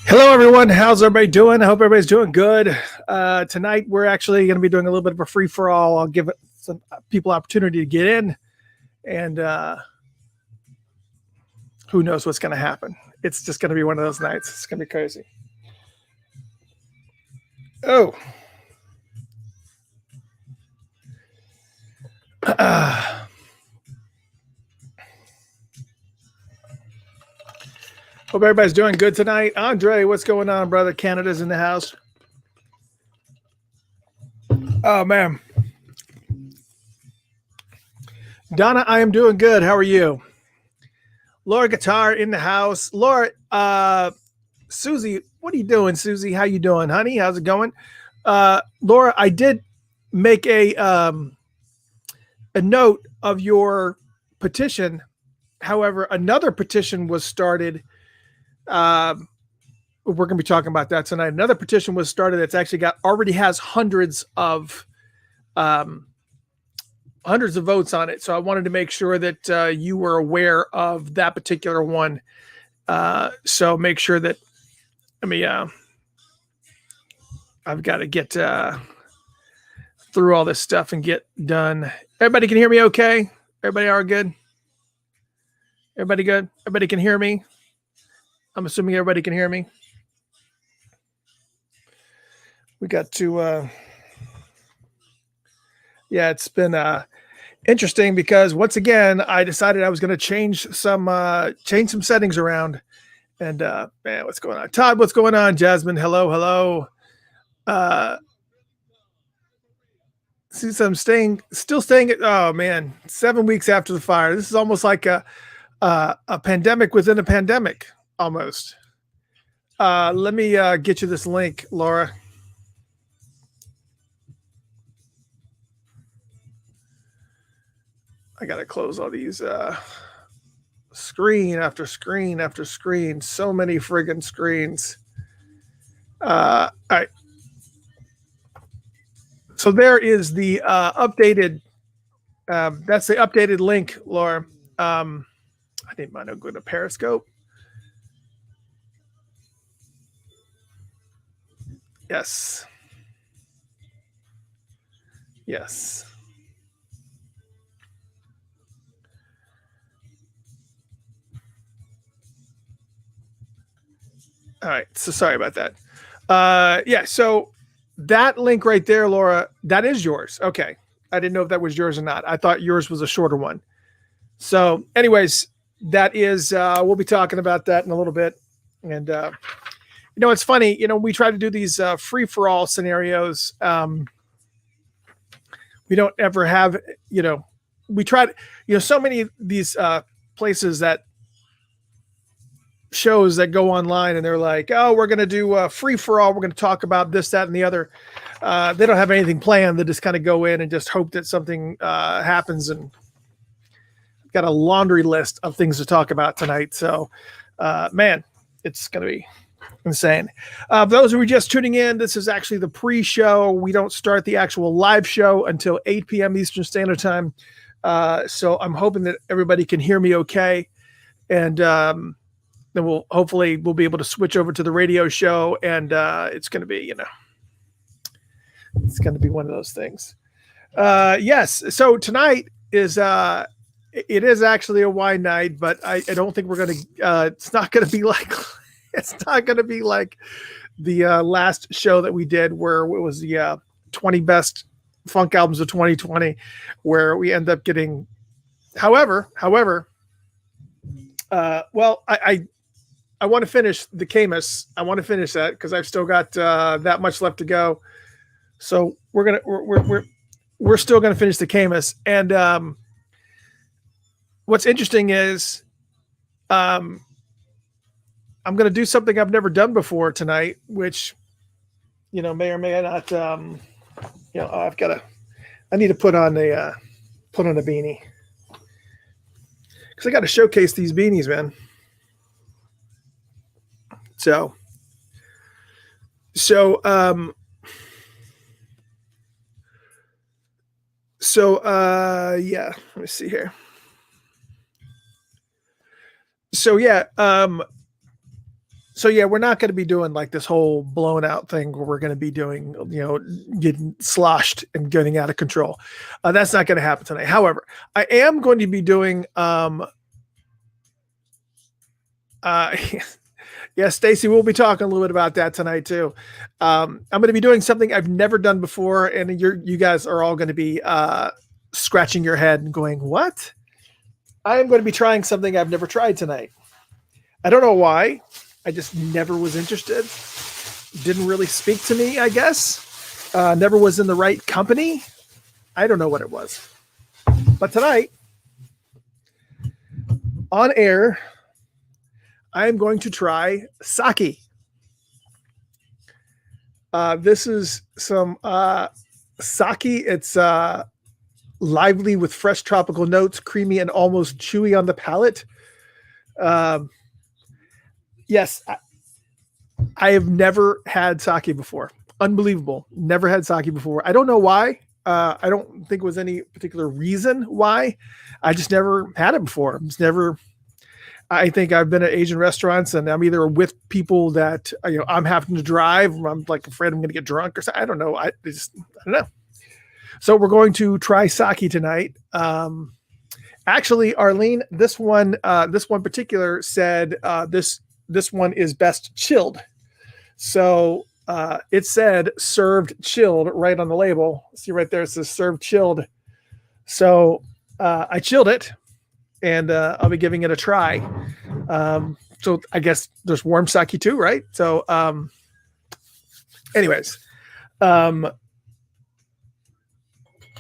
Hello, everyone. How's everybody doing? I hope everybody's doing good. Tonight, we're actually going to be doing a little bit of a free-for-all. I'll give some people opportunity to get in, and who knows what's going to happen. It's just going to be one of those nights. It's going to be crazy. Oh. Hope everybody's doing good tonight. Andre, what's going on, brother? Canada's in the house. Oh, man. Donna, I am doing good. How are you? Laura Guitar in the house. Laura, Susie, what are you doing, Susie? How you doing, honey? How's it going? Laura, I did make a note of your petition. However, another petition was started. We're going to be talking about that tonight. Another petition was started that's actually already has hundreds of votes on it. So I wanted to make sure that you were aware of that particular one. So make sure that, I've got to get through all this stuff and get done. Everybody can hear me okay? Everybody are good? Everybody good? Everybody can hear me? I'm assuming everybody can hear me. We got to, it's been interesting because once again, I decided I was going to change some settings around. And man, what's going on? Todd, what's going on? Jasmine, hello. Since I'm still staying at, oh man, 7 weeks after the fire. This is almost like a pandemic within a pandemic. Almost. Let me get you this link, Laura. I got to close all these screen after screen after screen. So many friggin' screens. All right. So there is the updated. That's the updated link, Laura. I didn't mind go to Periscope. Yes. All right. So sorry about that. So that link right there, Laura, that is yours. Okay. I didn't know if that was yours or not. I thought yours was a shorter one. So anyways, that is, we'll be talking about that in a little bit. And, it's funny, we try to do these free-for-all scenarios. We don't ever have, we try to, so many of these places that shows that go online and they're like, oh, we're going to do free-for-all. We're going to talk about this, that, and the other. They don't have anything planned. They just kind of go in and just hope that something happens. And got a laundry list of things to talk about tonight. So, man, it's going to be insane. For those who are just tuning in, this is actually the pre-show. We don't start the actual live show until 8 p.m. Eastern Standard Time. So I'm hoping that everybody can hear me okay. And then we'll be able to switch over to the radio show. And it's going to be, it's going to be one of those things. Yes. So tonight is it is actually a wine night, but I don't think we're going to, it's not going to be like the last show that we did where it was the 20 best funk albums of 2020, where we end up getting, however, I want to finish the Camus. I want to finish that because I've still got that much left to go. So we're still going to finish the Camus. And what's interesting is I'm going to do something I've never done before tonight, which, may or may not, I need to put on a beanie because I got to showcase these beanies, man. So let me see here. So yeah, we're not going to be doing like this whole blown out thing where we're going to be doing, getting sloshed and getting out of control. That's not going to happen tonight. However, I am going to be doing, yeah, Stacy, we'll be talking a little bit about that tonight too. I'm going to be doing something I've never done before, and you guys are all going to be scratching your head and going, "What?" I am going to be trying something I've never tried tonight. I don't know why. I just never was interested. Didn't really speak to me, I guess. Never was in the right company. I don't know what it was. But tonight, on air, I am going to try sake. This is some sake. It's lively with fresh tropical notes, creamy and almost chewy on the palate. Yes, I have never had sake before. Unbelievable. Never had sake before. I don't know why. I don't think it was any particular reason why. I just never had it before. It's never. I think I've been at Asian restaurants and I'm either with people that I'm having to drive. Or I'm like afraid I'm going to get drunk or something. I don't know. I don't know. So we're going to try sake tonight. Actually, Arlene, this one particular said this one is best chilled. So it said served chilled right on the label. See right there, it says served chilled. So I chilled it and I'll be giving it a try. So I guess there's warm sake too, right? So anyways,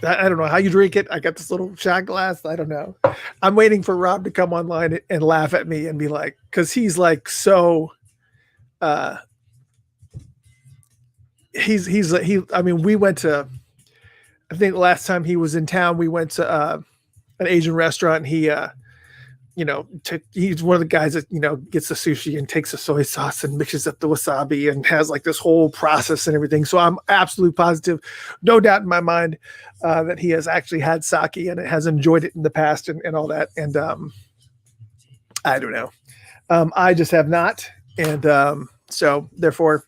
I don't know how you drink it. I got this little shot glass. I don't know. I'm waiting for Rob to come online and laugh at me and be like, because he's like so. I mean, we went to. I think the last time he was in town, we went to an Asian restaurant. And he, he's one of the guys that gets the sushi and takes the soy sauce and mixes up the wasabi and has like this whole process and everything. So I'm absolutely positive, no doubt in my mind, that he has actually had sake and has enjoyed it in the past and all that. And I don't know, I just have not, and so therefore,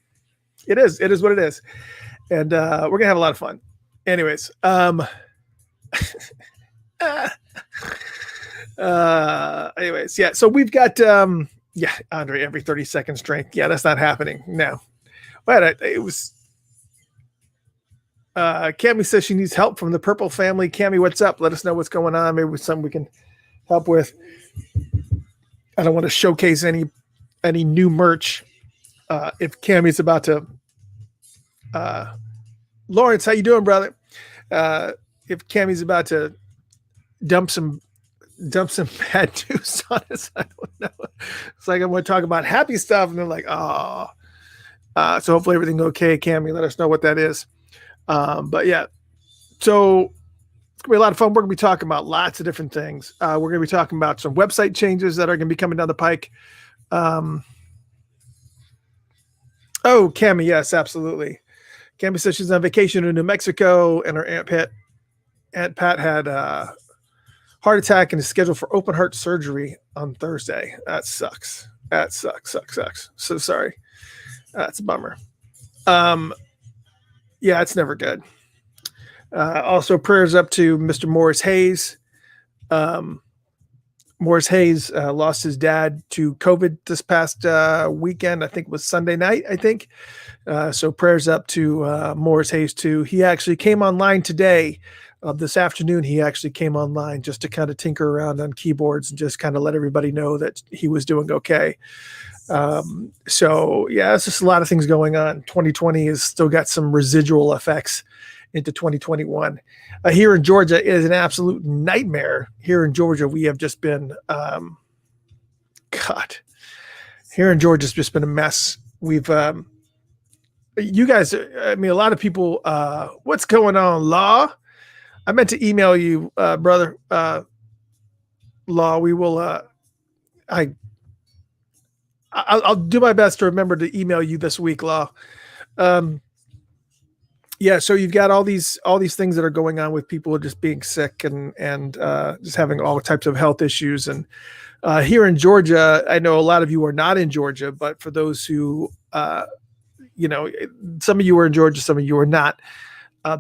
it is what it is, and we're gonna have a lot of fun. Anyways, anyways, yeah. So we've got Andre every 30 seconds drink. Yeah, that's not happening. No. But it was Cammy says she needs help from the Purple family. Cammy, what's up? Let us know what's going on. Maybe something we can help with. I don't want to showcase any new merch. If Cammy's about to Lawrence, how you doing, brother? If Cammy's about to dump some bad news on us, I don't know. It's like I'm going to talk about happy stuff, and they're like, "Oh." So hopefully everything's okay, Cammy. Let us know what that is. But yeah, so it's gonna be a lot of fun. We're gonna be talking about lots of different things. We're gonna be talking about some website changes that are gonna be coming down the pike. Oh, Cammy, yes, absolutely. Cammy says she's on vacation in New Mexico, and her Aunt Pat had heart attack and is scheduled for open heart surgery on Thursday. That sucks. Sucks. So sorry. That's a bummer. Yeah, it's never good. Also, prayers up to Mr. Morris Hayes. Morris Hayes lost his dad to COVID this past weekend. I think it was Sunday night, I think. So prayers up to Morris Hayes too. He actually came online today. This afternoon, he actually came online just to kind of tinker around on keyboards and just kind of let everybody know that he was doing okay. So yeah, it's just a lot of things going on. 2020 has still got some residual effects into 2021. Here in Georgia, it is an absolute nightmare. Here in Georgia, we have just been, here in Georgia, it's just been a mess. We've, you guys, I mean, a lot of people, what's going on, Law? I meant to email you, brother, Law. We will, I'll do my best to remember to email you this week, Law. Yeah, so you've got all these things that are going on with people just being sick and just having all types of health issues, and Here in Georgia, I know a lot of you are not in Georgia, but for those who, some of you are in Georgia, some of you are not.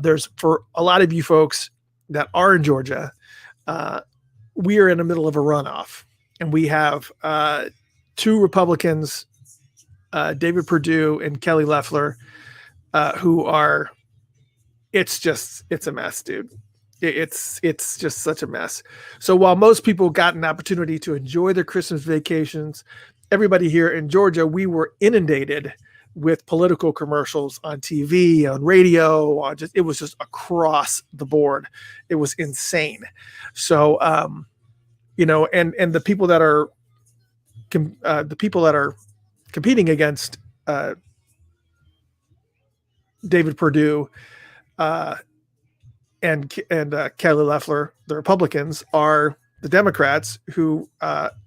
There's for a lot of you folks that are in Georgia, we are in the middle of a runoff, and we have two Republicans, David Perdue and Kelly Loeffler, who are. It's a mess, dude. It's just such a mess. So while most people got an opportunity to enjoy their Christmas vacations, everybody here in Georgia, we were inundated with political commercials on TV, on radio, it was just across the board. It was insane. So, and the people that are competing against David Perdue and Kelly Loeffler, the Republicans, are the Democrats, who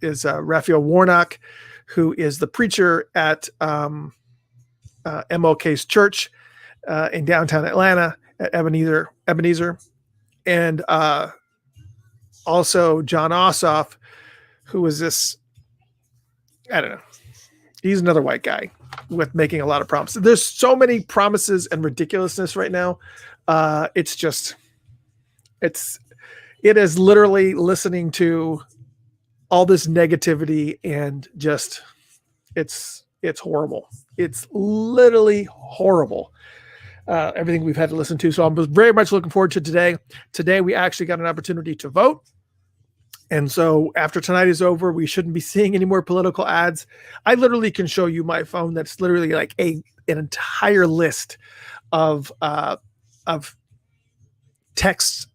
is Raphael Warnock, who is the preacher at MLK's church in downtown Atlanta at Ebenezer, and also John Ossoff, who is this, I don't know, he's another white guy with making a lot of promises. There's so many promises and ridiculousness right now. It is literally listening to all this negativity, and just, it's horrible. It's literally horrible. Everything we've had to listen to. So I'm very much looking forward to today. Today, we actually got an opportunity to vote. And so after tonight is over, we shouldn't be seeing any more political ads. I literally can show you my phone. That's literally like an entire list of text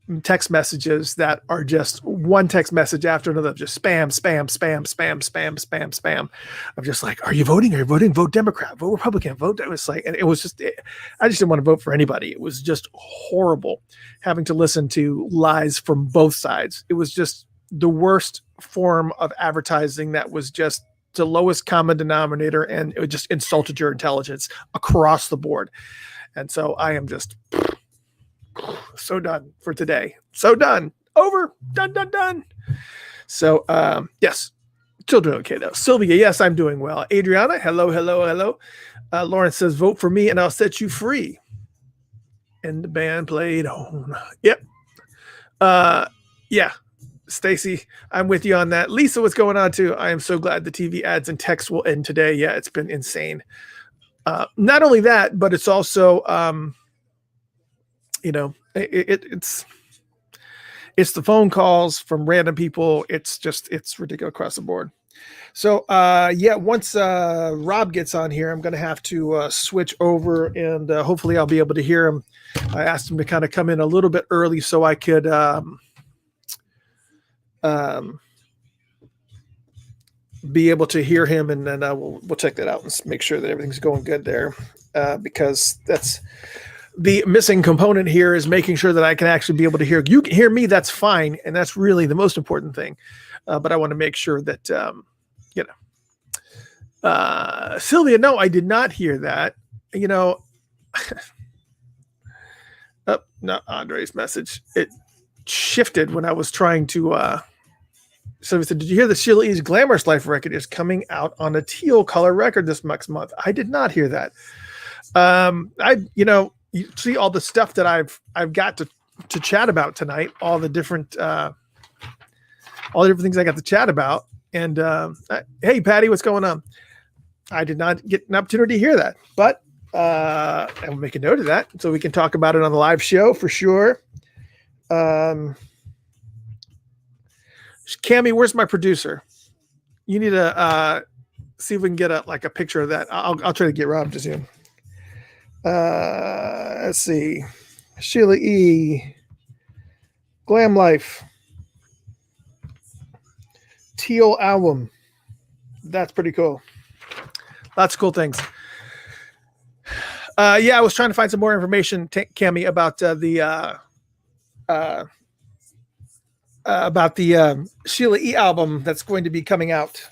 messages that are just one text message after another, just spam. I'm just like, are you voting? Vote Democrat, vote Republican, vote. It was like, and I just didn't want to vote for anybody. It was just horrible having to listen to lies from both sides. It was just the worst form of advertising that was just the lowest common denominator, and it just insulted your intelligence across the board. And so I am just so done for today. So done. Over. Done. So, yes. Still doing okay, though. Sylvia, yes, I'm doing well. Adriana, hello. Lawrence says, vote for me and I'll set you free. And the band played on. Yep. Yeah. Stacy, I'm with you on that. Lisa, what's going on, too? I am so glad the TV ads and text will end today. Yeah, it's been insane. Not only that, but it's also... it's the phone calls from random people. It's ridiculous across the board. So, once Rob gets on here, I'm going to have to switch over, and hopefully I'll be able to hear him. I asked him to kind of come in a little bit early so I could be able to hear him, and then we'll check that out and make sure that everything's going good there, because that's the missing component here, is making sure that I can actually be able to hear. You can hear me, that's fine, and that's really the most important thing. But I want to make sure that, Sylvia, no, I did not hear that. Not Andre's message. It shifted when I was trying to. Sylvia said, "Did you hear the Sheila E's Glamorous Life record is coming out on a teal color record this next month?" I did not hear that. You see all the stuff that I've got to chat about tonight, all the different things I got to chat about. And hey, Patty, what's going on? I did not get an opportunity to hear that, but I'll make a note of that so we can talk about it on the live show for sure. Cammie, where's my producer? You need to see if we can get a picture of that. I'll try to get Rob to zoom. Let's see. Sheila E. Glam Life. Teal album. That's pretty cool. Lots of cool things. I was trying to find some more information, Cammie, about the Sheila E. album that's going to be coming out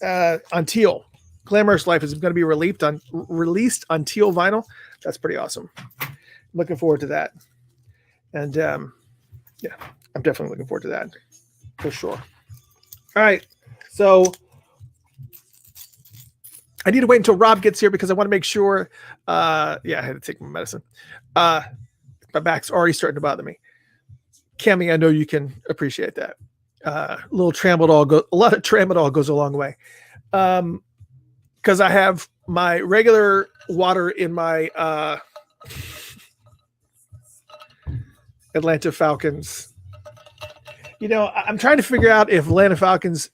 on teal. Glamorous Life is going to be released on teal vinyl. That's pretty awesome. Looking forward to that. And I'm definitely looking forward to that for sure. All right. So I need to wait until Rob gets here because I want to make sure. Yeah, I had to take my medicine. My back's already starting to bother me. Cammy, I know you can appreciate that. A lot of tramadol goes a long way. Because I have my regular water in my Atlanta Falcons. You know, I'm trying to figure out if Atlanta Falcons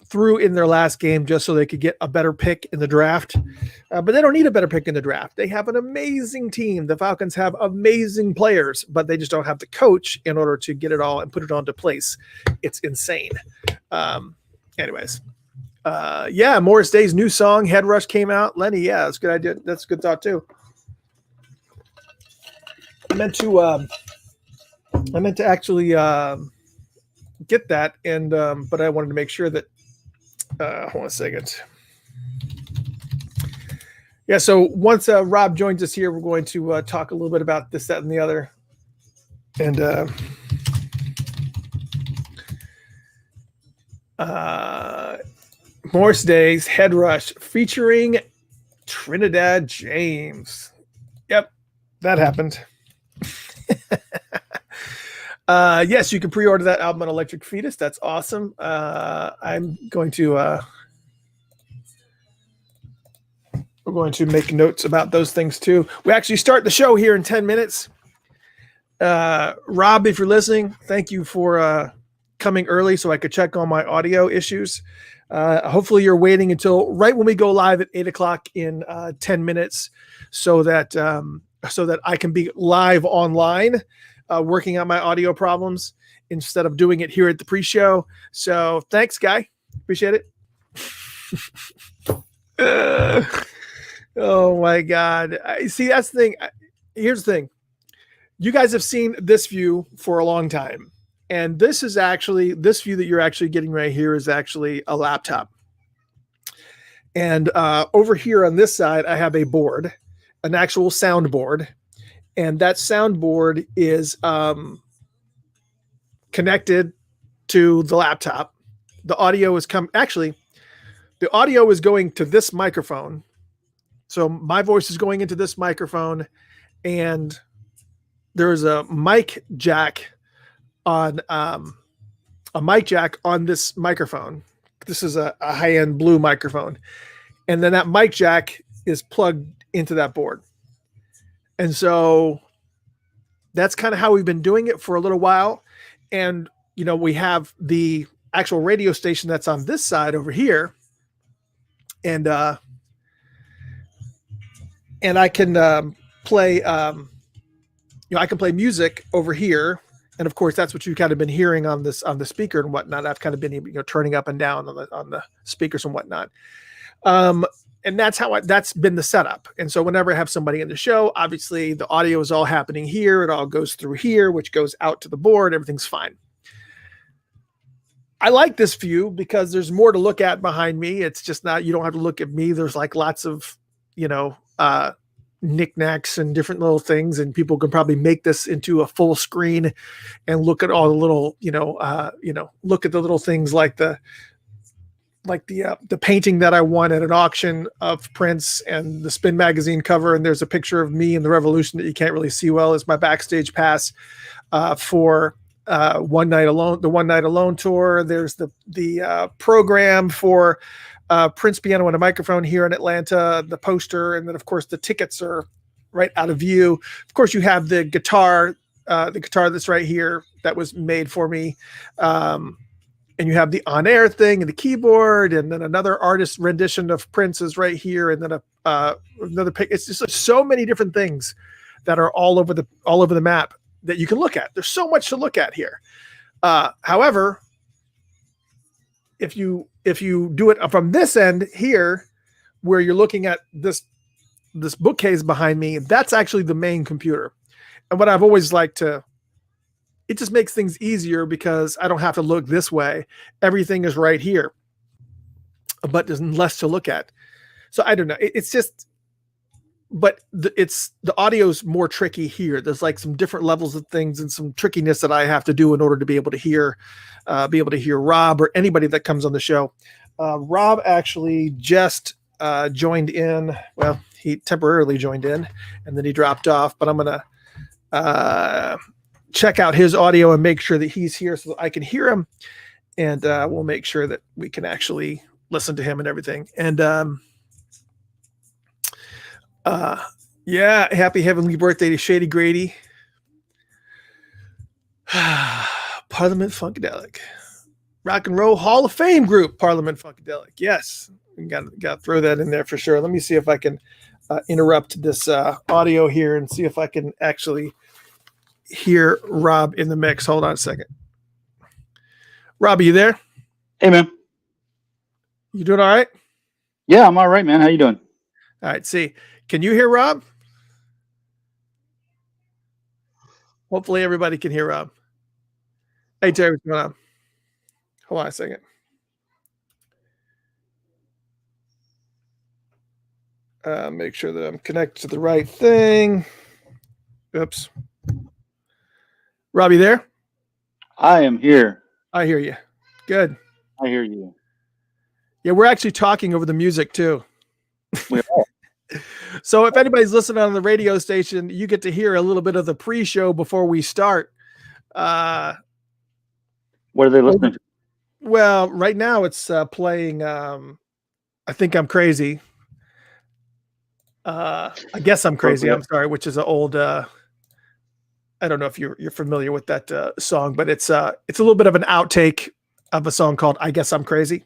threw in their last game just so they could get a better pick in the draft. But they don't need a better pick in the draft. They have an amazing team. The Falcons have amazing players, but they just don't have the coach in order to get it all and put it onto place. It's insane. Anyways. Yeah, Morris Day's new song, Head Rush, came out. Lenny, yeah, that's a good idea. That's a good thought, too. I meant to actually get that, and but I wanted to make sure that hold on a second. Yeah, so once Rob joins us here, we're going to talk a little bit about this, that, and the other. And Morris Day's Head Rush featuring Trinidad James. Yep, that happened. Yes, you can pre-order that album on Electric Fetus. That's awesome. I'm going to we're going to make notes about those things too. We actually start the show here in 10 minutes. Rob, if you're listening, thank you for coming early so I could check on my audio issues. Hopefully you're waiting until right when we go live at 8:00 in 10 minutes so that I can be live online working on my audio problems instead of doing it here at the pre-show. So thanks, Guy. Appreciate it. Oh my God. See, that's the thing. Here's the thing. You guys have seen this view for a long time. And this view that you're actually getting right here is actually a laptop. And over here on this side, I have a board, an actual soundboard. And that soundboard is connected to the laptop. The audio is the audio is going to this microphone. So my voice is going into this microphone, and there's a mic jack on this microphone. This is a high-end blue microphone. And then that mic jack is plugged into that board. And so that's kind of how we've been doing it for a little while. And, you know, we have the actual radio station that's on this side over here. And I can play, I can play music over here. And of course, that's what you've kind of been hearing on the speaker and whatnot. I've kind of been, turning up and down on the speakers and whatnot. And that's been the setup. And so whenever I have somebody in the show, obviously the audio is all happening here. It all goes through here, which goes out to the board. Everything's fine. I like this view because there's more to look at behind me. It's just not, you don't have to look at me. There's like lots of, knickknacks and different little things, and people can probably make this into a full screen and look at all the little, look at the little things like the painting that I won at an auction of Prince and the Spin magazine cover. And there's a picture of me in the Revolution that you can't really see well as my backstage pass for One Night Alone, the One Night Alone tour. There's the program for Prince Piano and a Microphone here in Atlanta, the poster. And then of course the tickets are right out of view. Of course you have the guitar that's right here that was made for me. And you have the on-air thing and the keyboard, and then another artist rendition of Prince is right here, and then another pic. It's just so many different things that are all over the map that you can look at. There's so much to look at here. However, if you do it from this end here, where you're looking at this bookcase behind me, that's actually the main computer. And what I've always liked it just makes things easier because I don't have to look this way. Everything is right here, but there's less to look at. So I don't know. It's just but the audio's more tricky here. There's like some different levels of things and some trickiness that I have to do in order to be able to hear Rob or anybody that comes on the show. Rob actually just joined in. Well, he temporarily joined in and then he dropped off, but I'm going to check out his audio and make sure that he's here so that I can hear him. And we'll make sure that we can actually listen to him and everything. And yeah, happy heavenly birthday to Shady Grady. Parliament Funkadelic. Rock and Roll Hall of Fame group, Parliament Funkadelic. Yes, got to throw that in there for sure. Let me see if I can interrupt this audio here and see if I can actually hear Rob in the mix. Hold on a second. Rob, are you there? Hey, man. You doing all right? Yeah, I'm all right, man. How you doing? All right, see. Can you hear Rob? Hopefully everybody can hear Rob. Hey, Terry, what's going on? Hold on a second. Make sure that I'm connected to the right thing. Oops. Rob, you there? I am here. I hear you. Good. I hear you. Yeah, we're actually talking over the music too. We are. So if anybody's listening on the radio station, you get to hear a little bit of the pre-show before we start. What are they listening to? Well, right now it's playing I Think I'm Crazy. I Guess I'm Crazy. I'm sorry, which is an old I don't know if you're familiar with that song, but it's a little bit of an outtake of a song called I Guess I'm Crazy.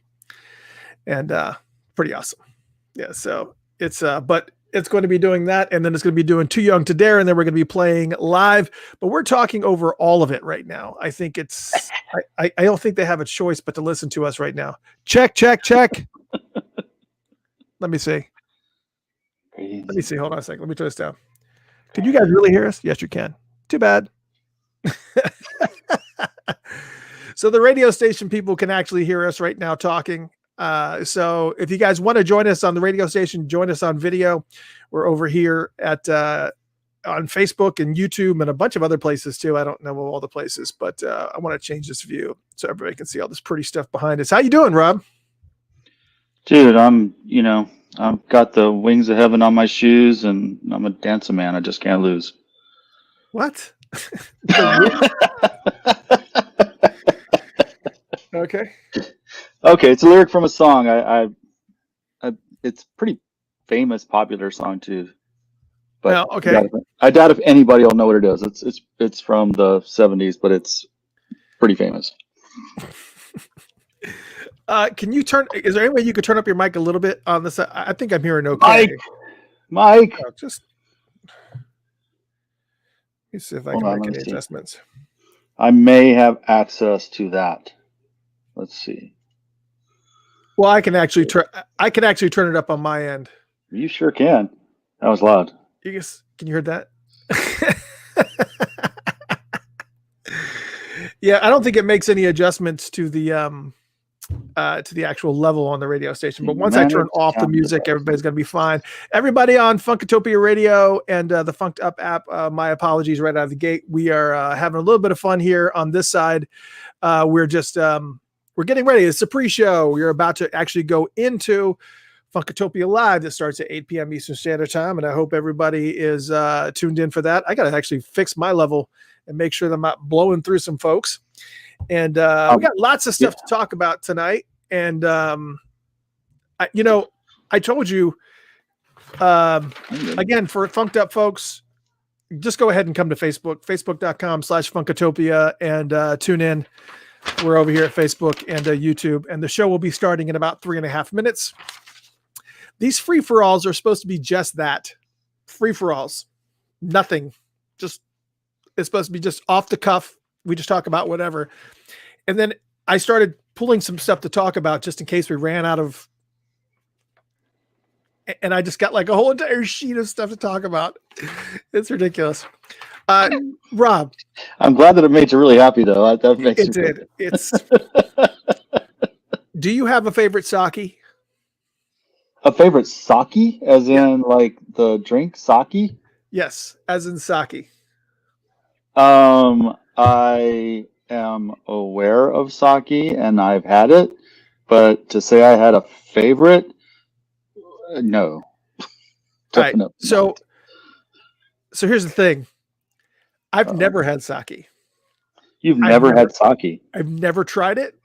And pretty awesome. Yeah, so it's but it's going to be doing that, and then it's going to be doing Too Young to Dare, and then we're going to be playing live, but we're talking over all of it right now. I think it's I don't think they have a choice but to listen to us right now. Check. Let me see. Hold on a second. Let me turn this down. Can you guys really hear us? Yes, you can. Too bad. So the radio station people can actually hear us right now talking. So if you guys want to join us on the radio station, join us on video. We're over here at on Facebook and YouTube and a bunch of other places too. I don't know all the places, but I want to change this view so everybody can see all this pretty stuff behind us. How you doing, Rob? Dude, I've got the wings of heaven on my shoes, and I'm a dancing man. I just can't lose. What? Okay. Okay, it's a lyric from a song. It's pretty famous, popular song too. But no, okay. I doubt if anybody will know what it is. It's from the 70s, but it's pretty famous. Can you is there any way you could turn up your mic a little bit on this? I think I'm hearing okay. Mike. Oh, just let me see if I can make any adjustments. I may have access to that. Let's see. Well, I can actually turn it up on my end. You sure can. That was loud. Can you hear that? Yeah, I don't think it makes any adjustments to the actual level on the radio station. But once I turn off the music, everybody's going to be fine. Everybody on Funkatopia Radio and the Funked Up app, my apologies right out of the gate. We are having a little bit of fun here on this side. We're just we're getting ready. It's a pre-show. We're about to actually go into Funkatopia Live that starts at 8 p.m. Eastern Standard Time, and I hope everybody is tuned in for that. I got to actually fix my level and make sure that I'm not blowing through some folks. And we got lots of stuff to talk about tonight. And I told you again, for Funked Up folks, just go ahead and come to Facebook, facebook.com/Funkatopia, and tune in. We're over here at Facebook and YouTube, and the show will be starting in about 3.5 minutes. These free-for-alls are supposed to be just that, free-for-alls, nothing. It's supposed to be just off the cuff. We just talk about whatever. And then I started pulling some stuff to talk about just in case we ran out of, and I just got like a whole entire sheet of stuff to talk about. It's ridiculous. Rob, I'm glad that it made you really happy, though. That makes it did. It's. Do you have a favorite sake? A favorite sake, as in like the drink sake? Yes, as in sake. I am aware of sake and I've had it, but to say I had a favorite, no, All right. definitely So not. so here's the thing. I've Uh-oh. never had sake. You've I've never never had sake. I've never tried it.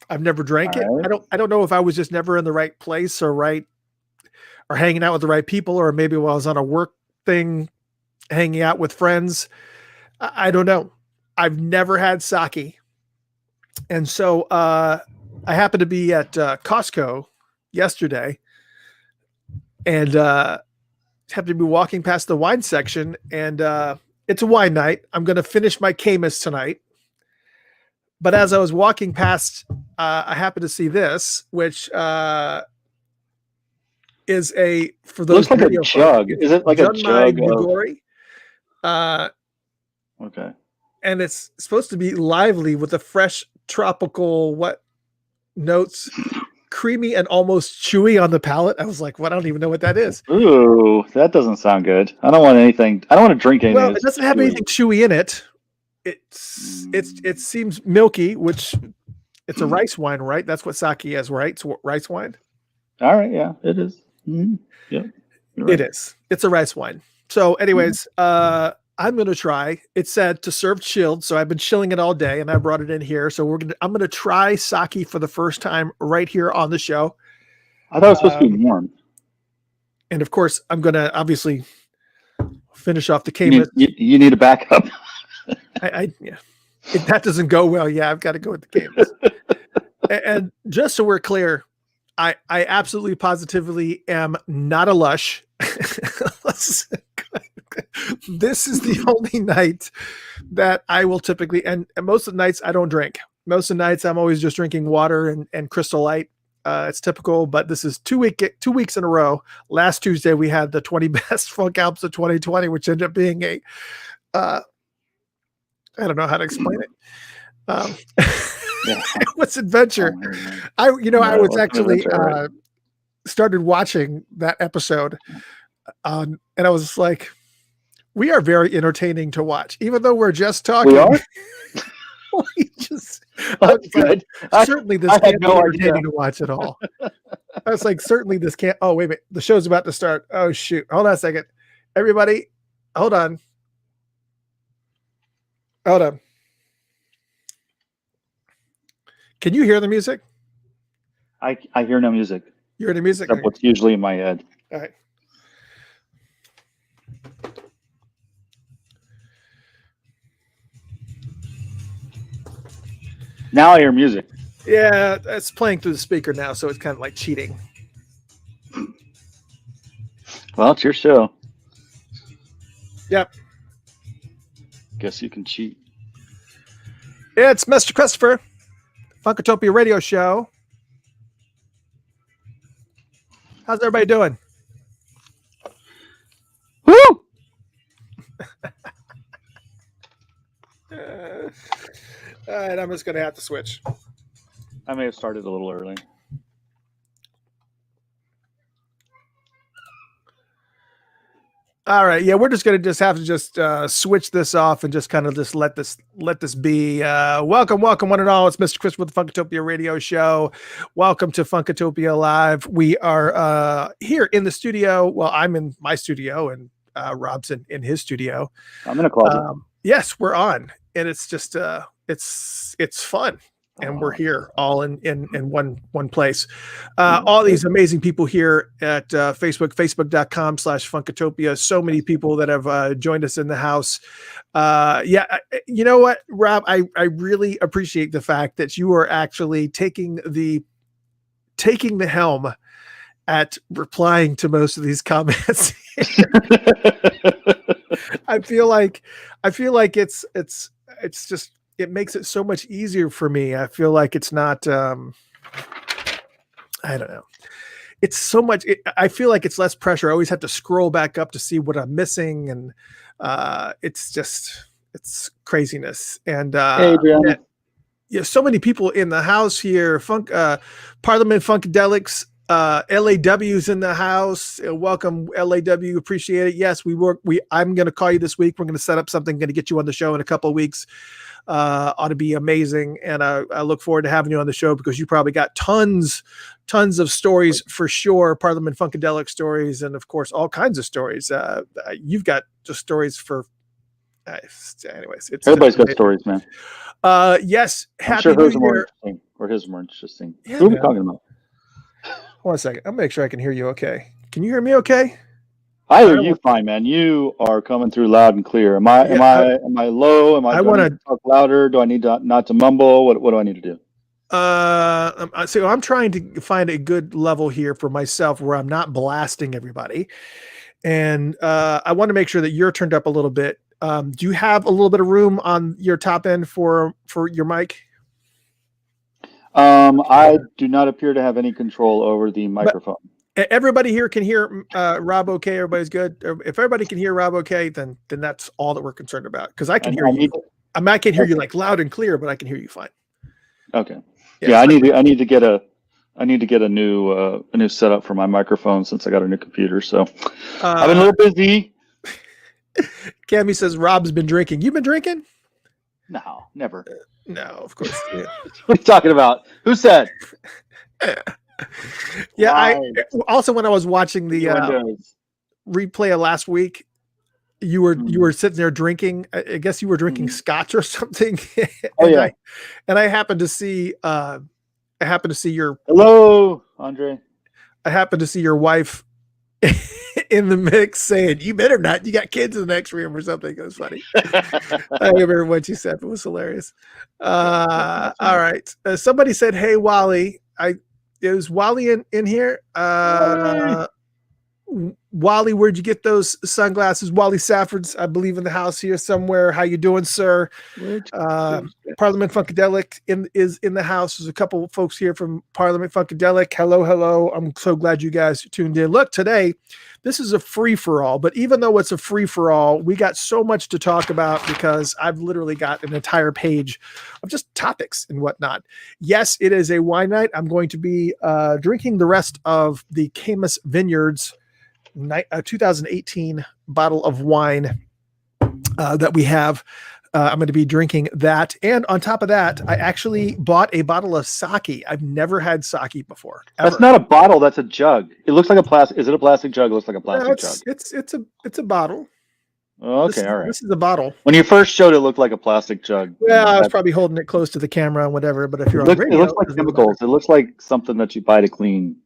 I've never drank it. All right. I don't know if I was just never in the right place or hanging out with the right people, or maybe while I was on a work thing, hanging out with friends. I don't know. I've never had sake. And so I happened to be at Costco yesterday and happened to be walking past the wine section, and it's a wine night. I'm going to finish my Camus tonight. But as I was walking past, I happened to see this, which is for It those looks like a radio folks, jug. it's Is it like a Junmai jug of? Nigori. Uh, Okay. and it's supposed to be lively with a fresh tropical notes, creamy and almost chewy on the palate. I was like, "What? I don't even know what that is." Ooh, that doesn't sound good. I don't want anything. I don't want to drink anything Well, it that's doesn't have chewy. anything chewy in it. It seems milky, which it's a rice wine, right? That's what sake is, right? It's rice wine. All right, yeah, it is. Mm-hmm. Yeah, you're right. It is. It's a rice wine. So, anyways, I'm gonna try. It said to serve chilled, so I've been chilling it all day, and I brought it in here. So I'm gonna try sake for the first time right here on the show. I thought it was supposed to be warm. And of course, I'm gonna obviously finish off the You Camus. you need a backup. Yeah. If that doesn't go well, yeah, I've got to go with the Camus. And just so we're clear, I absolutely positively am not a lush. This is the only night that I will typically, and most of the nights I don't drink. Most of the nights I'm always just drinking water and Crystal Light. It's typical, but this is 2 weeks in a row. Last Tuesday we had the 20 best funk albums of 2020, which ended up being a I don't know how to explain it. What's adventure? I was actually started watching that episode, and I was like, we are very entertaining to watch, even though we're just talking. We are. That's good. Certainly, this can't be entertaining to watch at all. I was like, certainly this can't. Oh, wait a minute. The show's about to start. Oh, shoot. Hold on a second. Everybody, hold on. Hold on. Can you hear the music? I hear no music. You hear the music? Except what's usually in my head. All right. Now I hear music. Yeah, it's playing through the speaker now, so it's kind of like cheating. Well, it's your show. Yep. Guess you can cheat. It's Mr. Christopher, Funkatopia Radio Show. How's everybody doing? Woo! All right, I'm just going to have to switch. I may have started a little early. All right, yeah, we're just going to have to switch this off and just kind of just let this be. Welcome, one and all. It's Mr. Chris with the Funkatopia Radio Show. Welcome to Funkatopia Live. We are here in the studio. Well, I'm in my studio, and Rob's in his studio. I'm in a closet. Yes, we're on, and it's just it's fun. And we're here all in one place. All these amazing people here at facebook.com/Funkatopia. So many people that have joined us in the house. You know what, Rob? I really appreciate the fact that you are actually taking the helm at replying to most of these comments. I feel like it's just, it makes it so much easier for me. I feel like it's not, I don't know. It's so much, I feel like it's less pressure. I always have to scroll back up to see what I'm missing. And it's craziness. And so many people in the house here. Parliament Funkadelics LAW's in the house. Welcome, LAW. Appreciate it. Yes, I'm going to call you this week. We're going to set up something. Going to get you on the show in a couple of weeks. Ought to be amazing, and I look forward to having you on the show because you probably got tons of stories for sure. Parliament Funkadelic stories, and of course all kinds of stories. You've got just stories for. Anyways, Everybody's got stories, man. Yes. I'm sure hers more interesting, or his more interesting. Yeah, who are we talking about? 1 second. I'll make sure I can hear you okay. Can you hear me okay? I hear you fine, man. You are coming through loud and clear. Am I low? Am I want to talk louder? Do I need to not to mumble? What do I need to do? So I'm trying to find a good level here for myself where I'm not blasting everybody. And I want to make sure that you're turned up a little bit. Do you have a little bit of room on your top end for your mic? I do not appear to have any control over the microphone. But everybody here can hear Rob okay. Everybody's good. If everybody can hear Rob okay, then that's all that we're concerned about. Because I can hear you. I can't hear you like loud and clear, but I can hear you fine. Okay. Yeah, I need to get a new setup for my microphone since I got a new computer. So I've been a little busy. Cammy says Rob's been drinking. You've been drinking? No, never. No, of course. Yeah. What are you talking about? Who said? Yeah, I also when I was watching the replay of last week, you were sitting there drinking. I guess you were drinking scotch or something. And I happened to see your hello, Andre. I happened to see your wife in the mix saying, "You better not. You got kids in the next room or something." It was funny. I remember what you said. It was hilarious. All right. Somebody said, "Hey, Wally." Is Wally in here? Wally, where'd you get those sunglasses? Wally Safford's, I believe, in the house here somewhere. How you doing, sir? Parliament Funkadelic is in the house. There's a couple of folks here from Parliament Funkadelic. Hello. I'm so glad you guys tuned in. Look, today, this is a free-for-all, but even though it's a free-for-all, we got so much to talk about because I've literally got an entire page of just topics and whatnot. Yes, it is a wine night. I'm going to be drinking the rest of the Camus Vineyards 2018 bottle of wine that we have. I'm going to be drinking that. And on top of that, I actually bought a bottle of sake. I've never had sake before. Ever. That's not a bottle. That's a jug. It looks like a plastic. Is it a plastic jug? It looks like a plastic jug. It's a bottle. Oh, okay. All right. This is a bottle. When you first showed it, looked like a plastic jug. Yeah, I was probably holding it close to the camera and whatever. But if you're on radio, it looks like chemicals. It looks like something that you buy to clean.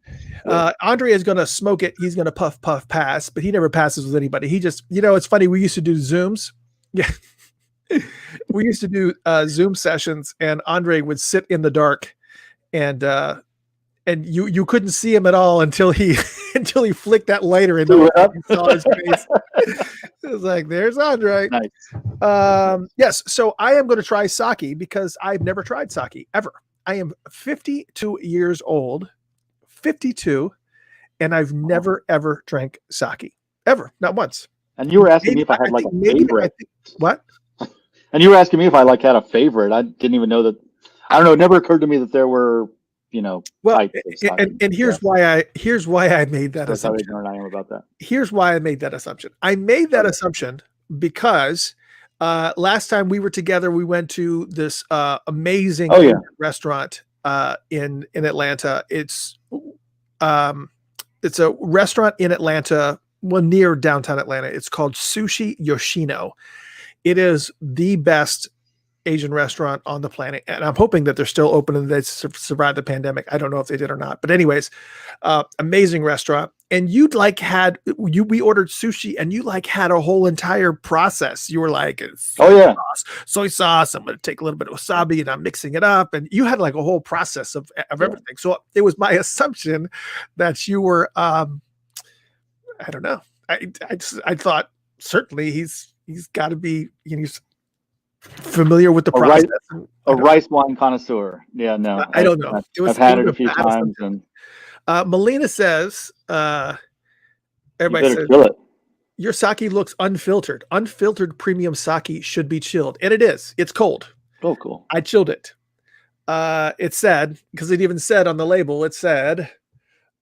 Andre is going to smoke it. He's going to puff, pass, but he never passes with anybody. He just, it's funny. We used to do Zooms. Yeah. We used to do Zoom sessions, and Andre would sit in the dark, and you couldn't see him at all until he flicked that lighter and you saw his face. It was like, there's Andre. Nice. Yes, so I am going to try sake because I've never tried sake ever. I am 52 years old, 52, and I've never ever drank sake ever, not once. And you were asking me if I had a favorite. What? And you were asking me if I had a favorite. I didn't even know that. I don't know. It never occurred to me that there were, well, and here's why I made that assumption. That's how ignorant I am about that. Here's why I made that assumption. I made that assumption because last time we were together, we went to this amazing restaurant in Atlanta. It's a restaurant in Atlanta, near downtown Atlanta. It's called Sushi Yoshino. It is the best Asian restaurant on the planet, and I'm hoping that they're still open and they survived the pandemic. I don't know if they did or not, but anyways, amazing restaurant. And we ordered sushi, and you had a whole entire process. You were like, soy sauce. I'm going to take a little bit of wasabi, and I'm mixing it up, and you had a whole process of everything. So it was my assumption that you were, I don't know. I thought certainly he's got to be, he's familiar with the process. Rice wine connoisseur. Yeah, no. I don't know. I've had it a few times. And Melina says, everybody says, kill it. Your sake looks unfiltered. Unfiltered premium sake should be chilled. And it is. It's cold. Oh, cool. I chilled it. It said, because it even said on the label, it said,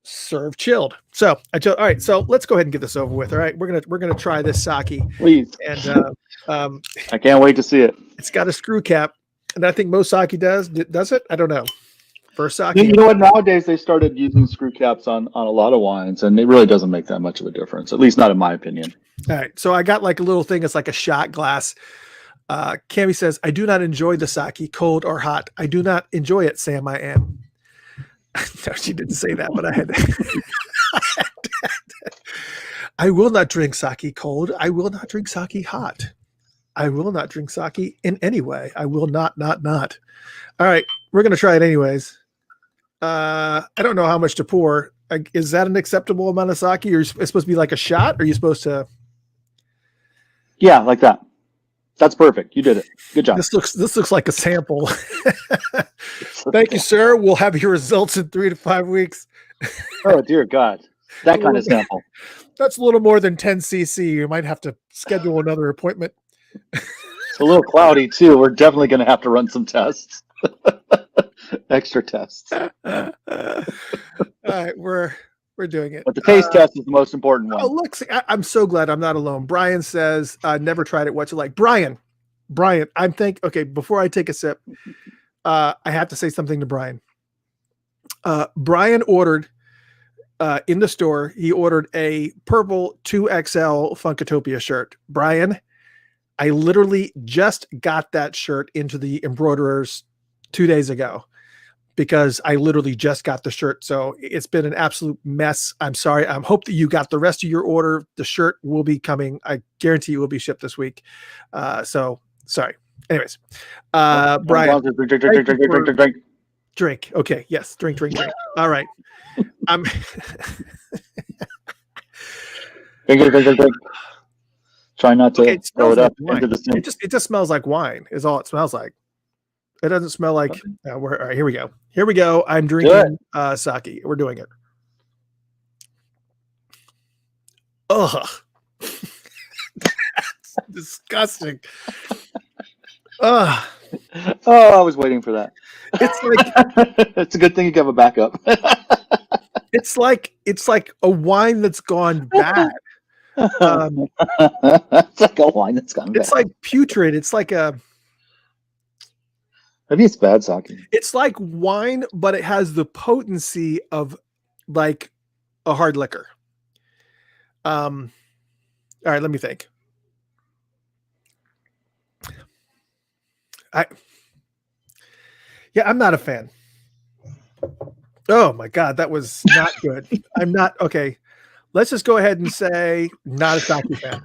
serve chilled. So all right. So let's go ahead and get this over with. All right, we're gonna try this sake, Please. and I can't wait to see it. it's got a screw cap, and I think most sake does it. I don't know. For sake, You know what? Nowadays they started using screw caps on a lot of wines, and it really doesn't make that much of a difference. At least not in my opinion. All right. So I got like a little thing. It's like a shot glass. Cami says, I do not enjoy the sake, cold or hot. I do not enjoy it, Sam. I am. No, she didn't say that, but I had to. I will not drink sake cold. I will not drink sake hot. I will not drink sake in any way. I will not. All right. We're going to try it anyways. I don't know how much to pour. Is that an acceptable amount of sake? Or it's supposed to be like a shot? Or are you supposed to? Yeah, like that. That's perfect. You did it. Good job. This looks like a sample. Thank you, sir. We'll have your results in 3 to 5 weeks. Oh dear God, that kind of sample. That's a little more than 10 cc. You might have to schedule another appointment. It's a little cloudy too. We're definitely going to have to run some tests. Extra tests. All right, we're doing it. But the taste test is the most important one. Oh, look, see, I'm so glad I'm not alone. Brian says, never tried it. What's it like? Brian, okay, before I take a sip, I have to say something to Brian. Brian ordered in the store, he ordered a purple 2XL Funkatopia shirt. Brian, I literally just got that shirt into the embroiderers 2 days ago because I literally just got the shirt. So it's been an absolute mess. I'm sorry. I hope that you got the rest of your order. The shirt will be coming. I guarantee it will be shipped this week. So sorry. Anyways, Brian, drink. Okay. Yes. Drink. All right. Drink. Try not to throw it up into the sink. It just smells like wine is all it smells like. It doesn't smell like all right, here we go. I'm drinking sake. We're doing it. Ugh. That's disgusting. Ugh. Oh, I was waiting for that. It's like it's a good thing you have a backup. it's like a wine that's gone bad. It's like a wine that's gone bad. It's like putrid. It's like maybe it's bad sake. It's like wine, but it has the potency of like a hard liquor. All right, let me think. I'm not a fan. Oh my God, that was not good. I'm not okay. Let's just go ahead and say not a sake fan.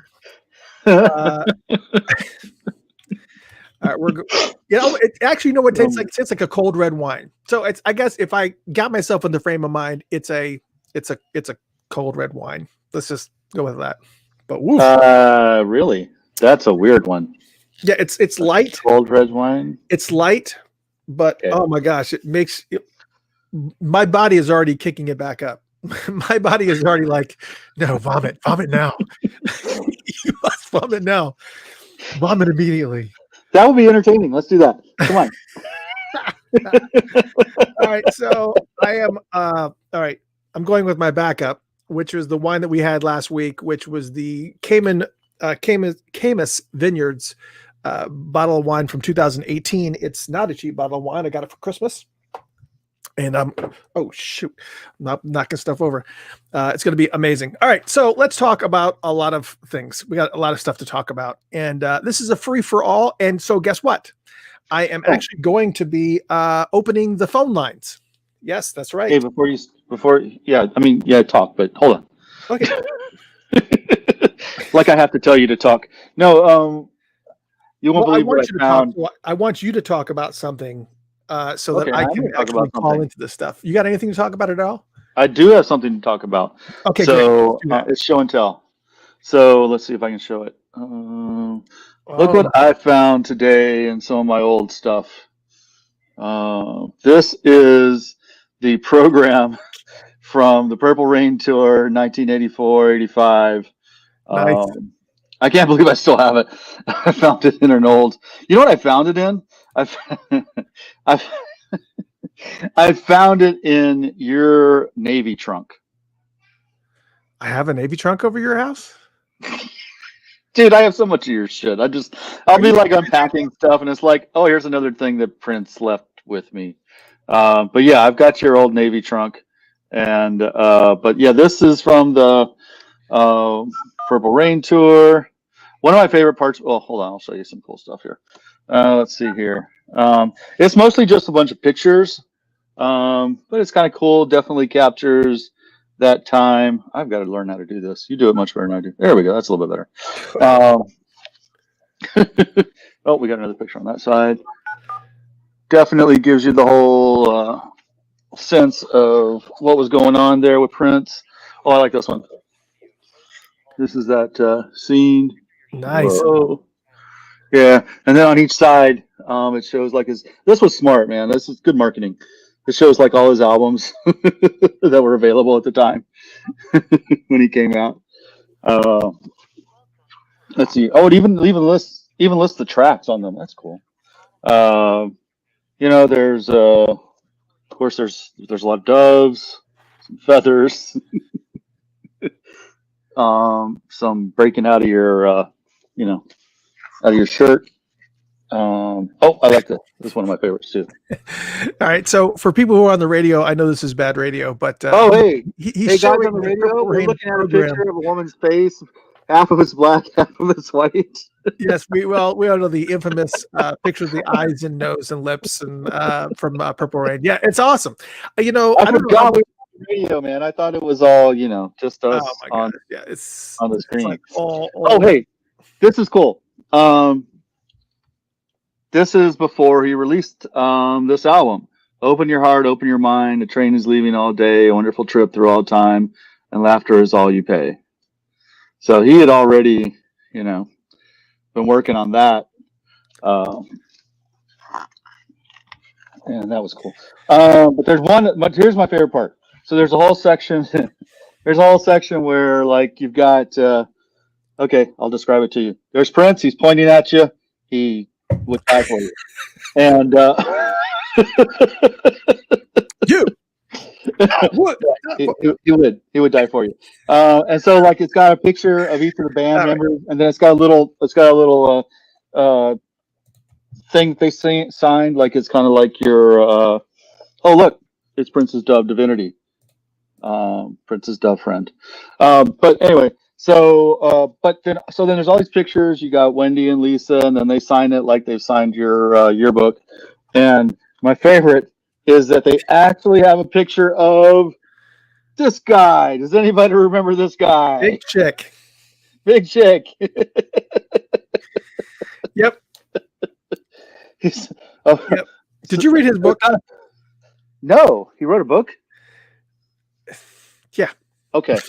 All right, actually, you know what it tastes like? It tastes like a cold red wine. So I guess if I got myself in the frame of mind, it's a cold red wine. Let's just go with that. But woof. Really? That's a weird one. Yeah, it's light. Cold red wine. It's light, but oh my gosh, it makes my body is already kicking it back up. My body is already like, no, vomit now. You must vomit now. Vomit immediately. That would be entertaining. Let's do that. Come on. All right, so I am all right. I'm going with my backup, which was the wine that we had last week, which was the Camus Vineyards bottle of wine from 2018. It's not a cheap bottle of wine. I got it for Christmas. And oh shoot, I'm not knocking stuff over. It's going to be amazing. All right, so let's talk about a lot of things. We got a lot of stuff to talk about, and this is a free for all. And so, guess what? I am actually going to be opening the phone lines. Yes, that's right. Hey, talk, but hold on. Okay. Like I have to tell you to talk. No, you won't believe what I found. I want you to talk about something. So that I can actually call into this stuff. You got anything to talk about at all? I do have something to talk about. Okay, so it's show and tell. So let's see if I can show it. Look what I found today in some of my old stuff. This is the program from the Purple Rain Tour, 1984-85. Nice. I can't believe I still have it. I found it in an old. You know what I found it in? I found it in your Navy trunk. I have a Navy trunk over your house. Dude, I have so much of your shit. I'll be like unpacking stuff, and it's like, oh, here's another thing that Prince left with me. But yeah, I've got your old Navy trunk, and but yeah, this is from the Purple Rain tour. One of my favorite parts. Oh, hold on, I'll show you some cool stuff here. Let's see here. It's mostly just a bunch of pictures, but it's kind of cool. Definitely captures that time. I've got to learn how to do this. You do it much better than I do. There we go. That's a little bit better. Oh, we got another picture on that side. Definitely gives you the whole sense of what was going on there with Prince. Oh, I like this one. This is that scene. Nice. Whoa. Yeah, and then on each side, it shows like his. This was smart, man. This is good marketing. It shows like all his albums that were available at the time when he came out. Let's see. Oh, it even lists the tracks on them. That's cool. There's of course there's a lot of doves, some feathers, some breaking out of your out of your shirt. I like this. This is one of my favorites too. All right. So for people who are on the radio, I know this is bad radio, but hey he's guys on the radio, we're looking at a picture of a woman's face. Half of it's black, half of it's white. Yes, we all know the infamous picture of the eyes and nose and lips and from Purple Rain. Yeah, it's awesome. I forgot we were on the radio, man. I thought it was all just us on it's on the screen. It's like hey, this is cool. This is before he released this album. Open your heart, open your mind. The train is leaving all day. A wonderful trip through all time, and laughter is all you pay. So he had already, been working on that, and that was cool. But there's one. But here's my favorite part. So there's a whole section. There's a whole section where like you've got. Okay, I'll describe it to you. There's Prince. He's pointing at you. He would die for you, and you. What? He would die for you. And so like it's got a picture of each of the band members, and then it's got a little thing they signed, like it's kind of like your oh look, it's Prince's Dove Divinity, Prince's Dove friend. But anyway, so then there's all these pictures. You got Wendy and Lisa, and then they sign it like they've signed your yearbook. And my favorite is that they actually have a picture of this guy. Does anybody remember this guy? Big chick. Big chick. Yep. Yep. Did you read his book? No. He wrote a book? Yeah. Okay.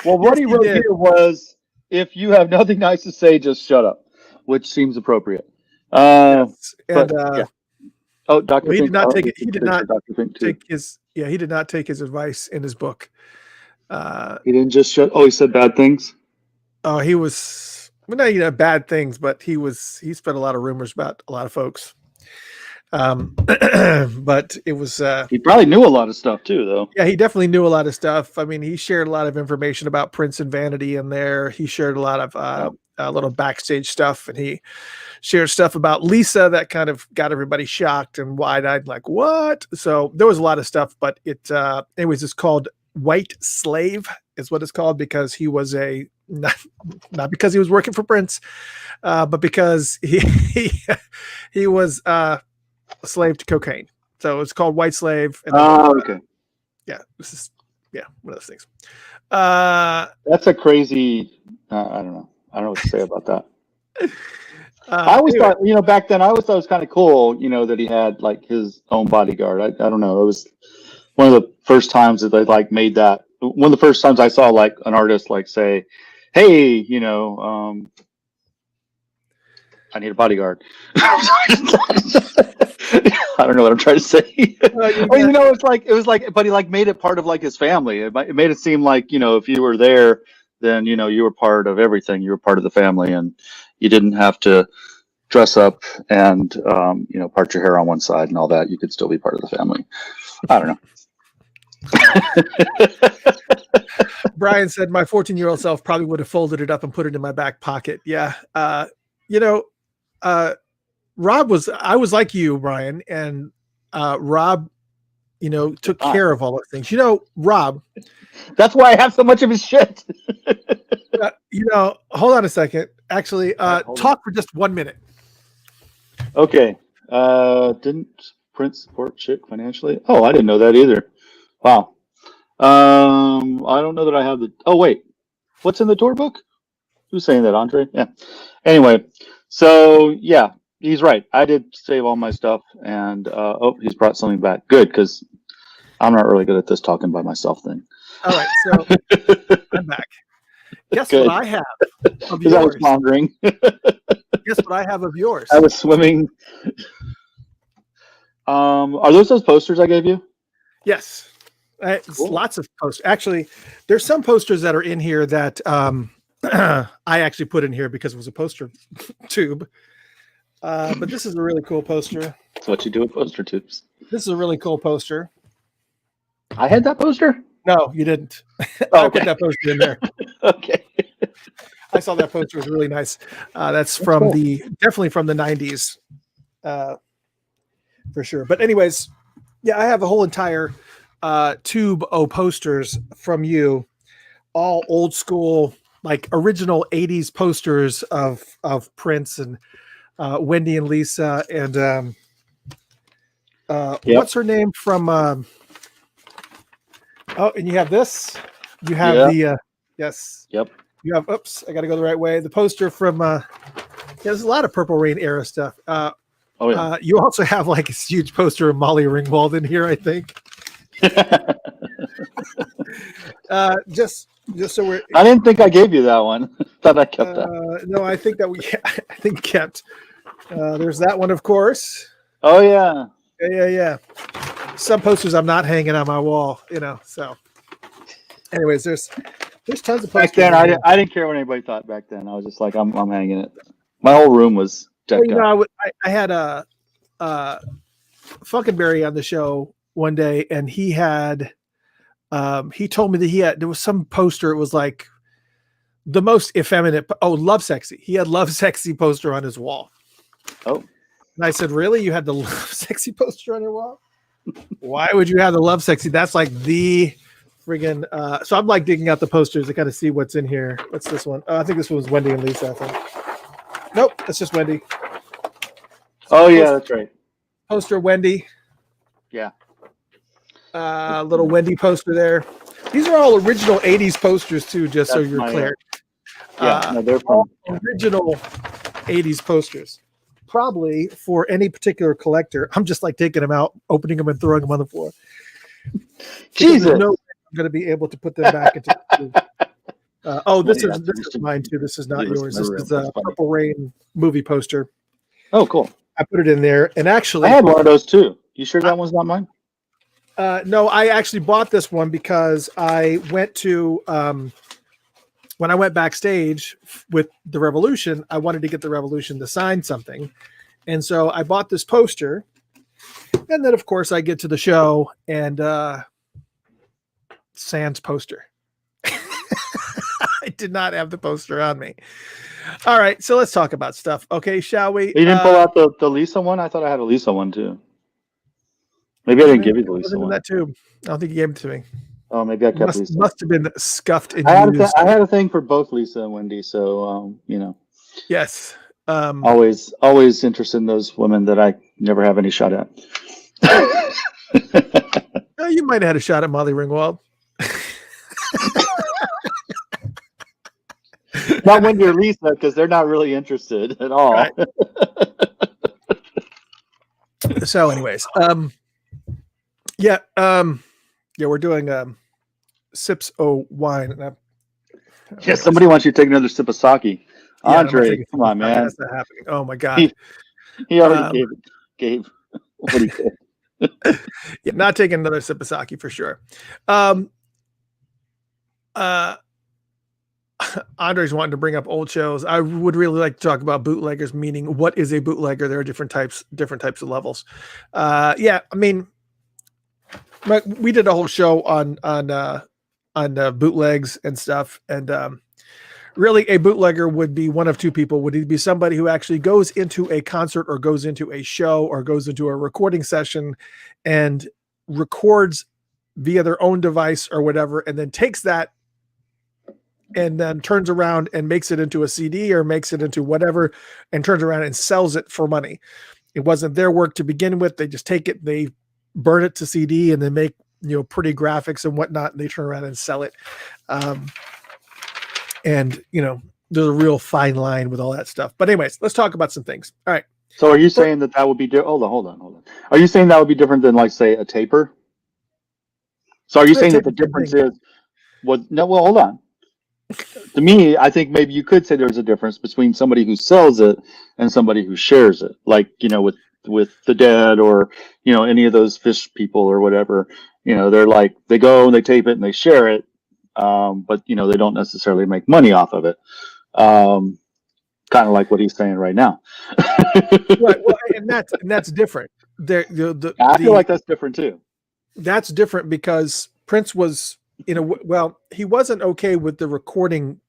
Well, what he wrote here was, if you have nothing nice to say, just shut up, which seems appropriate. Yes. And yeah. Oh, Dr. He Fink. did not take it. He did not Dr. Fink too. he did not take his advice in his book. He didn't just shut. Oh, he said bad things. Oh, he was not bad things, but he spread a lot of rumors about a lot of folks. But it was he probably knew a lot of stuff too, though. Yeah, he definitely knew a lot of stuff. I mean, he shared a lot of information about Prince and Vanity in there. He shared a lot of little backstage stuff, and he shared stuff about Lisa that kind of got everybody shocked and wide-eyed, like, what? So there was a lot of stuff, but anyways, it's called White Slave is what it's called, because he was not because he was working for Prince, but because he was a slave to cocaine. So it's called White Slave. And okay. Yeah, this is one of those things. That's a crazy. I don't know. I don't know what to say about that. I always thought, back then, I always thought it was kind of cool, that he had like his own bodyguard. I don't know. It was one of the first times that they like made that. One of the first times I saw like an artist like say, "Hey, I need a bodyguard." I don't know what I'm trying to say. It was like, but he like made it part of like his family. It made it seem like, if you were there, then, you were part of everything. You were part of the family, and you didn't have to, dress up and part your hair on one side and all that, you could still be part of the family. I don't know. Brian said my 14-year-old self probably would have folded it up and put it in my back pocket. Yeah. Rob I was like you, Brian, and Rob, took care of all those things. Rob. That's why I have so much of his shit. Hold on a second. Actually, talk for just 1 minute. Okay. Didn't Prince support Chick financially? Oh, I didn't know that either. Wow. I don't know that I have the. Oh, wait. What's in the tour book? Who's saying that, Andre? Yeah. Anyway, so yeah, he's right. I did save all my stuff, and he's brought something back. Good, because I'm not really good at this talking by myself thing. All right, so I'm back. Guess Good. what I have of yours? I was pondering. Guess what I have of yours? I was swimming. Are those posters I gave you? Yes. Cool. Lots of posters. Actually, there's some posters that are in here that I actually put in here because it was a poster tube. But this is a really cool poster. That's what you do with poster tubes. This is a really cool poster. I had that poster? No, you didn't. Oh, I put that poster in there. Okay. I saw that poster. It was really nice. That's from cool. Definitely from the 90s. For sure. But anyways, yeah, I have a whole entire tube of posters from you, all old school, like original 80s posters of Prince and Wendy and Lisa and what's her name from and you have this. You have the yes. Yep. You have oops, I gotta go the right way. The poster from there's a lot of Purple Rain era stuff. You also have like a huge poster of Molly Ringwald in here, I think. Just so we're. I didn't think I gave you that one. Thought I kept that. No, I think that I think kept. There's that one, of course. Oh yeah. Yeah. Some posters I'm not hanging on my wall, So, anyways, there's tons of posters. Back then, I didn't care what anybody thought. Back then, I was just like, I'm hanging it. My whole room was decked out. I had a Funkenberry on the show one day, and he had he told me that there was some poster. It was like the most effeminate. Love Sexy. He had Love Sexy poster on his wall. Oh, and I said, really? You had the Love Sexy poster on your wall? Why would you have the Love Sexy? That's like the friggin' so I'm like digging out the posters to kind of see what's in here. What's this one? I think this was Wendy and Lisa, I think. Nope, that's just Wendy. Oh yeah, that's right. Poster Wendy. Yeah. Little Wendy poster there. These are all original 80s posters too, just so you're clear. They're from original 80s posters. Probably for any particular collector. I'm just like taking them out, opening them, and throwing them on the floor. Jesus. No way I'm going to be able to put them back into. This is mine too. This is not yours. This is a Purple Rain movie poster. Oh, cool. I put it in there, and actually, I had one of those too. You sure that one's not mine? No, I actually bought this one because I went to when I went backstage with the Revolution, I wanted to get the Revolution to sign something. And so I bought this poster. And then, of course, I get to the show and sans poster. I did not have the poster on me. All right, so let's talk about stuff. Okay, shall we? You didn't pull out the Lisa one? I thought I had a Lisa one too. Maybe I didn't give you the Lisa one. That too. I don't think you gave it to me. Oh, maybe I kept Lisa. Must have been scuffed in. I had a thing for both Lisa and Wendy, so Yes. Always interested in those women that I never have any shot at. You might have had a shot at Molly Ringwald. Not Wendy or Lisa, because they're not really interested at all. Right. So, anyways, we're doing sips of wine. Somebody wants you to take another sip of sake. Andre, come on, man. That's not happening. Oh my God. He already gave what he did. Not taking another sip of sake for sure. Andre's wanting to bring up old shows. I would really like to talk about bootleggers, meaning what is a bootlegger? There are different types of levels. Yeah, I mean, we did a whole show on bootlegs and stuff, and really a bootlegger would be one of two people. Would it be somebody who actually goes into a concert or goes into a show or goes into a recording session and records via their own device or whatever, and then takes that and then turns around and makes it into a CD or makes it into whatever and turns around and sells it for money. It wasn't their work to begin with. They just take it, they burn it to CD, and they make, pretty graphics and whatnot, and they turn around and sell it. And there's a real fine line with all that stuff. But anyways, let's talk about some things. All right. So are you saying that would be hold on. Are you saying that would be different than, like, say, a taper? So are you saying that the difference is hold on. To me, I think maybe you could say there's a difference between somebody who sells it and somebody who shares it. Like, with the Dead or, any of those Fish people or whatever, they're like, they go and they tape it and they share it. But they don't necessarily make money off of it. Kind of like what he's saying right now. Right. Well, and that's different. I feel like that's different too. That's different because Prince was, he wasn't okay with the recording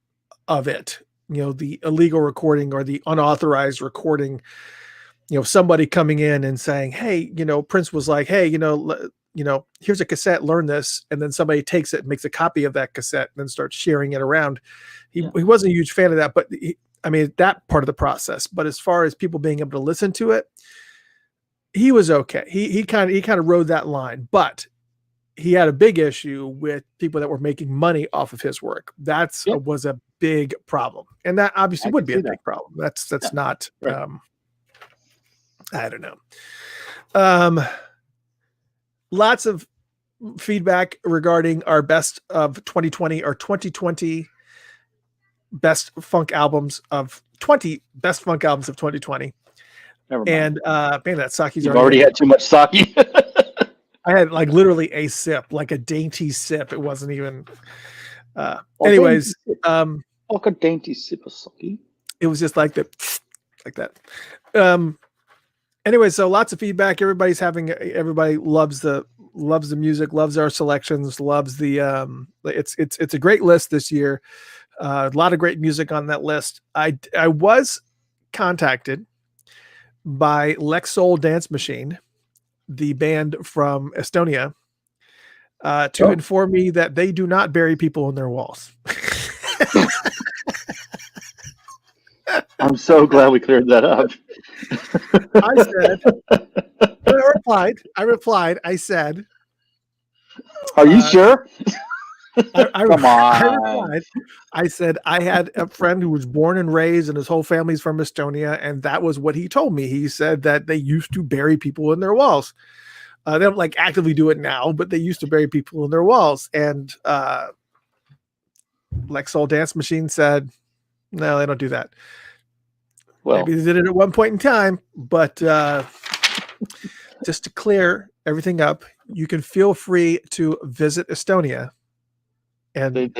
of it, the illegal recording or the unauthorized recording, somebody coming in and saying, hey, Prince was like, hey, here's a cassette, learn this. And then somebody takes it and makes a copy of that cassette and then starts sharing it around. He wasn't a huge fan of that, but that part of the process. But as far as people being able to listen to it, he was okay. He kind of rode that line, but he had a big issue with people that were making money off of his work. Was a big problem. And that obviously would be a big problem. That's not, right. I don't know. Lots of feedback regarding our best of 2020 or 2020 best funk albums of 2020. Never mind. And man, that sake's already had too much sake. I had like literally a sip, like a dainty sip. It wasn't even anyways. Like a dainty sip of sake. It was just like that. Anyway, so lots of feedback. Everybody loves the music, loves our selections, loves the it's a great list this year. A lot of great music on that list. I was contacted by Lexol Dance Machine, the band from Estonia, to inform me that they do not bury people in their walls. I'm so glad we cleared that up. I replied, I said, are you sure? Come on. I said, I had a friend who was born and raised and his whole family's from Estonia. And that was what he told me. He said that they used to bury people in their walls. They don't like actively do it now, but they used to bury people in their walls. And Lexol Dance Machine said, no, they don't do that. Well, maybe they did it at one point in time, but just to clear everything up, you can feel free to visit Estonia and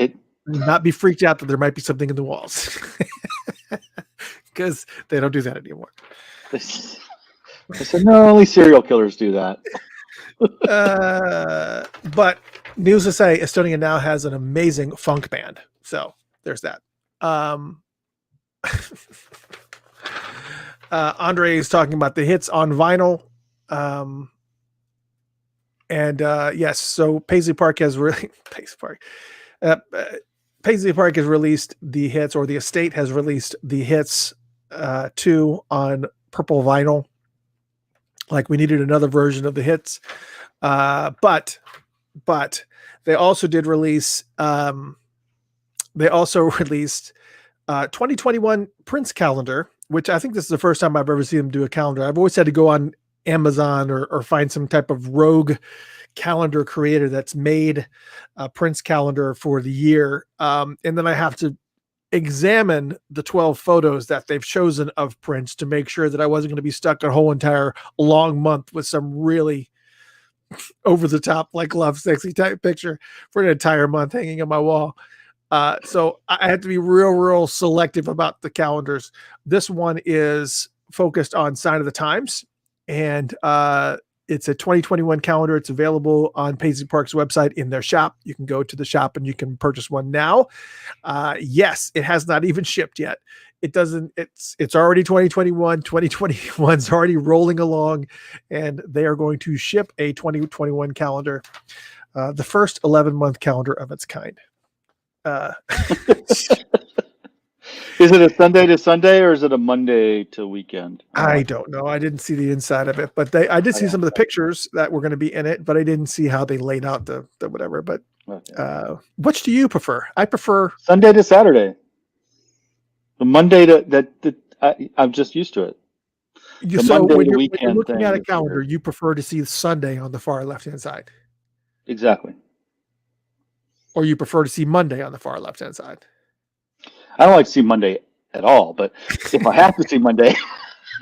not be freaked out that there might be something in the walls, because they don't do that anymore. I said, no, only serial killers do that. But news to say, Estonia now has an amazing funk band. So there's that. Andre is talking about the hits on vinyl. Yes, so Paisley Park has Paisley Park has released the hits, or the estate has released the hits too on purple vinyl. Like, we needed another version of the hits. But they also did release 2021 Prince calendar, which I think this is the first time I've ever seen them do a calendar. I've always had to go on Amazon or find some type of rogue calendar creator that's made a Prince calendar for the year. And then I have to examine the 12 photos that they've chosen of Prince to make sure that I wasn't going to be stuck a whole entire long month with some really over the top, like, love sexy type picture for an entire month hanging on my wall. So I have to be real selective about the calendars. This one is focused on Sign of the Times, and it's a 2021 calendar. It's available on Paisley Park's website in their shop. You can go to the shop and you can purchase one now. Yes, it has not even shipped yet. It doesn't, it's already 2021. 2021's already rolling along, and they are going to ship a 2021 calendar, the first 11-month calendar of its kind. Is it a Sunday to Sunday or is it a Monday to weekend? I don't know. I didn't see the inside of it, but I did see some of the pictures that were going to be in it, but I didn't see how they laid out the whatever. But which do you prefer? I prefer Sunday to Saturday. The Monday I'm just used to it. So when you're looking at a calendar, you prefer to see Sunday on the far left-hand side. Exactly. Or you prefer to see Monday on the far left-hand side? I don't like to see Monday at all, but if I have to see Monday,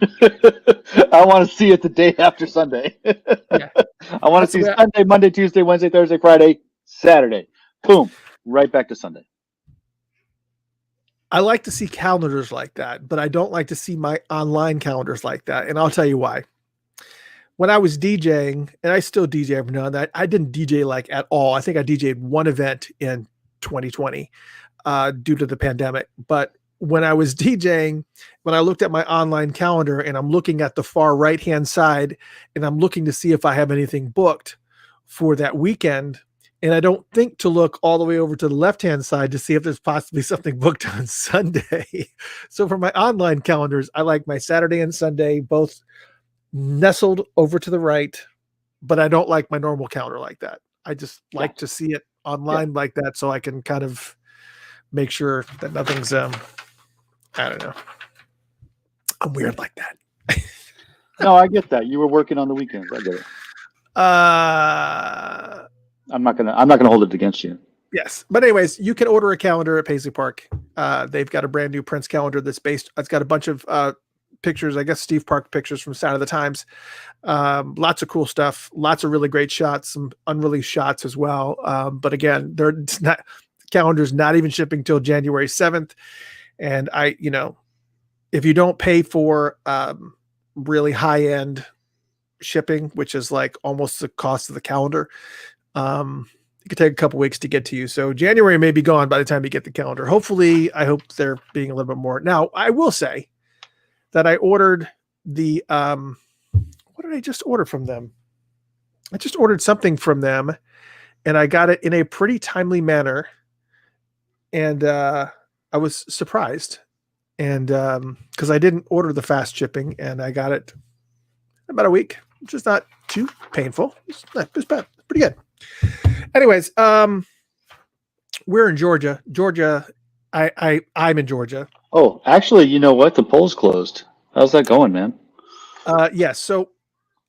I want to see it the day after Sunday. Yeah. I want to see Sunday, Monday, Tuesday, Wednesday, Thursday, Friday, Saturday. Boom. Right back to Sunday. I like to see calendars like that, but I don't like to see my online calendars like that. And I'll tell you why. When I was DJing, and I still DJ every now and then, I didn't DJ like at all. I think I DJ'd one event in 2020 due to the pandemic. But when I was DJing, when I looked at my online calendar and I'm looking at the far right-hand side and I'm looking to see if I have anything booked for that weekend, and I don't think to look all the way over to the left-hand side to see if there's possibly something booked on Sunday. So for my online calendars, I like my Saturday and Sunday both nestled over to the right, but I don't like my normal calendar like that. I just like to see it online like that so I can kind of make sure that nothing's, I don't know. I'm weird like that. No, I get that. You were working on the weekends. I get it. I'm not gonna hold it against you. Yes, but anyways, you can order a calendar at Paisley Park. They've got a brand new Prince calendar that's based. It's got a bunch of pictures, I guess Steve Park pictures from Sign of the Times. Lots of cool stuff. Lots of really great shots. Some unreleased shots as well. But again, calendar's not even shipping till January 7th. And if you don't pay for really high end shipping, which is like almost the cost of the calendar, it could take a couple weeks to get to you. So January may be gone by the time you get the calendar. Hopefully, I hope they're being a little bit more. Now, I will say that I ordered the, what did I just order from them? I just ordered something from them and I got it in a pretty timely manner. And I was surprised. And because I didn't order the fast shipping and I got it about a week, which is not too painful. It's bad. Pretty good. Anyways, we're in Georgia. I'm in Georgia. Oh, actually, you know what? The poll's closed. How's that going, man? Yes. So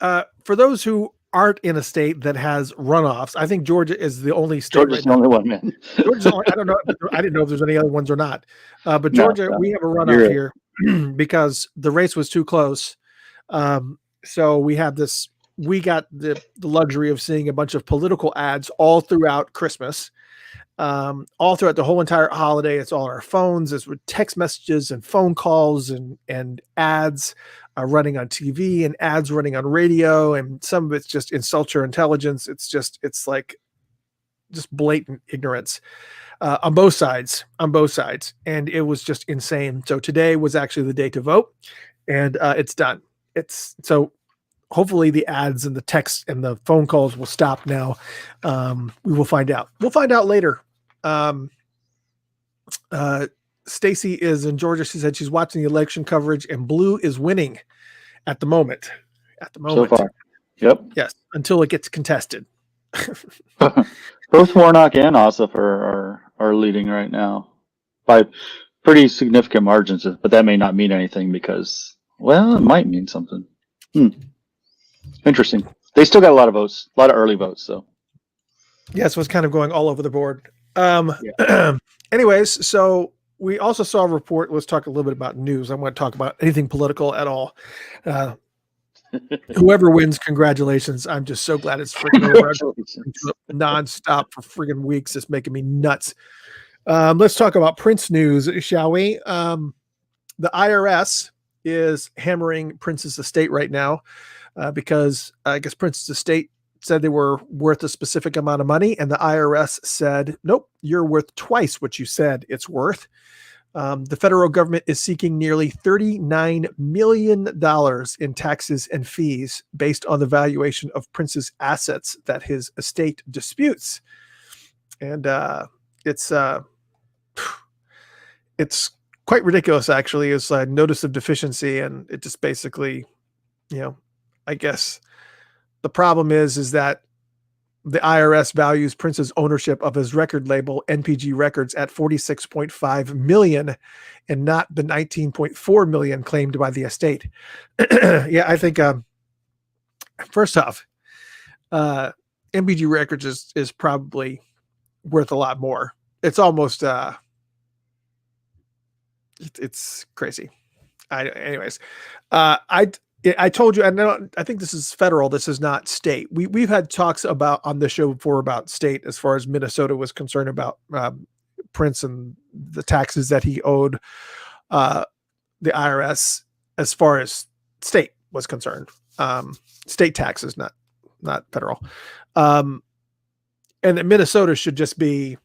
for those who aren't in a state that has runoffs, I think Georgia is the only state. Georgia's the only one, man. I don't know. I didn't know if there's any other ones or not. But Georgia, we have a runoff here because the race was too close. So we have this. We got the luxury of seeing a bunch of political ads all throughout Christmas, all throughout the whole entire holiday. It's all on our phones. It's with text messages and phone calls and ads running on TV and ads running on radio. And some of it's just insult your intelligence. It's like just blatant ignorance on both sides. And it was just insane. So today was actually the day to vote, and it's done. Hopefully the ads and the text and the phone calls will stop now. We will find out. We'll find out later. Stacy is in Georgia. She said she's watching the election coverage and blue is winning at the moment. So far. Yep. Yes. Until it gets contested. Both Warnock and Ossoff are leading right now by pretty significant margins, but that may not mean anything because, well, it might mean something. Interesting. They still got a lot of votes, a lot of early votes. So, yeah, so it's kind of going all over the board. Anyways, so we also saw a report. Let's talk a little bit about news. I want to talk about anything political at all. Whoever wins, congratulations. I'm just so glad it's freaking over. Nonstop for freaking weeks. It's making me nuts. Let's talk about Prince news, shall we? The IRS is hammering Prince's estate right now because I guess Prince's estate said they were worth a specific amount of money, and the IRS said, nope, you're worth twice what you said it's worth. The federal government is seeking nearly $39 million in taxes and fees based on the valuation of Prince's assets that his estate disputes. And it's quite ridiculous, actually. It's a notice of deficiency, and it just basically, I guess the problem is that the IRS values Prince's ownership of his record label, NPG Records, at $46.5 million and not the $19.4 million claimed by the estate. Yeah, I think, first off, NPG Records is probably worth a lot more. It's almost, it's crazy. I told you, I think this is federal. This is not state. We've had talks about on the show before about state, as far as Minnesota was concerned, about Prince and the taxes that he owed the IRS as far as state was concerned. State taxes, not federal. And that Minnesota should just be,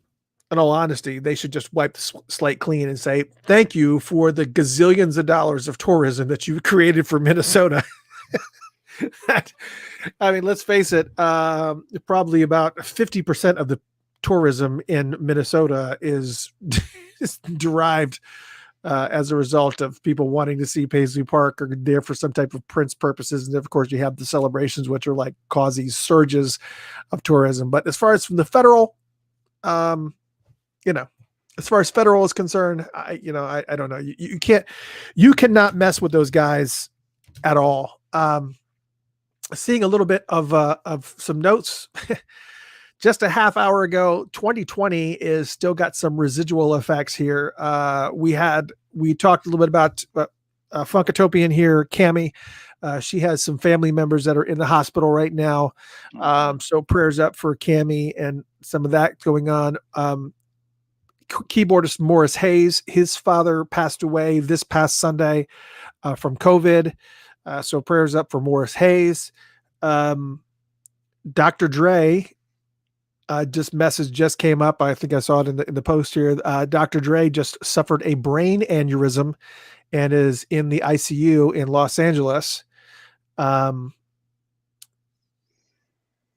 in all honesty, they should just wipe the slate clean and say, thank you for the gazillions of dollars of tourism that you created for Minnesota. Let's face it, probably about 50% of the tourism in Minnesota is derived as a result of people wanting to see Paisley Park or there for some type of Prince purposes. And of course, you have the celebrations, which are like cause these surges of tourism. But as far as from the federal, as far as federal is concerned, I don't know. You cannot mess with those guys at all. Seeing a little bit of some notes just a half hour ago, 2020 is still got some residual effects here. We talked a little bit about Funkatopian here, Cammie. She has some family members that are in the hospital right now. So prayers up for Cammie and some of that going on. Keyboardist Morris Hayes, his father passed away this past Sunday from COVID. So prayers up for Morris Hayes. Dr. Dre, just came up. I think I saw it in the post here. Dr. Dre just suffered a brain aneurysm and is in the ICU in Los Angeles. And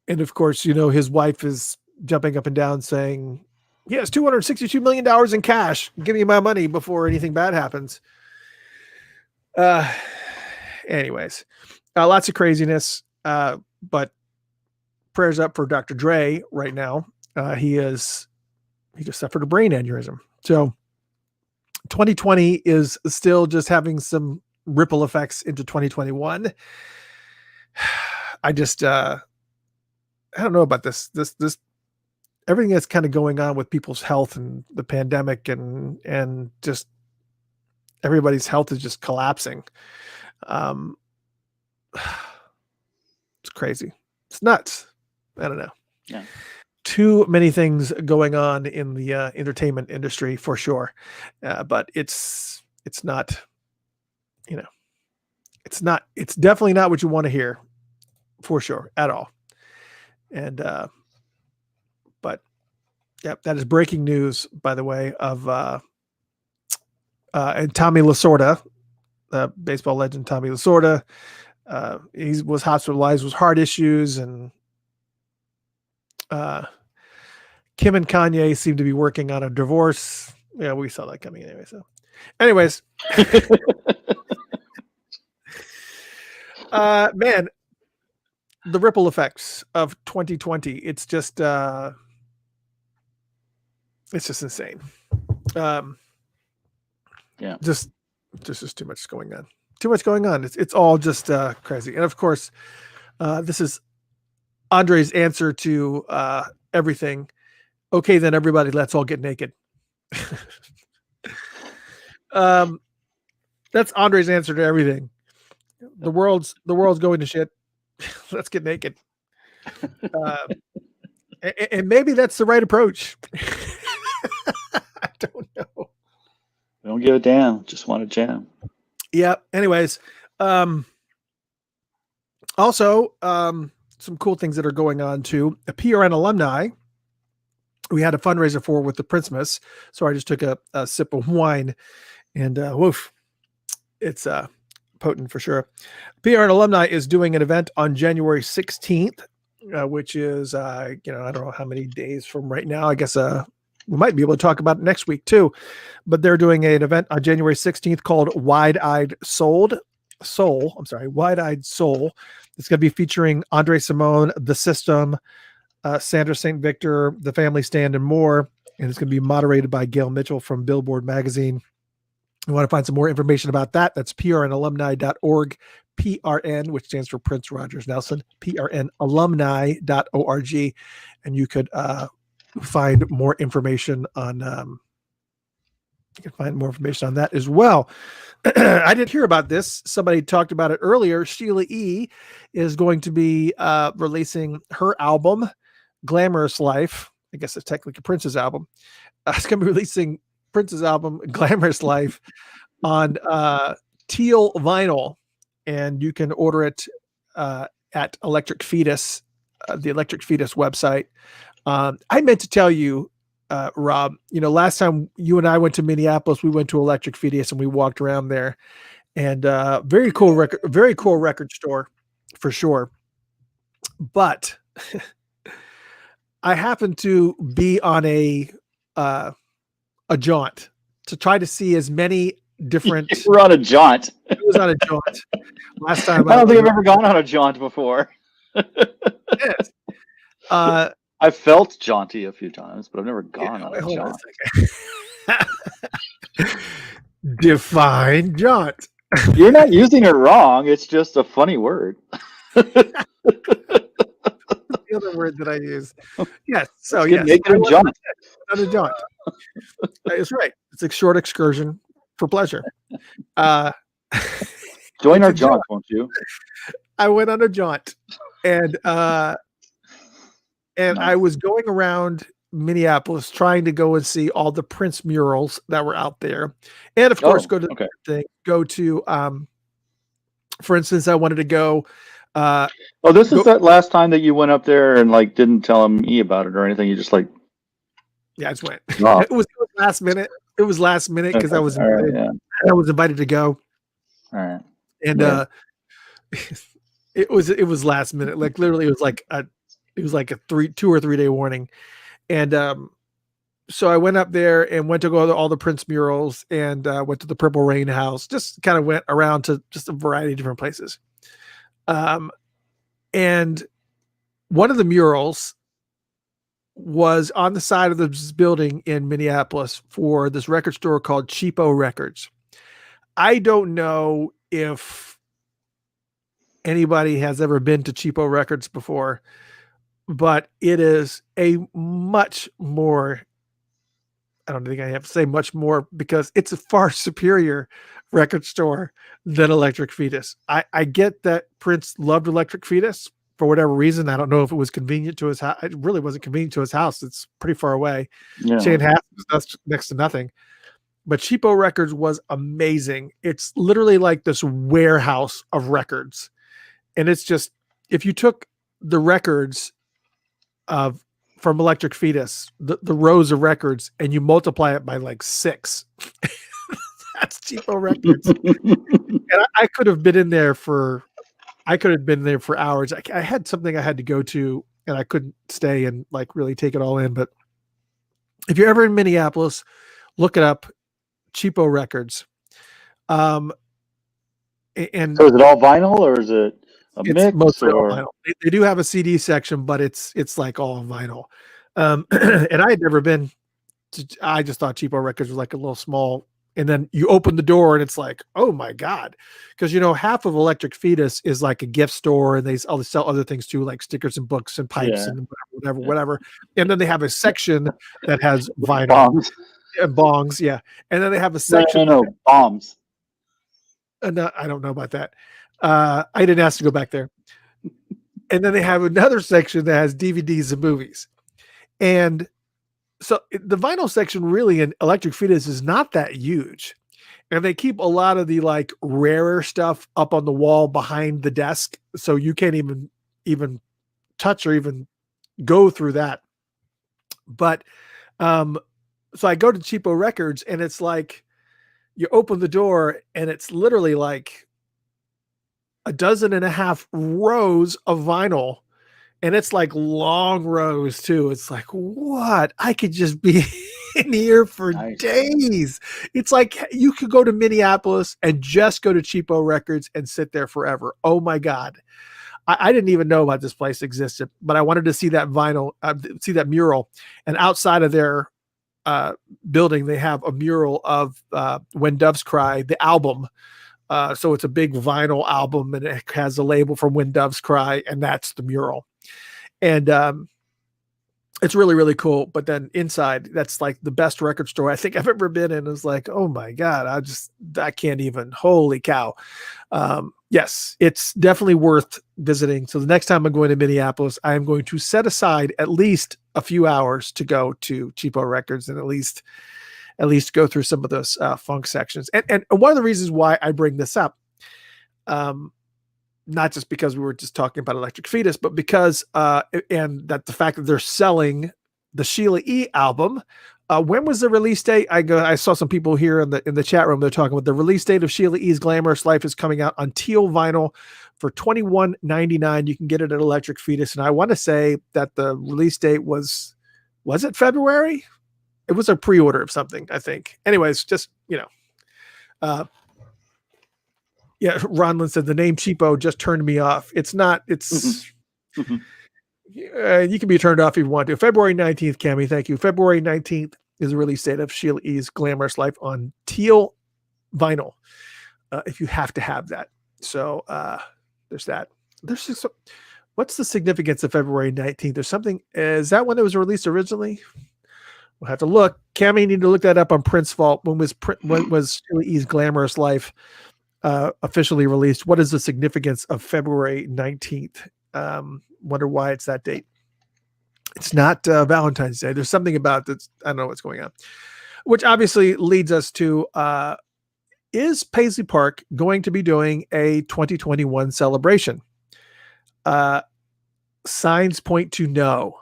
of course, his wife is jumping up and down saying, he has $262 million in cash. Give me my money before anything bad happens. Anyways, lots of craziness. But prayers up for Dr. Dre right now. He just suffered a brain aneurysm. So 2020 is still just having some ripple effects into 2021. I don't know about this everything that's kind of going on with people's health and the pandemic and just everybody's health is just collapsing. It's crazy. It's nuts. I don't know. Yeah. Too many things going on in the entertainment industry for sure. But it's not, it's definitely not what you want to hear for sure at all. And, but yeah, that is breaking news, by the way, of and Tommy Lasorda, baseball legend Tommy Lasorda. He was hospitalized with heart issues, and Kim and Kanye seem to be working on a divorce. Yeah, we saw that coming anyway. So, anyways, man, the ripple effects of 2020. It's just insane. Yeah, just too much going on. Too much going on. It's all just crazy. And of course, this is Andre's answer to everything. Okay, then everybody, let's all get naked. That's Andre's answer to everything. The world's going to shit. Let's get naked. And maybe that's the right approach. Don't give a damn. Just want to jam. Yeah. Anyways, also, some cool things that are going on too. A PRN alumni, we had a fundraiser for with the Princemas. So I just took a sip of wine, and woof, it's potent for sure. PRN alumni is doing an event on January 16th, which is I don't know how many days from right now. I guess we might be able to talk about it next week too. But they're doing an event on January 16th called Wide-Eyed Soul. Wide-Eyed Soul. It's going to be featuring Andre Simone, The System, Sandra St. Victor, The Family Stand, and more. And it's going to be moderated by Gail Mitchell from Billboard Magazine. You want to find some more information about that? That's prnalumni.org, PRN, which stands for Prince Rogers Nelson, prnalumni.org. And you could find more information on that as well. I didn't hear about this. Somebody talked about it earlier. Sheila E. is going to be releasing her album, Glamorous Life. I guess it's technically Prince's album. It's going to be releasing Prince's album, Glamorous Life, on teal vinyl. And you can order it at Electric Fetus, the Electric Fetus website. I meant to tell you, Rob, last time you and I went to Minneapolis, we went to Electric Fetus and we walked around there, and very cool record store for sure. But I happened to be on a jaunt to try to see as many different. We're on a jaunt. It was on a jaunt last time. I don't think I've ever gone on a jaunt before. Yes. I've felt jaunty a few times, but I've never gone on a jaunt. Define jaunt. You're not using it wrong. It's just a funny word. The other word that I use. Yes. So yes. Make it a jaunt. On a jaunt. That's right. It's a short excursion for pleasure. Join our jaunt, won't you? I went on a jaunt, and nice. I was going around Minneapolis trying to go and see all the Prince murals that were out there, and of course go to the thing. Go to, for instance, I wanted to go. This is that last time that you went up there and didn't tell me about it or anything. You just yeah, I just went. Oh. It was last minute. It was last minute because I was invited. Right, yeah. I was invited to go. All right, and it was last minute. Literally, it was like a 2 or 3 day warning, and so I went up there and went to go to all the Prince murals and went to the Purple Rain House. Just kind of went around to just a variety of different places. And one of the murals was on the side of this building in Minneapolis for this record store called Cheapo Records. I don't know if anybody has ever been to Cheapo Records before, but it is a much more, I don't think I have to say much more because it's a far superior record store than Electric Fetus. I get that Prince loved Electric Fetus for whatever reason. I don't know if it was convenient to his house. It really wasn't convenient to his house. It's pretty far away. Yeah. That's next to nothing. But Cheapo Records was amazing. It's literally like this warehouse of records. And it's just, if you took the records from Electric Fetus, the rows of records, and you multiply it by 6, that's Cheapo Records. And I could have been in there for hours. I had something I had to go to, and I couldn't stay and really take it all in. But if you're ever in Minneapolis, look it up, Cheapo Records. And so is it all vinyl or is it a mix? Mostly all vinyl. They do have a CD section, but it's all vinyl. And I had never been I just thought Cheapo Records was a little small. And then you open the door and it's oh my God. Because, half of Electric Fetus is a gift store, and they sell other things too, like stickers and books and pipes and whatever. And then they have a section that has vinyl. Bongs. And bongs, yeah. And then they have a section. No, bombs. No, I don't know about that. I didn't ask to go back there. And then they have another section that has DVDs and movies. And so the vinyl section really in Electric Fetus is not that huge. and they keep a lot of the like rarer stuff up on the wall behind the desk, so you can't even touch or even go through that. But so I go to Cheapo Records, and it's like you open the door, and it's literally like a dozen and a half rows of vinyl, and it's like long rows too. It's like, what? I could just be in here for Nice. days. It's like you could go to Minneapolis and just go to Cheapo Records and sit there forever. Oh my God. I didn't even know about this place existed, but I wanted to see that vinyl, see that mural. And outside of their building, they have a mural of When Doves Cry, the album. So it's a big vinyl album, and it has a label from When Doves Cry, and that's the mural. And it's really, really cool. But then inside, that's like the best record store I think I've ever been in. It's like, oh my God, I can't even, holy cow. Yes, it's definitely worth visiting. So the next time I'm going to Minneapolis, I am going to set aside at least a few hours to go to Cheapo Records and at least go through some of those funk sections. And one of the reasons why I bring this up, not just because we were just talking about Electric Fetus, but because and that the fact that they're selling the Sheila E. album. When was the release date? I saw some people here in the chat room. They're talking about the release date of Sheila E.'s Glamorous Life is coming out on teal vinyl for $21.99. You can get it at Electric Fetus, and I want to say that the release date was it February? It was a pre-order of something, I think. Anyways, just yeah. Ronlin said the name Cheapo just turned me off. It's not. It's. Mm-hmm. You can be turned off if you want to. February 19th, Cammie, thank you. February 19th is the release date of Sheila E.'s Glamorous Life on teal vinyl, if you have to have that. So there's that. What's the significance of February 19th? There's something. Is that when it was released originally? We'll have to look. Cammie, you need to look that up on Prince Vault. When was Sheila E.'s Glamorous Life officially released? What is the significance of February 19th? Wonder why it's that date. It's not Valentine's Day. There's something about that. I don't know what's going on, which obviously leads us to, is Paisley Park going to be doing a 2021 celebration? Signs point to no.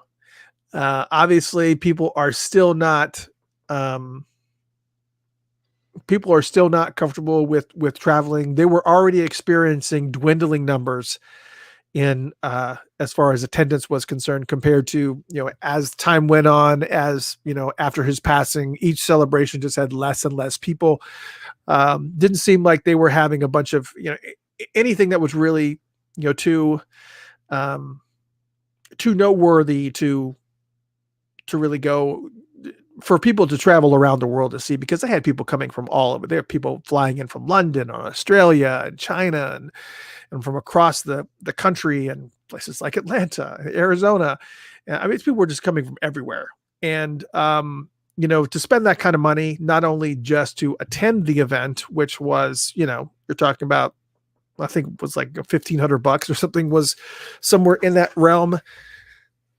Obviously people are still not comfortable with traveling. They were already experiencing dwindling numbers in as far as attendance was concerned, compared to, as time went on, as after his passing, each celebration just had less and less people. Didn't seem like they were having a bunch of anything that was really too noteworthy to really go for people to travel around the world to see, because they had people coming from all over. There are people flying in from London or Australia and China and from across the country, and places like Atlanta, Arizona. I mean, people were just coming from everywhere. And, to spend that kind of money, not only just to attend the event, which was, you're talking about, I think it was like $1,500 or something, was somewhere in that realm.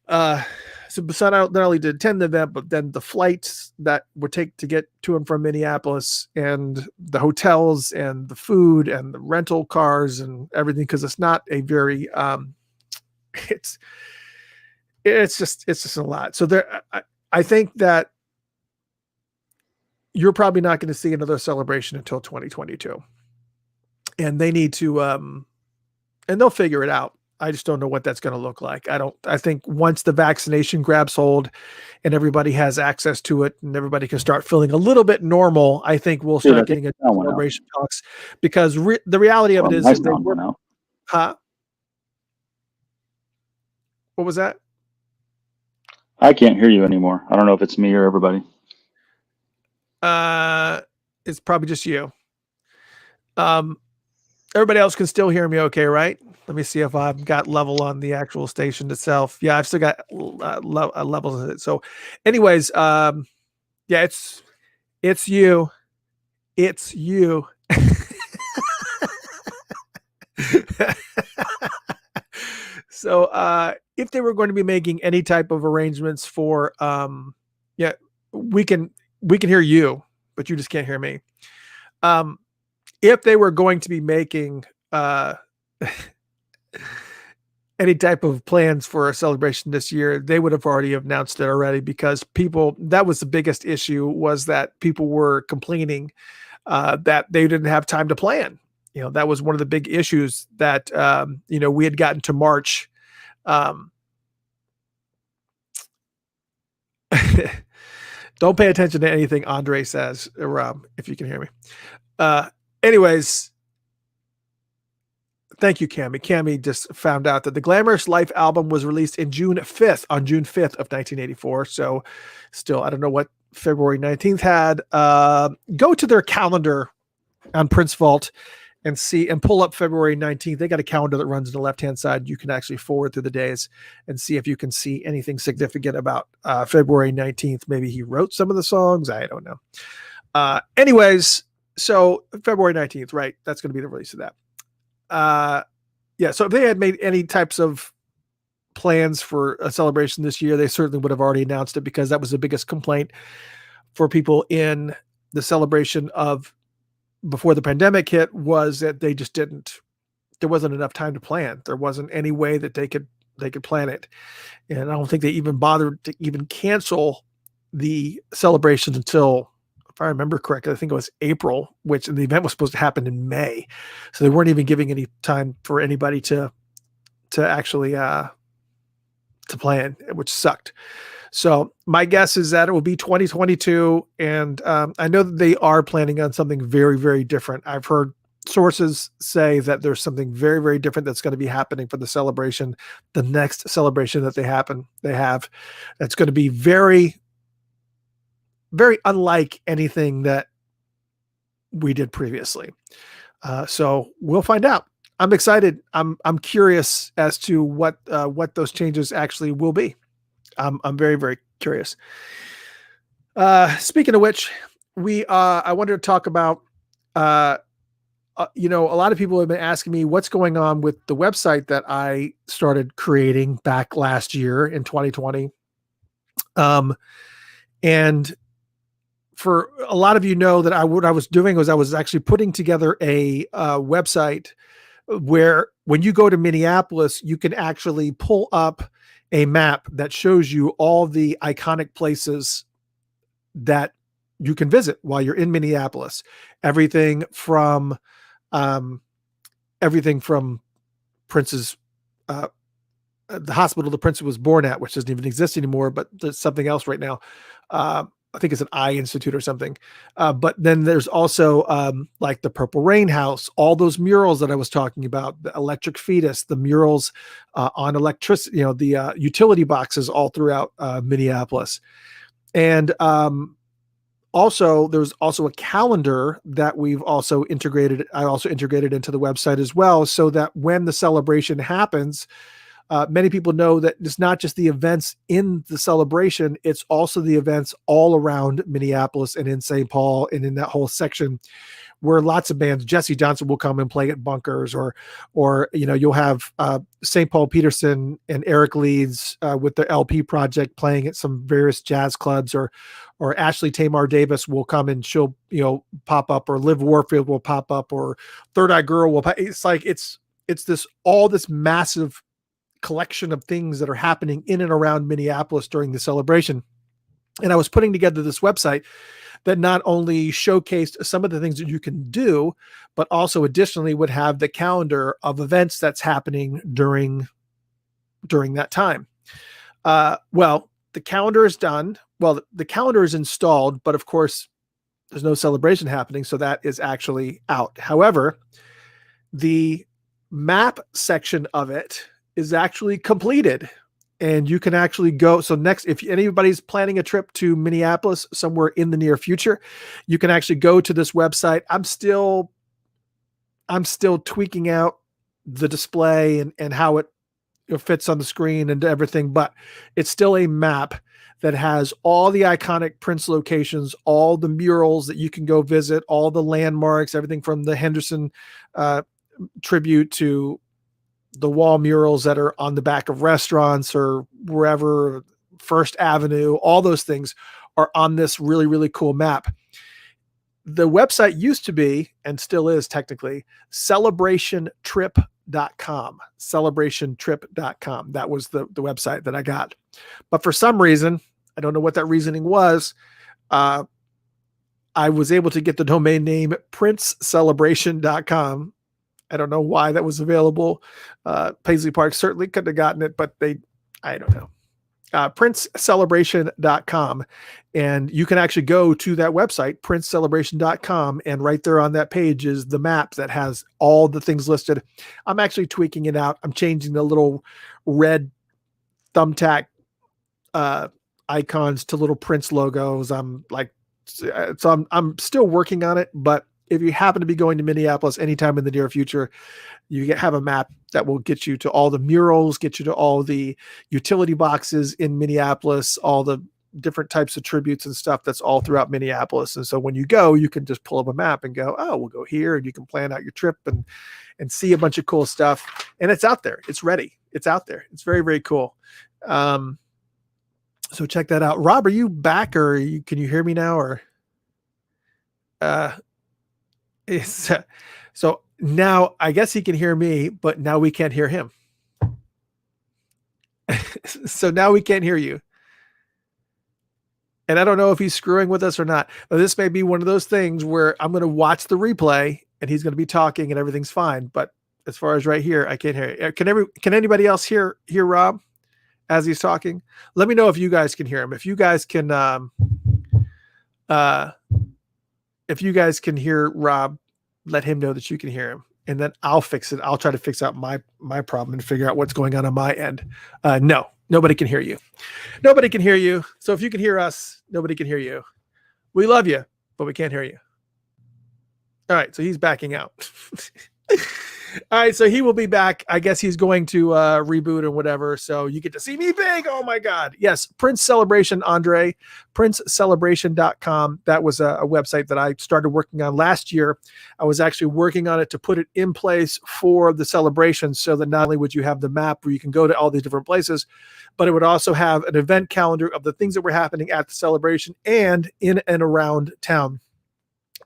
So besides not only to attend the event, but then the flights that would take to get to and from Minneapolis, and the hotels and the food and the rental cars and everything, because it's not a very it's just a lot. So I think that you're probably not going to see another celebration until 2022, and they need to and they'll figure it out. I just don't know what that's going to look like. I think once the vaccination grabs hold and everybody has access to it and everybody can start feeling a little bit normal, I think we'll start getting a celebration talks, because the reality of it is, huh? What was that? I can't hear you anymore. I don't know if it's me or everybody. It's probably just you. Everybody else can still hear me okay, right? Let me see if I've got level on the actual station itself. Yeah, I've still got levels in it. So anyways, yeah, it's you. It's you. So if they were going to be making any type of arrangements for, yeah, we can hear you, but you just can't hear me. If they were going to be making any type of plans for a celebration this year, they would have already announced it already, because that was the biggest issue, was that people were complaining that they didn't have time to plan. That was one of the big issues that, we had gotten to March. Don't pay attention to anything Andre says, Rob, if you can hear me. Anyways, thank you, Cammy. Cammy just found out that the Glamorous Life album was released on June 5th of 1984. So still, I don't know what February 19th had. Go to their calendar on Prince Vault and pull up February 19th. They got a calendar that runs on the left-hand side. You can actually forward through the days and see if you can see anything significant about February 19th. Maybe he wrote some of the songs. I don't know. Anyways, so February 19th, right? That's going to be the release of that. So if they had made any types of plans for a celebration this year, they certainly would have already announced it, because that was the biggest complaint for people in the celebration of before the pandemic hit, was that they just there wasn't enough time to plan. There wasn't any way that they could plan it. And I don't think they even bothered to even cancel the celebration until, if I remember correctly, I think it was April, which the event was supposed to happen in May. So they weren't even giving any time for anybody to actually to plan, which sucked. So my guess is that it will be 2022. And I know that they are planning on something very, very different. I've heard sources say that there's something very, very different that's going to be happening for the celebration, the next celebration that they have. That's going to be very, very unlike anything that we did previously. So we'll find out. I'm excited. I'm curious as to what those changes actually will be. I'm very, very curious. Speaking of which, I wanted to talk about, a lot of people have been asking me what's going on with the website that I started creating back last year in 2020. And for a lot of you know that what I was doing was I was actually putting together a website where when you go to Minneapolis, you can actually pull up a map that shows you all the iconic places that you can visit while you're in Minneapolis. Everything from Prince's, the hospital the Prince was born at, which doesn't even exist anymore, but there's something else right now. I think it's an eye institute or something. But then there's also like the Purple Rain House, all those murals that I was talking about, the electric fetus, the murals on electricity, the utility boxes all throughout Minneapolis. And also there's also a calendar that we've also integrated. I also integrated into the website as well, so that when the celebration happens, many people know that it's not just the events in the celebration, it's also the events all around Minneapolis and in St. Paul and in that whole section where lots of bands, Jesse Johnson will come and play at Bunkers, or you'll have St. Paul Peterson and Eric Leeds with the LP project playing at some various jazz clubs, or Ashley Tamar Davis will come and she'll pop up, or Liv Warfield will pop up, or Third Eye Girl will pop. It's like it's this massive collection of things that are happening in and around Minneapolis during the celebration. And I was putting together this website that not only showcased some of the things that you can do, but also additionally would have the calendar of events that's happening during that time. Well, the calendar is done. Well, the calendar is installed, but of course there's no celebration happening. So that is actually out. However, the map section of it is actually completed, and you can actually go. So next, if anybody's planning a trip to Minneapolis somewhere in the near future, you can actually go to this website. I'm still tweaking out the display and how it fits on the screen and everything, but it's still a map that has all the iconic Prince locations, all the murals that you can go visit, all the landmarks, everything from the Henderson tribute to the wall murals that are on the back of restaurants or wherever, First Avenue, all those things are on this really, really cool map. the website used to be, and still is technically, celebrationtrip.com. Celebrationtrip.com. That was the website that I got. But for some reason, I don't know what that reasoning was. I was able to get the domain name princecelebration.com. I don't know why that was available. Paisley Park certainly couldn't have gotten it, but I don't know. princecelebration.com. And you can actually go to that website, princecelebration.com. And right there on that page is the map that has all the things listed. I'm actually tweaking it out. I'm changing the little red thumbtack icons to little Prince logos. I'm still working on it, but if you happen to be going to Minneapolis anytime in the near future, you have a map that will get you to all the murals, get you to all the utility boxes in Minneapolis, all the different types of tributes and stuff that's all throughout Minneapolis. And so when you go, you can just pull up a map and go, oh, we'll go here, and you can plan out your trip and see a bunch of cool stuff. And it's out there. It's ready. It's out there. It's very, very cool. So check that out. Rob, are you back, or can you hear me now? Or so now I guess he can hear me, but now we can't hear him. So now we can't hear you. And I don't know if he's screwing with us or not. Now, this may be one of those things where I'm going to watch the replay and he's going to be talking and everything's fine. But as far as right here, I can't hear it. Can anybody else hear Rob as he's talking? Let me know if you guys can hear him. If you guys can hear Rob, let him know that you can hear him, and then I'll fix it. I'll try to fix out my problem and figure out what's going on my end. No, nobody can hear you. Nobody can hear you. So if you can hear us, nobody can hear you. We love you, but we can't hear you. All right. So he's backing out. All right. So he will be back. I guess he's going to reboot or whatever. So you get to see me big. Oh my God. Yes. Prince Celebration, Andre, princecelebration.com. That was a website that I started working on last year. I was actually working on it to put it in place for the celebration, so that not only would you have the map where you can go to all these different places, but it would also have an event calendar of the things that were happening at the celebration and in and around town.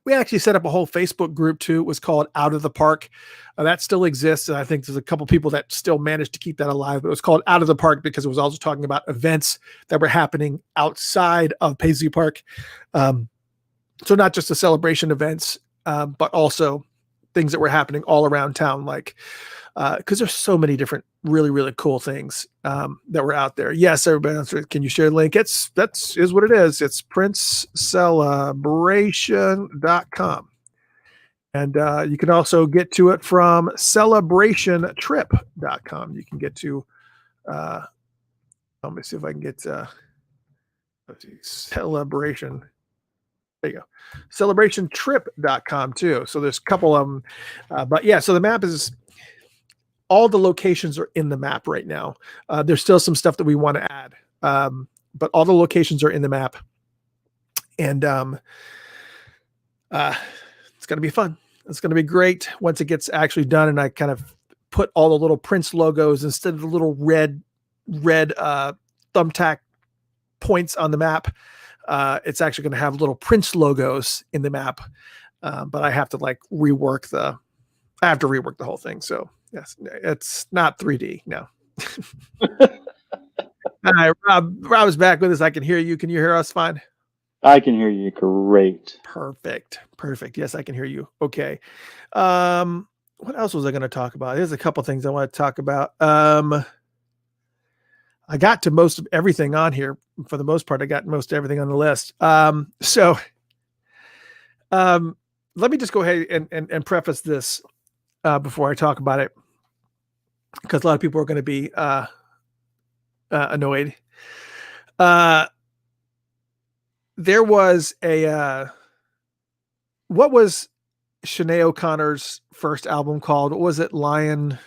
We actually set up a whole Facebook group too. It was called Out of the Park. That still exists. And I think there's a couple people that still managed to keep that alive. But it was called Out of the Park because it was also talking about events that were happening outside of Paisley Park. So not just the celebration events, but also things that were happening all around town, like because there's so many different really, really cool things that were out there. Yes, everybody, can you share the link? That's what it is. It's princecelebration.com. And you can also get to it from celebrationtrip.com. You can get to, let me see if I can get celebration. There you go. Celebrationtrip.com too. So there's a couple of them. But yeah, so the map is, all the locations are in the map right now. There's still some stuff that we want to add. But all the locations are in the map. And it's going to be fun. It's going to be great once it gets actually done. And I kind of put all the little Prince logos instead of the little red thumbtack points on the map. It's actually going to have little Prince logos in the map. But I have to rework the whole thing. So yes, it's not 3D. No. All right, Rob is back with us. I can hear you. Can you hear us fine? I can hear you great. Perfect. Yes, I can hear you. Okay. What else was I going to talk about? There's a couple things I want to talk about. I got to most of everything on here. For the most part, I got most everything on the list. So let me just go ahead and preface this before I talk about it, because a lot of people are going to be annoyed. There was what was Sinead O'Connor's first album called? What was it? The Lion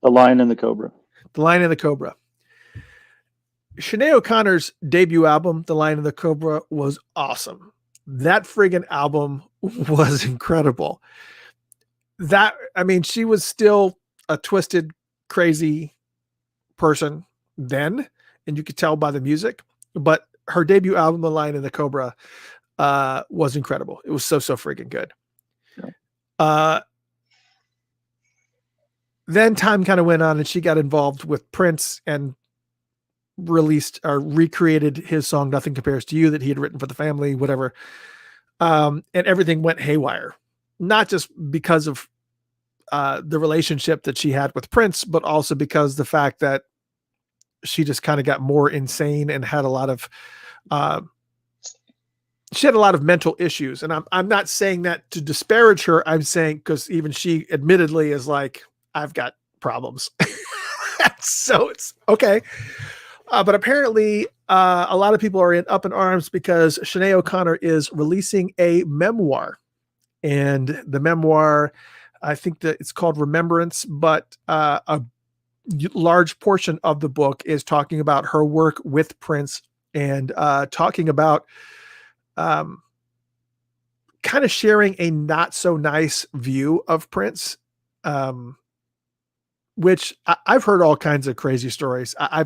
and the Cobra. The Lion and the Cobra. Sinead O'Connor's debut album, The Lion and the Cobra, was awesome. That friggin' album was incredible. She was still a twisted, crazy person then, and you could tell by the music, but her debut album, The Lion and the Cobra, was incredible. It was so freaking good. Yeah. Then time kind of went on and she got involved with Prince and released or recreated his song Nothing Compares to You that he had written for the family, whatever. And everything went haywire, not just because of the relationship that she had with Prince, but also because the fact that she just kind of got more insane and had a lot of she had a lot of mental issues. And I'm not saying that to disparage her. I'm saying because even she admittedly is like, I've got problems. So it's okay. But apparently a lot of people are up in arms because Sinead O'Connor is releasing a memoir. And the memoir, I think that it's called Remembrance, but a large portion of the book is talking about her work with Prince and talking about kind of sharing a not so nice view of Prince, which I've heard all kinds of crazy stories. I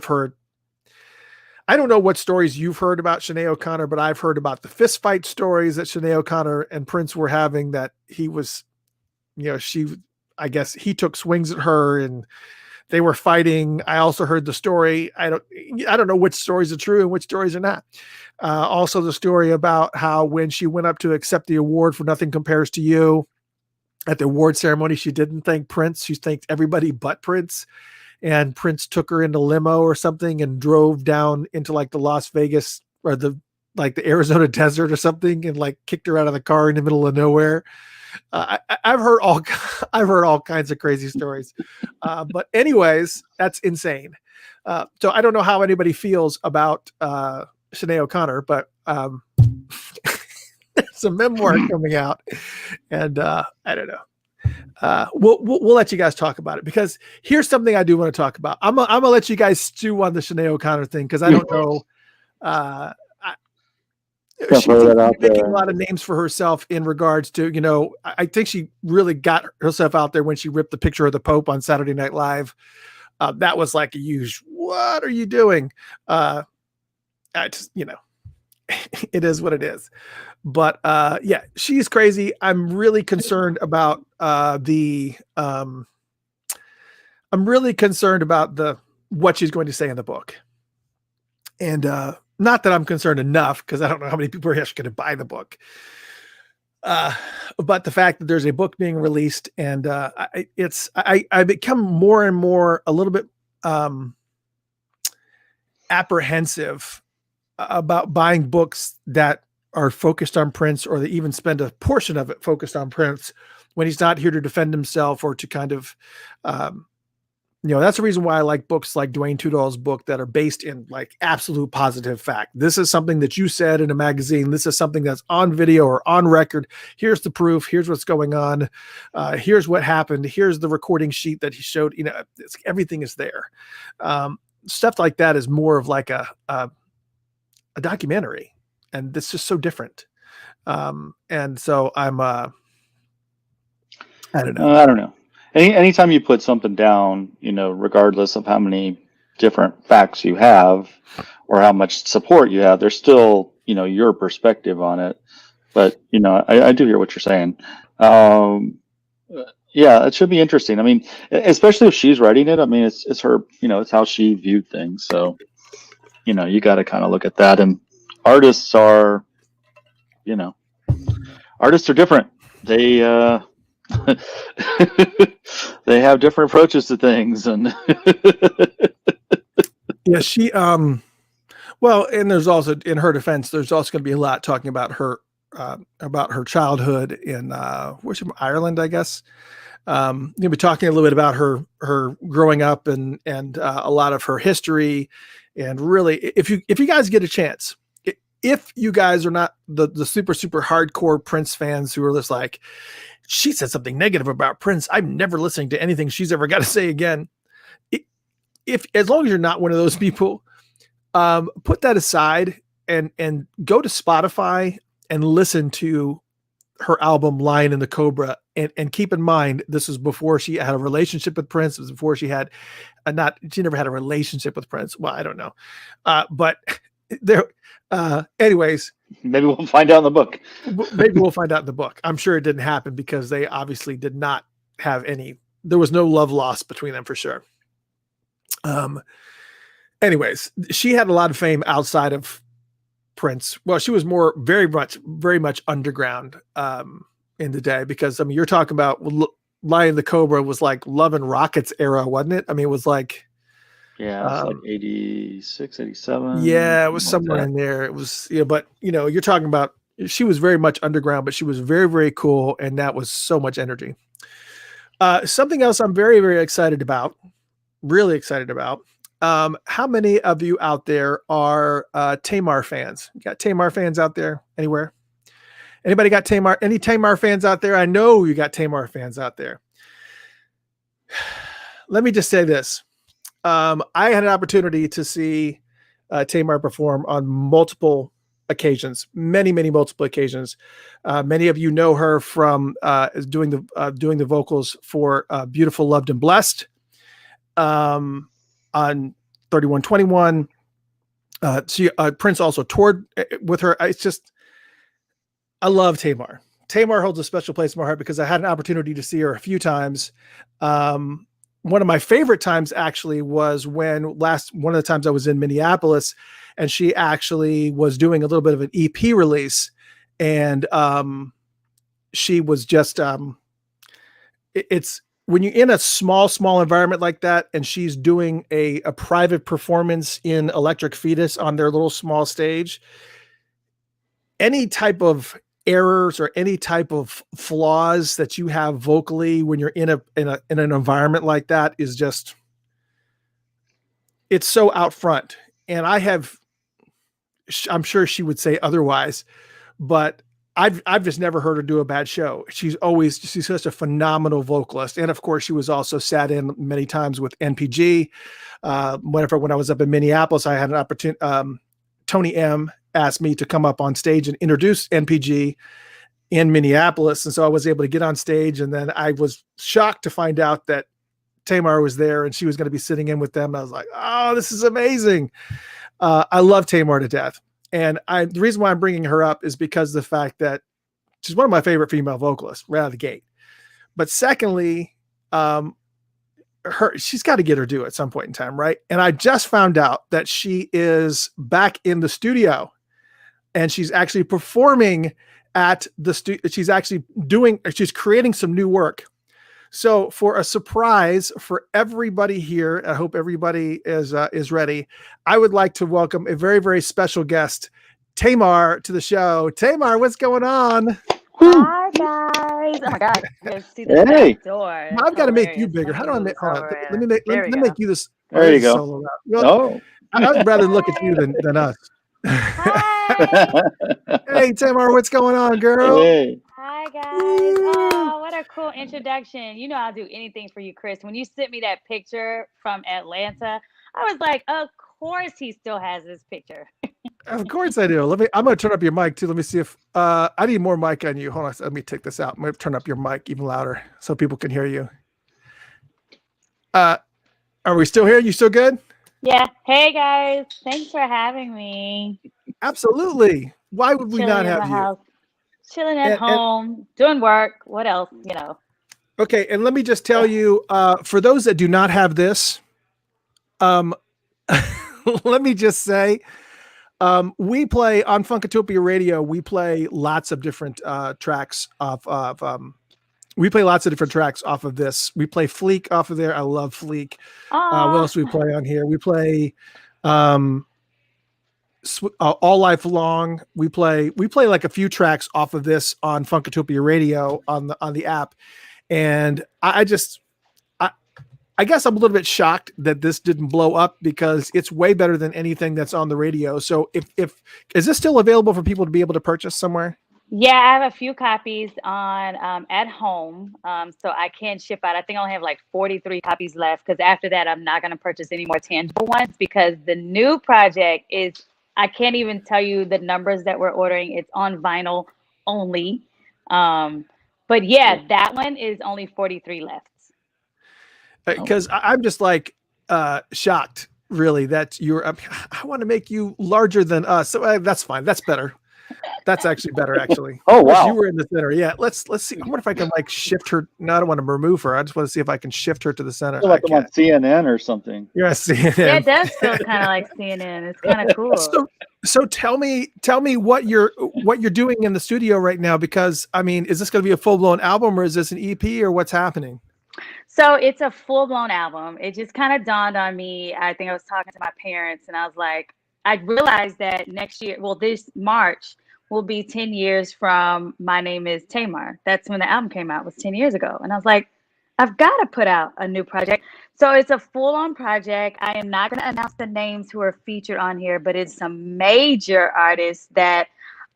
don't know what stories you've heard about Sinead O'Connor, but I've heard about the fist fight stories that Sinead O'Connor and Prince were having, that he was, I guess he took swings at her and they were fighting. I also heard the story. I don't know which stories are true and which stories are not. Also the story about how when she went up to accept the award for Nothing Compares to You at the award ceremony, she didn't thank Prince. She thanked everybody but Prince. And Prince took her in a limo or something and drove down into like the Las Vegas or the Arizona desert or something and like kicked her out of the car in the middle of nowhere. I've heard all kinds of crazy stories. But anyways, that's insane. So I don't know how anybody feels about Sinead O'Connor, but there's a memoir coming out, and I don't know. We'll let you guys talk about it, because here's something I do want to talk about. I'm gonna let you guys stew on the Sinead O'Connor thing, because I don't know. She's making a lot of names for herself in regards to, I think she really got herself out there when she ripped the picture of the Pope on Saturday Night Live. That was like a huge, what are you doing? I just, it is what it is. But yeah, she's crazy. I'm really concerned about what she's going to say in the book. And not that I'm concerned enough, because I don't know how many people are actually going to buy the book. But the fact that there's a book being released, and I become more and more a little bit apprehensive about buying books that are focused on Prince, or they even spend a portion of it focused on Prince, when he's not here to defend himself or to kind of, that's the reason why I like books like Dwayne Tudor's book that are based in like absolute positive fact. This is something that you said in a magazine. This is something that's on video or on record. Here's the proof. Here's what's going on. Here's what happened. Here's the recording sheet that he showed. Everything is there. Stuff like that is more of like a documentary, and this is just so different. And so I'm, I don't know. I don't know. Anytime you put something down, regardless of how many different facts you have or how much support you have, there's still, your perspective on it. But, I do hear what you're saying. Yeah, it should be interesting. I mean, especially if she's writing it. I mean, it's her, it's how she viewed things. So, you got to kind of look at that. And artists are, different. They, they have different approaches to things, and yeah, she well, and there's also, in her defense, there's also going to be a lot talking about her childhood in where's she from? Ireland, I guess. You'll be talking a little bit about her growing up and a lot of her history, and really, if you guys get a chance, if you guys are not the super hardcore Prince fans who are just like, she said something negative about Prince, I'm never listening to anything she's ever got to say again. If as long as you're not one of those people, put that aside and go to Spotify and listen to her album Lion and the Cobra, and keep in mind, this was before she had a relationship with Prince. It was before she had she never had a relationship with Prince. Well, I don't know. But there. Anyways, Maybe we'll find out in the book. maybe we'll find out in the book. I'm sure it didn't happen because they obviously did not have any. There was no love lost between them for sure. Anyways, she had a lot of fame outside of Prince. Well, she was very much underground in the day, because I mean, you're talking about Lion the Cobra was like Love and Rockets era, wasn't it? I mean, it was like, yeah, it's like 86, 87. Yeah, it was somewhere in there. It was, but you're talking about, she was very much underground, but she was very, very cool. And that was so much energy. Something else I'm very, very excited about, really excited about. How many of you out there are Tamar fans? You got Tamar fans out there anywhere? Anybody got Tamar? Any Tamar fans out there? I know you got Tamar fans out there. Let me just say this. I had an opportunity to see Tamar perform on multiple occasions, many multiple occasions. Many of you know her from doing the vocals for "Beautiful, Loved, and Blessed" on 3121. Prince also toured with her. I love Tamar. Tamar holds a special place in my heart because I had an opportunity to see her a few times. One of my favorite times actually was one of the times I was in Minneapolis, and she actually was doing a little bit of an EP release, and she was just it's when you're in a small environment like that, and she's doing a private performance in Electric Fetus on their little small stage, any type of errors or any type of flaws that you have vocally when you're in an environment like that is just, it's so out front. And I'm sure she would say otherwise, but I've just never heard her do a bad show. She's such a phenomenal vocalist. And of course she was also sat in many times with NPG. When I was up in Minneapolis, I had an opportunity, Tony M asked me to come up on stage and introduce NPG in Minneapolis. And so I was able to get on stage, and then I was shocked to find out that Tamar was there and she was going to be sitting in with them. I was like, oh, this is amazing. I love Tamar to death. And the reason why I'm bringing her up is because of the fact that she's one of my favorite female vocalists right out of the gate. But secondly, she's got to get her due at some point in time, right? And I just found out that she is back in the studio, and she's actually performing at the studio. She's creating some new work. So for a surprise for everybody here, I hope everybody is ready. I would like to welcome a very, very special guest, Tamar, to the show. Tamar, what's going on? Hi guys! Oh my God! You guys see the back door. That's I've got to make you bigger. How do I make? Hold on. Let me make you this. There you go. Well, I'd rather look at you than us. Hi! Hey Tamar, what's going on, girl? Hey. Hi guys! Oh, what a cool introduction! You know I'll do anything for you, Chris. When you sent me that picture from Atlanta, I was like, of course he still has this picture. Of course I do. I'm going to turn up your mic too. Let me see if I need more mic on you. Hold on. Let me take this out. I'm going to turn up your mic even louder so people can hear you. Are we still here? You still good? Yeah. Hey guys! Thanks for having me. Absolutely. Why would we not have you? House. Chilling at home, doing work. What else? Okay. And let me just tell you, for those that do not have this, let me just say, we play on Funkatopia Radio. We play lots of different tracks off of. We play lots of different tracks off of this. We play Fleek off of there. I love Fleek. What else do we play on here? We play All Life Long. We play like a few tracks off of this on Funkatopia Radio on the app, and I guess I'm a little bit shocked that this didn't blow up because it's way better than anything that's on the radio. So if is this still available for people to be able to purchase somewhere? Yeah, I have a few copies on at home, so I can ship out. I think I only have like 43 copies left, because after that, I'm not going to purchase any more tangible ones, because the new project is, I can't even tell you the numbers that we're ordering. It's on vinyl only. But yeah, that one is only 43 left. Because I'm just like shocked really that you're. I want to make you larger than us. So that's fine. That's better. That's actually better. Actually. Oh, Wish wow. you were in the center. Yeah. Let's see. I wonder if I can like shift her. No, I don't want to remove her. I just want to see if I can shift her to the center. I feel like I'm on CNN or something. Yeah, CNN. Yeah, it does feel kind of like CNN. It's kind of cool. So tell me what you're doing in the studio right now, because I mean, is this going to be a full blown album or is this an EP or what's happening? So it's a full blown album. It just kind of dawned on me. I think I was talking to my parents and I was like, I realized that next year, well, this March will be 10 years from My Name is Tamar. That's when the album came out, was 10 years ago. And I was like, I've got to put out a new project. So it's a full-on project. I am not going to announce the names who are featured on here, but it's some major artists that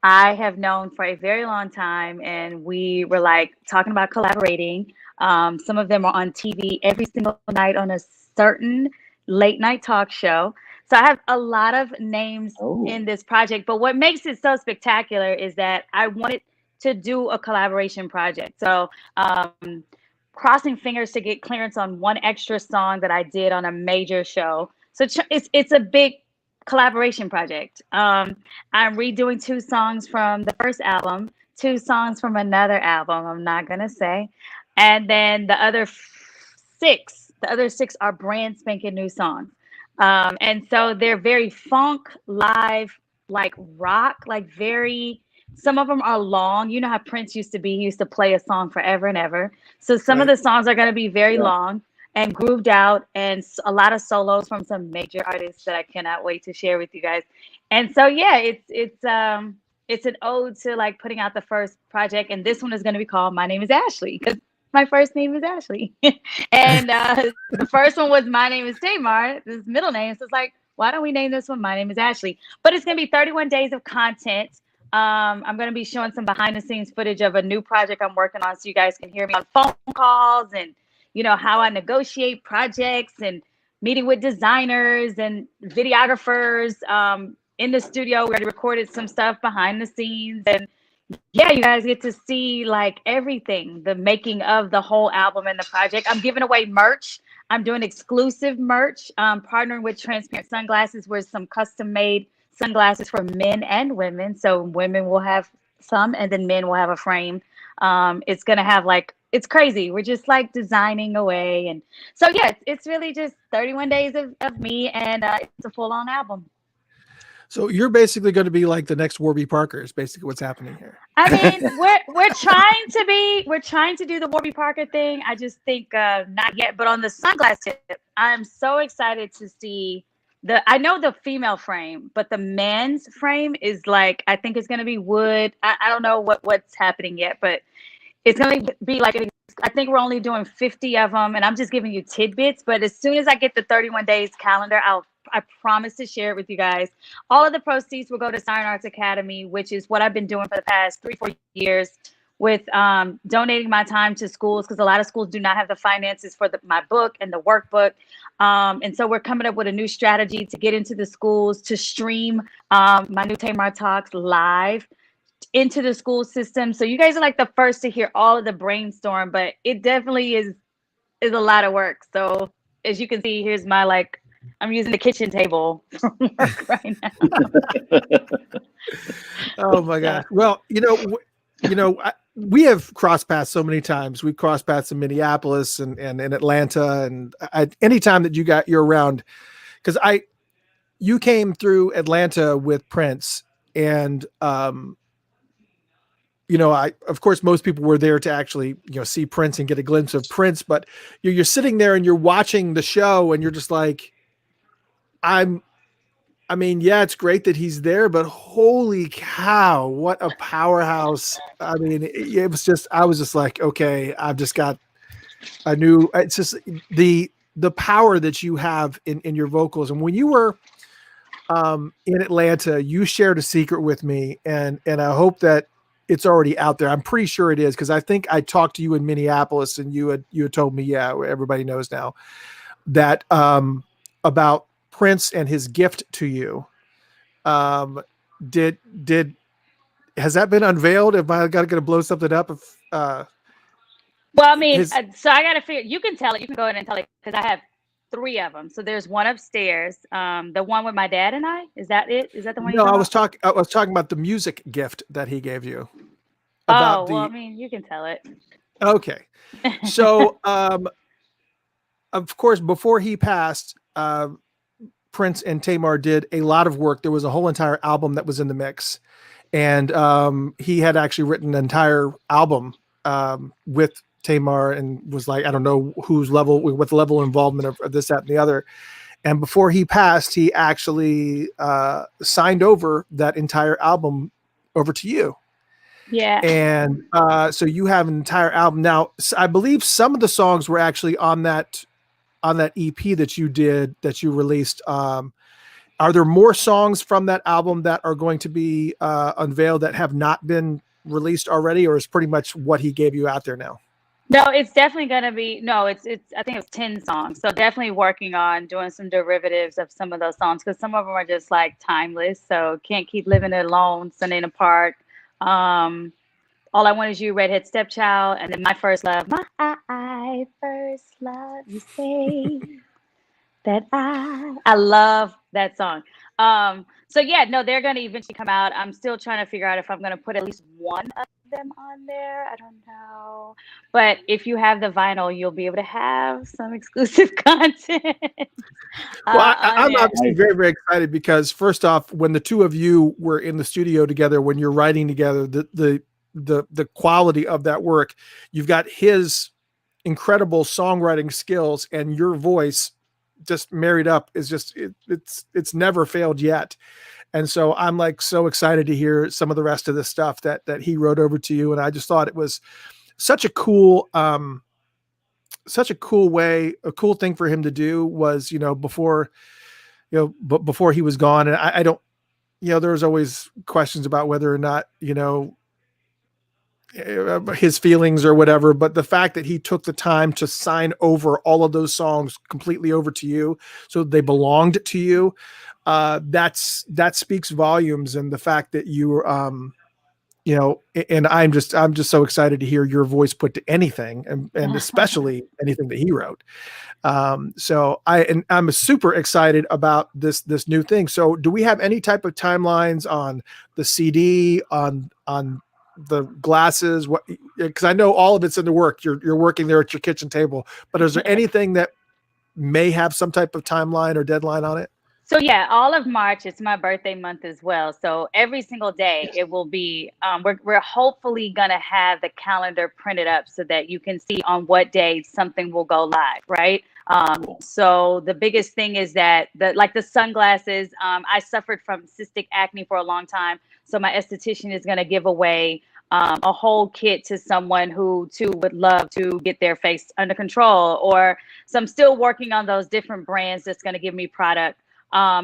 I have known for a very long time. And we were like talking about collaborating. Some of them are on TV every single night on a certain late night talk show. So I have a lot of names in this project, but what makes it so spectacular is that I wanted to do a collaboration project. So crossing fingers to get clearance on one extra song that I did on a major show. So it's a big collaboration project. I'm redoing 2 songs from the first album, 2 songs from another album, I'm not gonna say. And then the other 6 are brand spanking new songs. And so they're very funk, live, like rock, like very, some of them are long. You know how Prince used to be, he used to play a song forever and ever. So some of the songs are going to be very long and grooved out, and a lot of solos from some major artists that I cannot wait to share with you guys. And so, yeah, it's an ode to like putting out the first project. And this one is going to be called My Name is Ashley, because my first name is Ashley. And the first one was My Name is Tamar, this middle name. So it's like, why don't we name this one My Name is Ashley? But it's going to be 31 days of content. I'm going to be showing some behind the scenes footage of a new project I'm working on, so you guys can hear me on phone calls and, you know, how I negotiate projects and meeting with designers and videographers. In the studio, we already recorded some stuff behind the scenes, and yeah, you guys get to see like everything, the making of the whole album and the project. I'm giving away merch. I'm doing exclusive merch, partnering with Transparent Sunglasses with some custom made sunglasses for men and women. So women will have some and then men will have a frame. It's going to have like, it's crazy. We're just like designing away. And so, yeah, it's really just 31 days of me, and it's a full on album. So you're basically going to be like the next Warby Parker is basically what's happening here. I mean, we're trying to do the Warby Parker thing. I just think not yet. But on the sunglass tip, I'm so excited to see I know the female frame, but the men's frame is like, I think it's going to be wood. I don't know what's happening yet, but it's going to be like, I think we're only doing 50 of them, and I'm just giving you tidbits. But as soon as I get the 31 days calendar, I promise to share it with you guys. All of the proceeds will go to Siren Arts Academy, which is what I've been doing for the past 3-4 years, with donating my time to schools, because a lot of schools do not have the finances for my book and the workbook. And so we're coming up with a new strategy to get into the schools, to stream my new Tamar Talks live into the school system. So you guys are like the first to hear all of the brainstorm, but it definitely is a lot of work. So as you can see, here's my like, I'm using the kitchen table for work right now. Oh my God. Well, we have crossed paths so many times. We've crossed paths in Minneapolis and in Atlanta. And anytime that you're around, because you came through Atlanta with Prince, and of course, most people were there to actually, see Prince and get a glimpse of Prince, but you're sitting there and you're watching the show and you're just like, it's great that he's there, but holy cow, what a powerhouse. I mean, I was just like, okay, it's just the power that you have in your vocals. And when you were in Atlanta, you shared a secret with me, and I hope that it's already out there. I'm pretty sure it is, because I think I talked to you in Minneapolis and you had told me, yeah, everybody knows now, that about Prince and his gift to you. Has that been unveiled? Am I going to blow something up? Well, I mean, so I got to figure, you can tell it. You can go ahead and tell it, because I have 3 of them. So there's one upstairs. The one with my dad and I. Is that it? Is that the one No, you're I was talking talking. I was talking about the music gift that he gave you. about? About Oh, well, I the mean, you can tell it. okay. So, of course, before he passed, Prince and Tamar did a lot of work. There was a whole entire album that was in the mix, and he had actually written an entire album with Tamar, and was like, I don't know what level of involvement of this, that, and the other. And before he passed, he actually signed over that entire album over to you. Yeah. And so you have an entire album now. I believe some of the songs were actually on that EP that you released. Are there more songs from that album that are going to be unveiled that have not been released already, or is pretty much what he gave you out there now? No, it's definitely gonna be it's I think it was 10 songs. So definitely working on doing some derivatives of some of those songs because some of them are just like timeless. So Can't Keep Living Alone, Sunday in the Park, All I Want Is You, Redhead Stepchild, and then My First Love. My first love, you say that I love that song. So yeah, no, they're gonna eventually come out. I'm still trying to figure out if I'm gonna put at least one of them on there. I don't know. But if you have the vinyl, you'll be able to have some exclusive content. Well, I'm there. obviously very, very excited because first off, when the two of you were in the studio together, when you're writing together, the quality of that work, you've got his incredible songwriting skills and your voice just married up is just it's never failed yet. And so I'm like so excited to hear some of the rest of the stuff that he wrote over to you. And I just thought it was such a cool way, a cool thing for him to do was, before he was gone. And I don't, there was always questions about whether or not, his feelings or whatever, but the fact that he took the time to sign over all of those songs completely over to you, so they belonged to you, that speaks volumes. And the fact that you, and I'm just so excited to hear your voice put to anything, and especially anything that he wrote. So I'm super excited about this new thing. So do we have any type of timelines on the CD, on the glasses? What, because I know all of it's in the work. You're working there at your kitchen table, but is there anything that may have some type of timeline or deadline on it? So yeah, all of March, it's my birthday month as well. So every single day it will be, we're hopefully going to have the calendar printed up so that you can see on what day something will go live, right? So the biggest thing is that the sunglasses, I suffered from cystic acne for a long time. So my esthetician is going to give away a whole kit to someone who too would love to get their face under control. So I'm still working on those different brands that's going to give me product.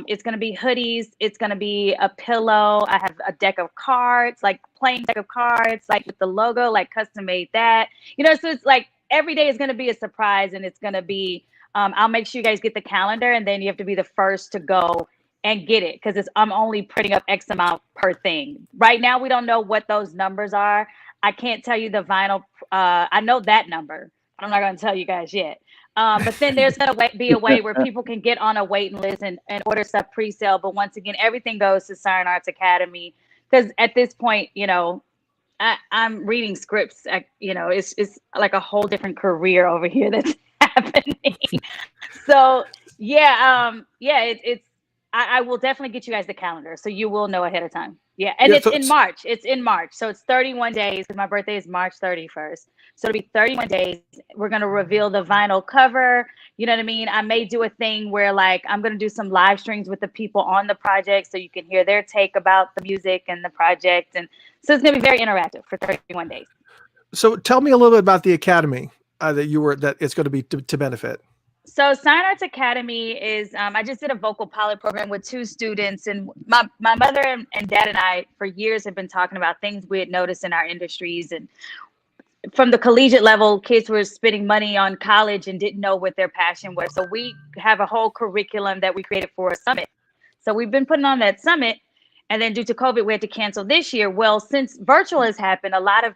It's going to be hoodies. It's going to be a pillow. I have a deck of cards, like plain deck of cards, like with the logo, like custom made that, so it's like every day is going to be a surprise, and it's going to be, I'll make sure you guys get the calendar, and then you have to be the first to go and get it. Cause I'm only printing up X amount per thing. Right now, we don't know what those numbers are. I can't tell you the vinyl. I know that number. I'm not going to tell you guys yet. But then there's going to be a way where people can get on a waiting list and order stuff pre-sale. But once again, everything goes to Siren Arts Academy. Because at this point, I'm reading scripts. It's like a whole different career over here that's happening. So yeah, I will definitely get you guys the calendar, so you will know ahead of time. Yeah, and it's in March. It's in March, so it's 31 days. Because my birthday is March 31st, so it'll be 31 days. We're gonna reveal the vinyl cover. You know what I mean? I may do a thing where I'm gonna do some live streams with the people on the project, so you can hear their take about the music and the project, and so it's gonna be very interactive for 31 days. So tell me a little bit about the academy that it's going to be to benefit. So Siren Arts Academy is, I just did a vocal pilot program with 2 students, and my mother and dad and I for years have been talking about things we had noticed in our industries. And from the collegiate level, kids were spending money on college and didn't know what their passion was. So we have a whole curriculum that we created for a summit. So we've been putting on that summit. And then due to COVID, we had to cancel this year. Well, since virtual has happened, a lot of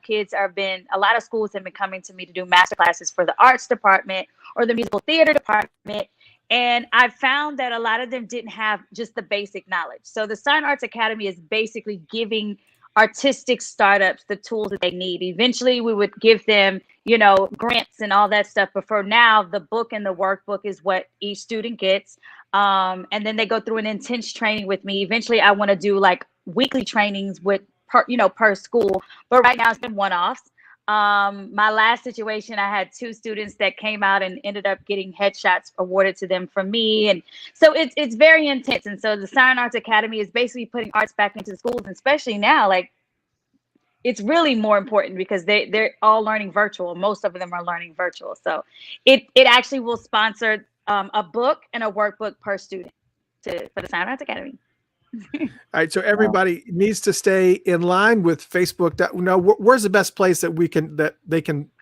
schools have been coming to me to do master classes for the arts department or the musical theater department. And I found that a lot of them didn't have just the basic knowledge. So the Sign Arts Academy is basically giving artistic startups the tools that they need. Eventually we would give them, grants and all that stuff. But for now, the book and the workbook is what each student gets. And then they go through an intense training with me. Eventually I want to do like weekly trainings with per school. But right now it's been one-offs. My last situation, I had 2 students that came out and ended up getting headshots awarded to them from me. And so it's very intense. And so the Sign Arts Academy is basically putting arts back into schools, and especially now, like, it's really more important because they're all learning virtual. Most of them are learning virtual. So it actually will sponsor a book and a workbook per student for the Sign Arts Academy. All right, so everybody needs to stay in line with Facebook. Where's the best place that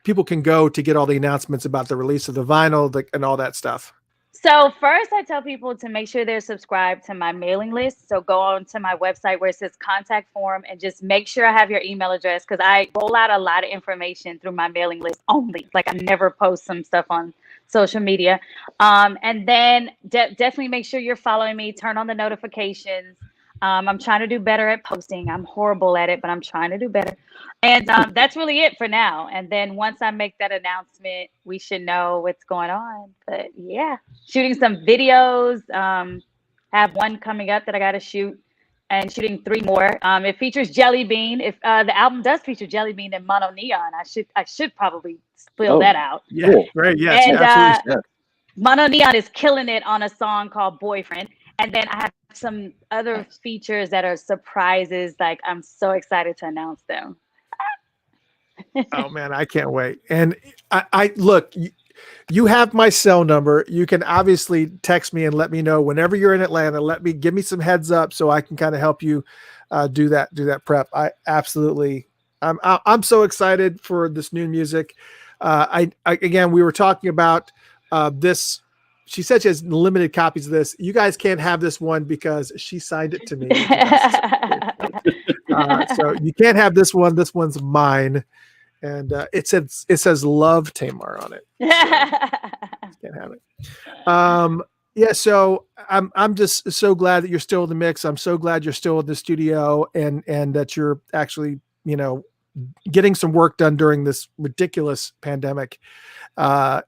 people can go to get all the announcements about the release of the vinyl and all that stuff? So first, I tell people to make sure they're subscribed to my mailing list. So go on to my website where it says contact form and just make sure I have your email address, because I roll out a lot of information through my mailing list only. Like, I never post some stuff on social media. And then definitely make sure you're following me, turn on the notifications. I'm trying to do better at posting. I'm horrible at it, but I'm trying to do better. And that's really it for now. And then once I make that announcement, we should know what's going on. But yeah, shooting some videos. Have one coming up that I got to shoot, and shooting 3 more. It features Jelly Bean. If the album does feature Jelly Bean and Mono Neon, I should probably spill that out. Yeah, right. Yes, and absolutely. Mono Neon is killing it on a song called Boyfriend. And then I have some other features that are surprises. Like, I'm so excited to announce them. Oh man, I can't wait. And I look, you have my cell number. You can obviously text me and let me know whenever you're in Atlanta. Give me some heads up so I can kind of help you do that prep. I'm so excited for this new music. Again, we were talking about this. She said she has limited copies of this. You guys can't have this one because she signed it to me. So you can't have this one. This one's mine. And it says "Love Tamar" on it. So can't have it. Yeah. So I'm just so glad that you're still in the mix. I'm so glad you're still in the studio and that you're actually, getting some work done during this ridiculous pandemic. I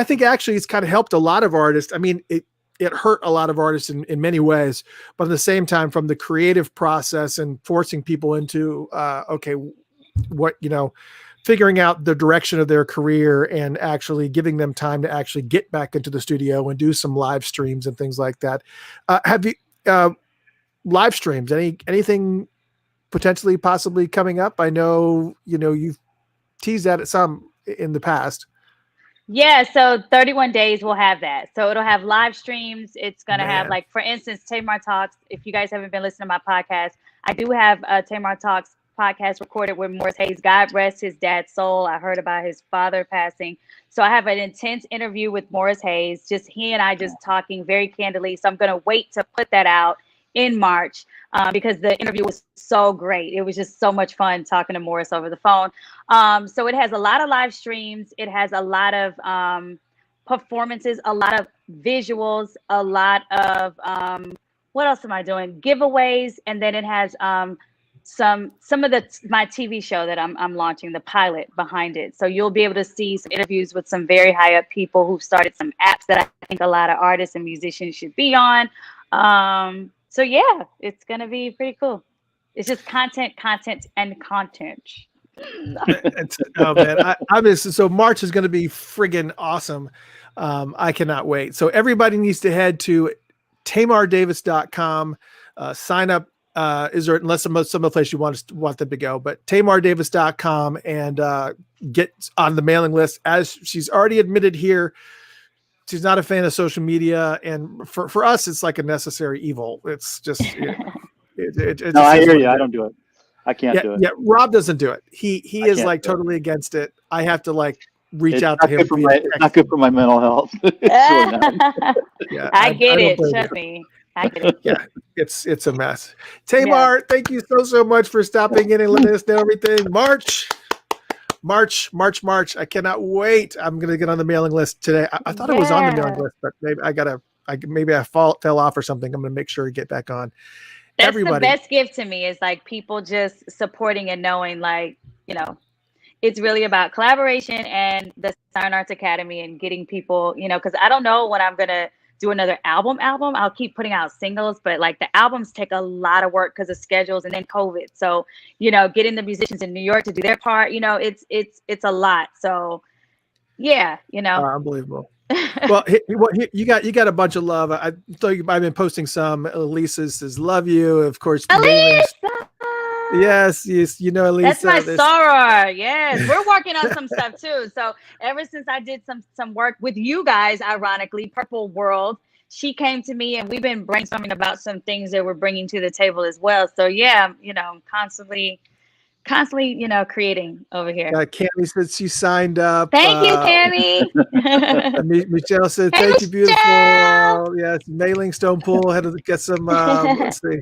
think actually it's kind of helped a lot of artists. I mean, it hurt a lot of artists in many ways, but at the same time, from the creative process and forcing people into, figuring out the direction of their career and actually giving them time to actually get back into the studio and do some live streams and things like that. Have you live streams, anything potentially possibly coming up? I know, you've teased that at some in the past. Yeah, so 31 days we'll have that. So it'll have live streams. It's going to have, like, for instance, Tamar Talks. If you guys haven't been listening to my podcast, I do have a Tamar Talks podcast recorded with Morris Hayes. God rest his dad's soul. I heard about his father passing. So I have an intense interview with Morris Hayes, just he and I just talking very candidly. So I'm going to wait to put that out in March because the interview was so great. It was just so much fun talking to Morris over the phone. So it has a lot of live streams. It has a lot of performances, a lot of visuals, a lot of what else am I doing? Giveaways, and then it has some of my TV show that I'm launching, the pilot behind it. So you'll be able to see some interviews with some very high up people who've started some apps that I think a lot of artists and musicians should be on. So yeah, it's gonna be pretty cool. It's just content. Oh man, obviously, so March is going to be friggin' awesome. I cannot wait. So everybody needs to head to tamardavis.com, sign up. Is there, unless some other place you want them to go, but tamardavis.com and get on the mailing list. As she's already admitted here, she's not a fan of social media, and for us, it's like a necessary evil. It's just, no, I hear you. I don't do it. I can't do it. Yeah, Rob doesn't do it. He is like totally against it. I have to like reach out to him. It's not good for my mental health. Yeah, I get it. Trust me. I get it. Yeah, it's a mess. Tamar, thank you so much for stopping in and letting us know everything. March, March. I cannot wait. I'm gonna get on the mailing list today. I thought I was on the mailing list, but maybe I fell off or something. I'm gonna make sure to get back on. That's Everybody. the best gift to me is like people just supporting and knowing, like, it's really about collaboration and the Siren Arts Academy and getting people, because I don't know when I'm going to do another album. I'll keep putting out singles, but like the albums take a lot of work because of schedules and then COVID. So, getting the musicians in New York to do their part, it's a lot. So yeah, Unbelievable. Well, you got a bunch of love. I thought I've been posting some. Elisa says love you. Of course, Elisa! Yes, Elisa. That's my soror. Yes, we're working on some stuff too. So ever since I did some work with you guys, ironically, Purple World, she came to me and we've been brainstorming about some things that we're bringing to the table as well. So yeah, constantly, creating over here. Cammie said she signed up. Thank you, Cammie. Michelle said, hey, thank you, beautiful. Michelle. Yes, Mailing Stone Pool had to get some, let's see.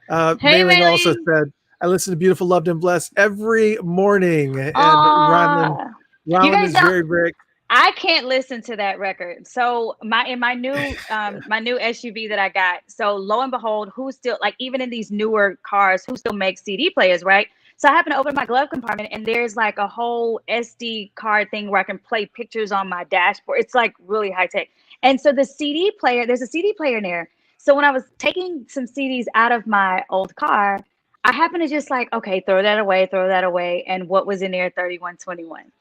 Mailing also said, I listen to Beautiful, Loved, and Blessed every morning. And Ronlin is very, very... I can't listen to that record. So my new SUV that I got, so lo and behold, who still, like, even in these newer cars, who still makes CD players, right? So I happen to open my glove compartment and there's like a whole SD card thing where I can play pictures on my dashboard. It's like really high tech. And so there's a CD player in there. So when I was taking some CDs out of my old car, I happened to just like, okay, throw that away. And what was in there? 3121.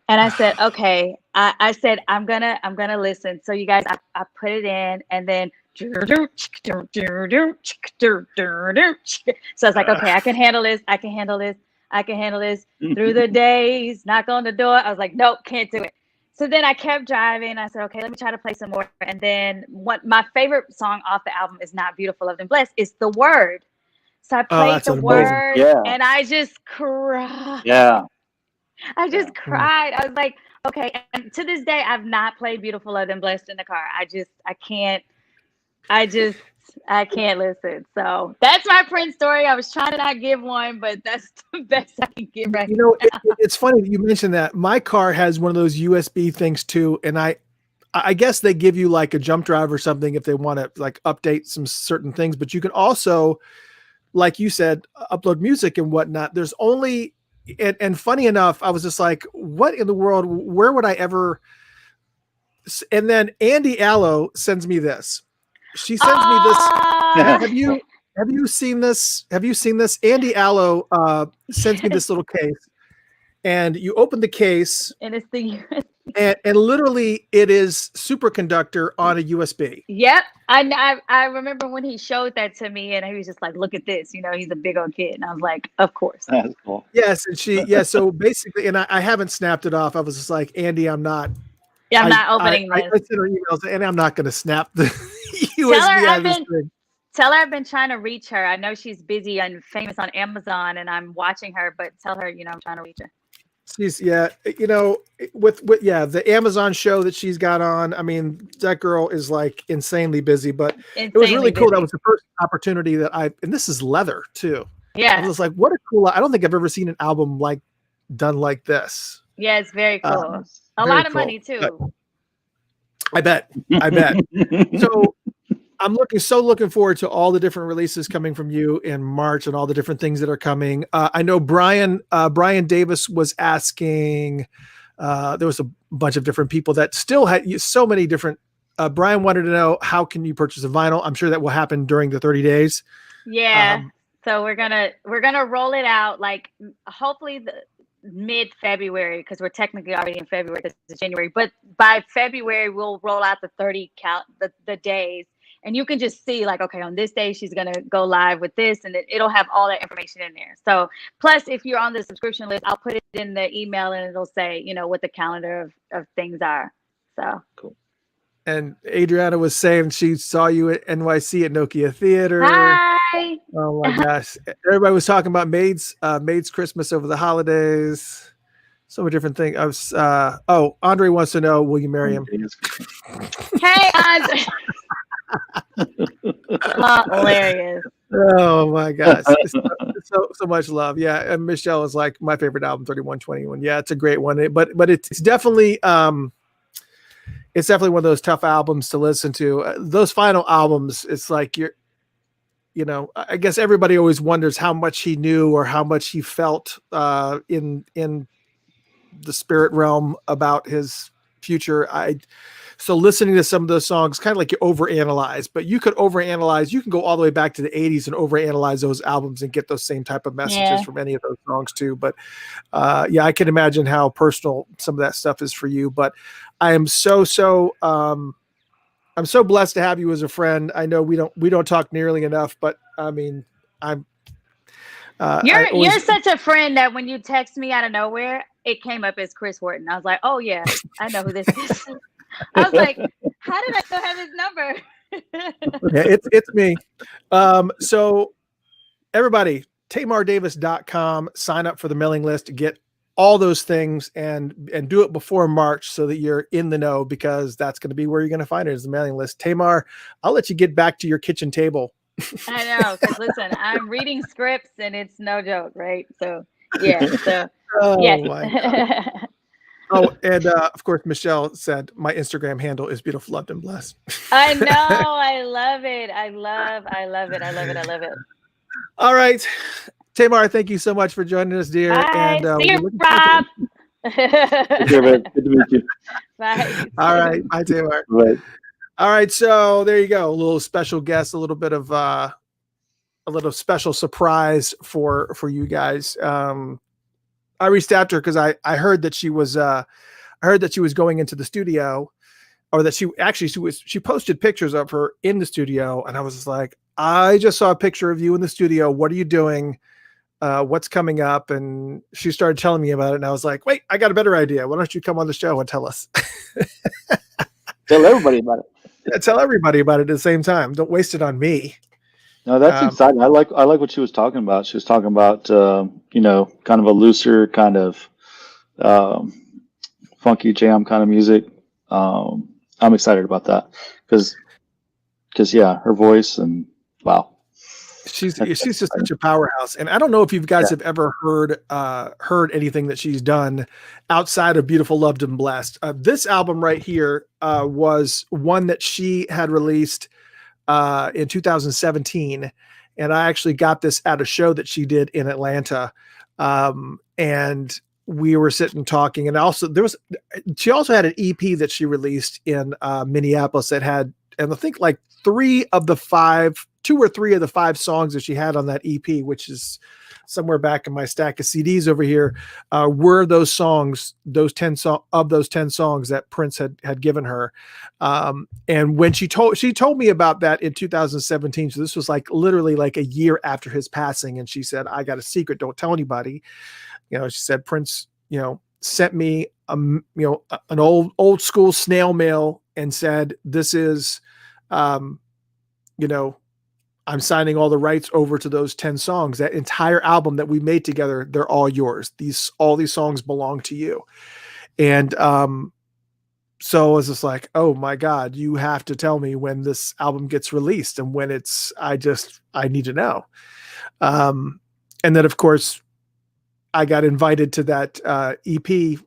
And I said, okay, I said, I'm gonna listen. So you guys, I put it in and then, so I was like, okay, I can handle this. Through the days, knock on the door. I was like, nope, can't do it. So then I kept driving. I said, okay, let me try to play some more. And then what my favorite song off the album is not Beautiful, Loved, and Blessed. It's The Word. So I played The Word and I just cried. Yeah. I just cried. I was like, okay. And to this day, I've not played Beautiful, Loved, and Blessed in the car. I can't listen. So that's my Prince story. I was trying to not give one, but that's the best I can give right now. It's funny that you mentioned that. My car has one of those USB things too. And I guess they give you like a jump drive or something if they want to like update some certain things, but you can also, like you said, upload music and whatnot. There's only, and funny enough, I was just like, what in the world, where would I ever? And then Andy Allo sends me this. She sends me this. Have you seen this? Andy Allo sends me this little case, and you open the case, and it's the and literally it is superconductor on a USB. Yep, I remember when he showed that to me, and he was just like, "Look at this," he's a big old kid, and I was like, "Of course." That's cool. Yes, and so basically, and I haven't snapped it off. I was just like, Andy, I'm not. Yeah, I'm not opening this. I sent her emails, and I'm not going to snap the USB out of this thing. Tell her I've been trying to reach her. I know she's busy and famous on Amazon, and I'm watching her. But tell her, I'm trying to reach her. She's with the Amazon show that she's got on. I mean, that girl is like insanely busy. But it was really cool. That was the first opportunity that and this is leather too. Yeah, I was like, what a cool. I don't think I've ever seen an album done like this. Yeah, it's very cool. A lot of money too. I bet. So I'm looking forward to all the different releases coming from you in March and all the different things that are coming. I know Brian Davis was asking, there was a bunch of different people that still had so many different, Brian wanted to know, how can you purchase a vinyl? I'm sure that will happen during the 30 days. Yeah. So we're going to roll it out, like hopefully the mid-February, because we're technically already in February because it's January, but by February we'll roll out the 30 count, the days, and you can just see like, okay, on this day she's going to go live with this, and it'll have all that information in there. So plus, if you're on the subscription list, I'll put it in the email and it'll say, what the calendar of things are. So cool. And Adriana was saying she saw you at NYC at Nokia Theater. Hi. Oh my gosh. Everybody was talking about Maid's Christmas over the holidays. So many different things. Andre wants to know, will you marry him? Hey, Andre. Hilarious. Oh my gosh. So much love. Yeah. And Michelle is like my favorite album, 3121. Yeah, it's a great one. But it's definitely one of those tough albums to listen to. Those final albums, it's like I guess everybody always wonders how much he knew or how much he felt in the spirit realm about his future. So listening to some of those songs, kind of like you overanalyze, but you could overanalyze. You can go all the way back to the 80s and overanalyze those albums and get those same type of messages from any of those songs too. But I can imagine how personal some of that stuff is for you. But I am I'm so blessed to have you as a friend. I know we don't talk nearly enough, but I mean, you're such a friend that when you text me out of nowhere, it came up as Chris Horton. I was like, oh yeah, I know who this is. I was like, how did I still have his number? Yeah, it's me. So everybody, TamarDavis.com, sign up for the mailing list to get all those things and do it before March so that you're in the know, because that's going to be where you're going to find it, is the mailing list. Tamar, I'll let you get back to your kitchen table. I know, because listen, I'm reading scripts and it's no joke, right? So yeah. So my God. Oh, and of course, Michelle said my Instagram handle is beautiful, loved, and blessed. I know. I love it. I love it. All right. Tamar, thank you so much for joining us, dear. Bye. And see you, Rob. Good to meet you. Bye. All right. Bye, Tamar. Right. All right. So there you go. A little special guest, a little bit of a little special surprise for you guys. I reached out to her because I heard that she was going into the studio, or that she posted pictures of her in the studio, and I was just like, I just saw a picture of you in the studio. What are you doing? What's coming up? And she started telling me about it, and I was like, wait, I got a better idea. Why don't you come on the show and tell us? Tell everybody about it. Yeah, tell everybody about it at the same time. Don't waste it on me. No, that's exciting. I like what she was talking about. She was talking about kind of a looser kind of funky jam kind of music. I'm excited about that because her voice, and wow. She's just such a powerhouse. And I don't know if you guys have ever heard anything that she's done outside of Beautiful, Loved, and Blessed. This album right here was one that she had released in 2017. And I actually got this at a show that she did in Atlanta. And we were sitting talking, and she also had an EP that she released in Minneapolis that had, and I think like 2 or 3 of the 5 songs that she had on that EP, which is somewhere back in my stack of CDs over here, were those songs, those 10 songs that Prince had given her. And when she told me about that in 2017, so this was like literally like a year after his passing. And she said, I got a secret. Don't tell anybody. She said, Prince, sent me, an old school snail mail and said, this is, I'm signing all the rights over to those 10 songs. That entire album that we made together, they're all yours. All these songs belong to you. And so I was just like, oh my God, you have to tell me when this album gets released and when I need to know. And then of course I got invited to that EP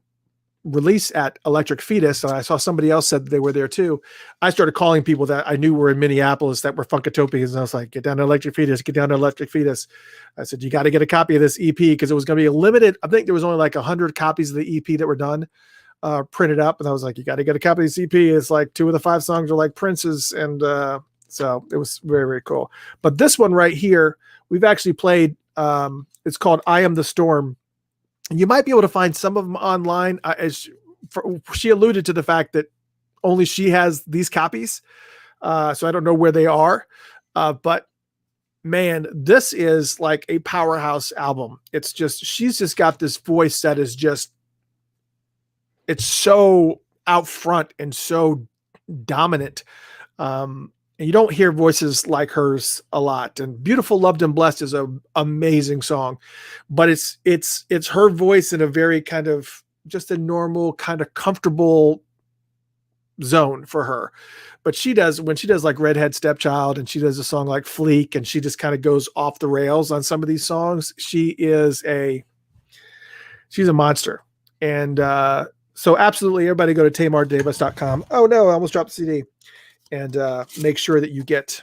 release at Electric Fetus, and I saw somebody else said they were there too. I started calling people that I knew were in Minneapolis that were Funkatopians, and I was like, get down to Electric Fetus. I said, you got to get a copy of this EP, because it was going to be a limited, I think there was only like 100 copies of the EP that were done, printed up, and I was like, you got to get a copy of this EP. It's like 2 of the 5 songs are like Prince's, and so it was very, very cool. But this one right here, we've actually played, it's called I Am the Storm. You might be able to find some of them online. She alluded to the fact that only she has these copies. So I don't know where they are. But man, this is like a powerhouse album. She's just got this voice that is it's so out front and so dominant. And you don't hear voices like hers a lot. And Beautiful, Loved, and Blessed is an amazing song, but it's her voice in a very kind of just a normal, kind of comfortable zone for her. But when she does like Redhead Stepchild and she does a song like Fleek and she just kind of goes off the rails on some of these songs, she's a monster. And so absolutely everybody go to tamardavis.com. Oh no, I almost dropped the CD. And make sure that you get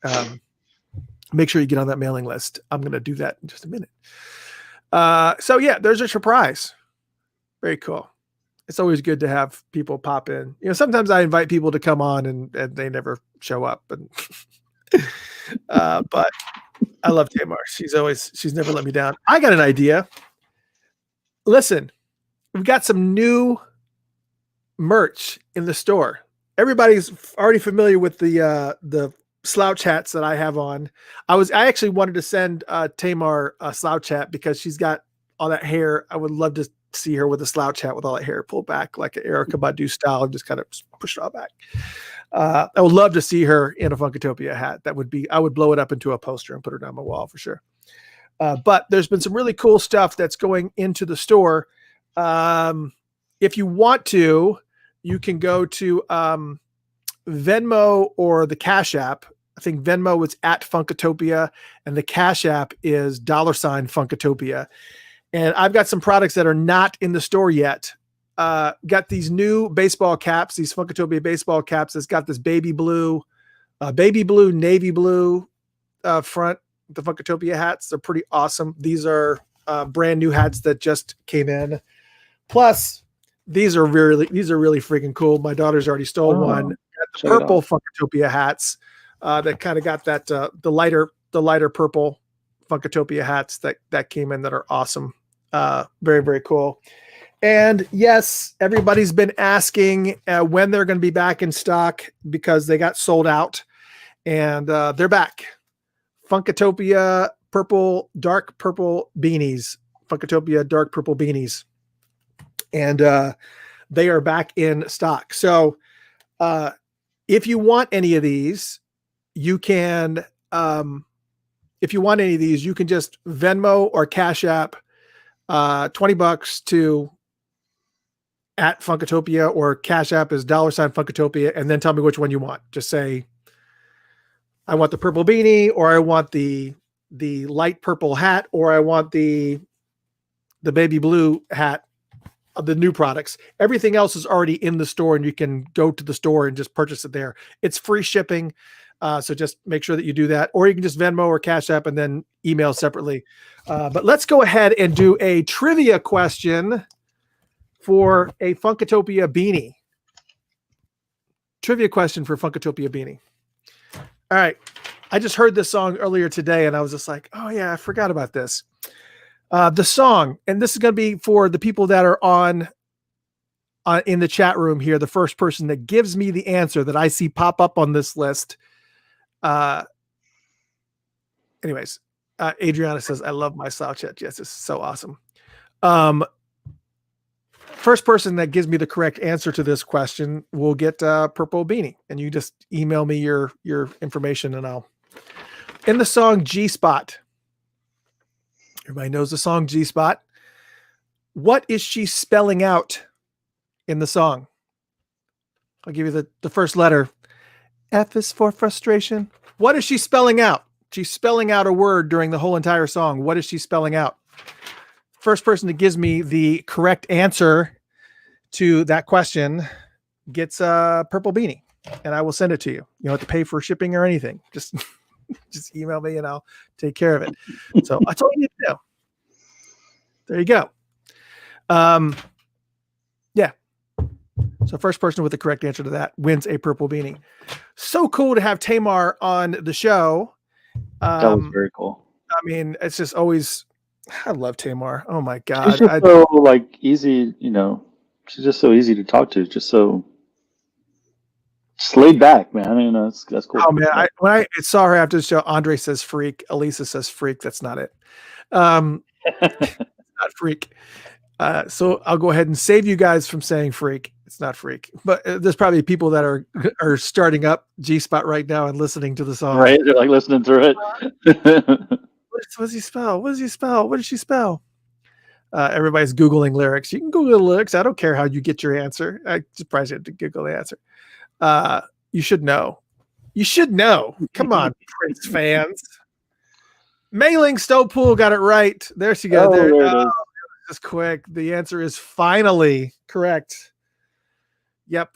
on that mailing list. I'm going to do that in just a minute. So yeah, there's a surprise. Very cool. It's always good to have people pop in. Sometimes I invite people to come on and they never show up. And but I love Tamar. She's never let me down. I got an idea. Listen, we've got some new merch in the store. Everybody's already familiar with the slouch hats that I have on. I actually wanted to send Tamar a slouch hat because she's got all that hair. I would love to see her with a slouch hat with all that hair pulled back like an Erykah Badu style and just kind of push it all back. I would love to see her in a Funkatopia hat. I would blow it up into a poster and put her down my wall for sure. But there's been some really cool stuff that's going into the store. If you want to, you can go to Venmo or the Cash App. I think Venmo is at Funkatopia and the Cash App is $Funkatopia. And I've got some products that are not in the store yet. Got these new baseball caps, these Funkatopia baseball caps. It's got this baby blue, navy blue front. The Funkatopia hats, they're pretty awesome. These are brand new hats that just came in. Plus, these are really freaking cool. My daughter's already stole one. The purple Funkatopia hats that kind of got that the lighter purple Funkatopia hats that came in that are awesome. Very, very cool. And yes, everybody's been asking when they're going to be back in stock because they got sold out, and they're back. Funkatopia dark purple beanies. Funkatopia dark purple beanies. And they are back in stock. So if you want any of these, you can just Venmo or Cash App $20 to at Funkatopia, or Cash App is $Funkatopia, and then tell me which one you want. Just say, I want the purple beanie, or I want the light purple hat, or I want the baby blue hat of the new products. Everything else is already in the store, and you can go to the store and just purchase it there. It's free shipping. So just make sure that you do that, or you can just Venmo or Cash App and then email separately. But let's go ahead and do a trivia question for a Funkatopia beanie. Trivia question for Funkatopia beanie. All right. I just heard this song earlier today and I was just like, oh yeah, I forgot about this. The song, and this is going to be for the people that are on in the chat room here. The first person that gives me the answer that I see pop up on this list. Anyways, Adriana says, I love my slouch hat. Yes, it's so awesome. First person that gives me the correct answer to this question will get a purple beanie, and you just email me your information and I'll. In the song G-Spot, everybody knows the song G-Spot. What is she spelling out in the song? I'll give you the first letter. F is for frustration. What is she spelling out? She's spelling out a word during the whole entire song. What is she spelling out? First person that gives me the correct answer to that question gets a purple beanie, and I will send it to you. You don't have to pay for shipping or anything. Just email me and I'll take care of it. So that's all you need to do. There you go. Yeah. So first person with the correct answer to that wins a purple beanie. So cool to have Tamar on the show. That was very cool. I mean, it's just always, I love Tamar. Oh my God. She's just so easy, she's just so easy to talk to. Just laid back, man. I mean, that's cool. Oh man. When I saw her after the show, Andre says freak. Elisa says freak. That's not it. It's not freak. So I'll go ahead and save you guys from saying freak. It's not freak, but there's probably people that are starting up G-Spot right now and listening to the song. Right, they're like listening through it. What does he spell? What does he spell? What does she spell? Everybody's Googling lyrics. You can Google the lyrics. I don't care how you get your answer. I'm surprised you had to Google the answer. You should know. You should know. Come on, Prince fans. Mailing Stovepool got it right. There she goes. There it is. Just quick. The answer is finally correct. Yep.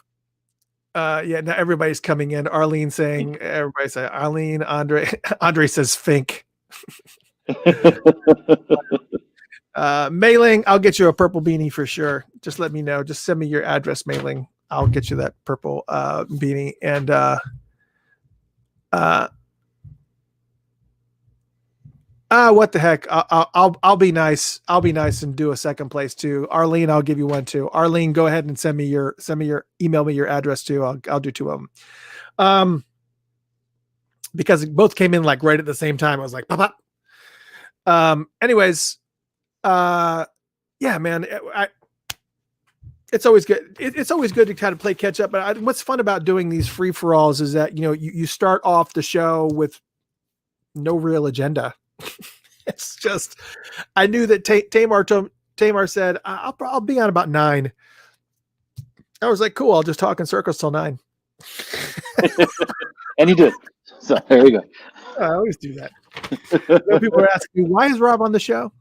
Yeah, now everybody's coming in. Arlene saying, everybody say Arlene, Andre. Andre says Fink. Mailing, I'll get you a purple beanie for sure. Just let me know. Just send me your address, Mailing. I'll get you that purple beanie. And what the heck? I'll be nice. I'll be nice and do a second place too. Arlene, I'll give you one too. Arlene, go ahead and email me your address too. I'll do two of them. Because it both came in like right at the same time. I was like, pop. Anyways, yeah, man, it's always good. It's always good to kind of play catch up. But what's fun about doing these free for alls is that, you start off the show with no real agenda. It's just, I knew that Tamar said, I'll be on about 9. I was like, cool. I'll just talk in circles till 9. And he did. So there you go. I always do that. People are asking me, why is Rob on the show?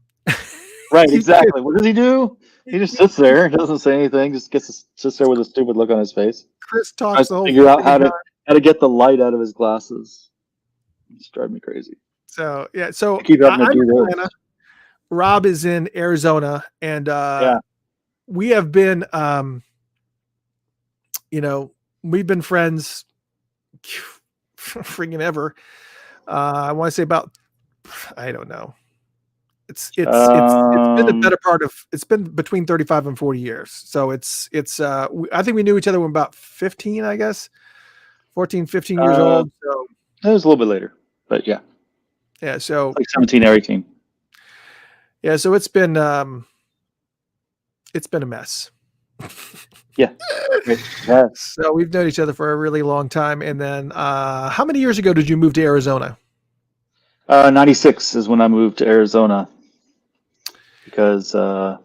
Right, exactly. What does he do? He just sits there, doesn't say anything, just sits there with a stupid look on his face. Chris talks the whole figure out how to get the light out of his glasses. It's driving me crazy. So yeah, so keep having to do I'm in this. Atlanta. Rob is in Arizona, and we have been, we've been friends freaking ever. I want to say about, I don't know. It's been the better part of, it's been between 35 and 40 years. So I think we knew each other when about 15, I guess, 14, 15 years old. So it was a little bit later, but yeah. Yeah. So like 17 or 18. Yeah. So it's been a mess. Yeah. Yes. So we've known each other for a really long time. And then, how many years ago did you move to Arizona? 96 is when I moved to Arizona because, I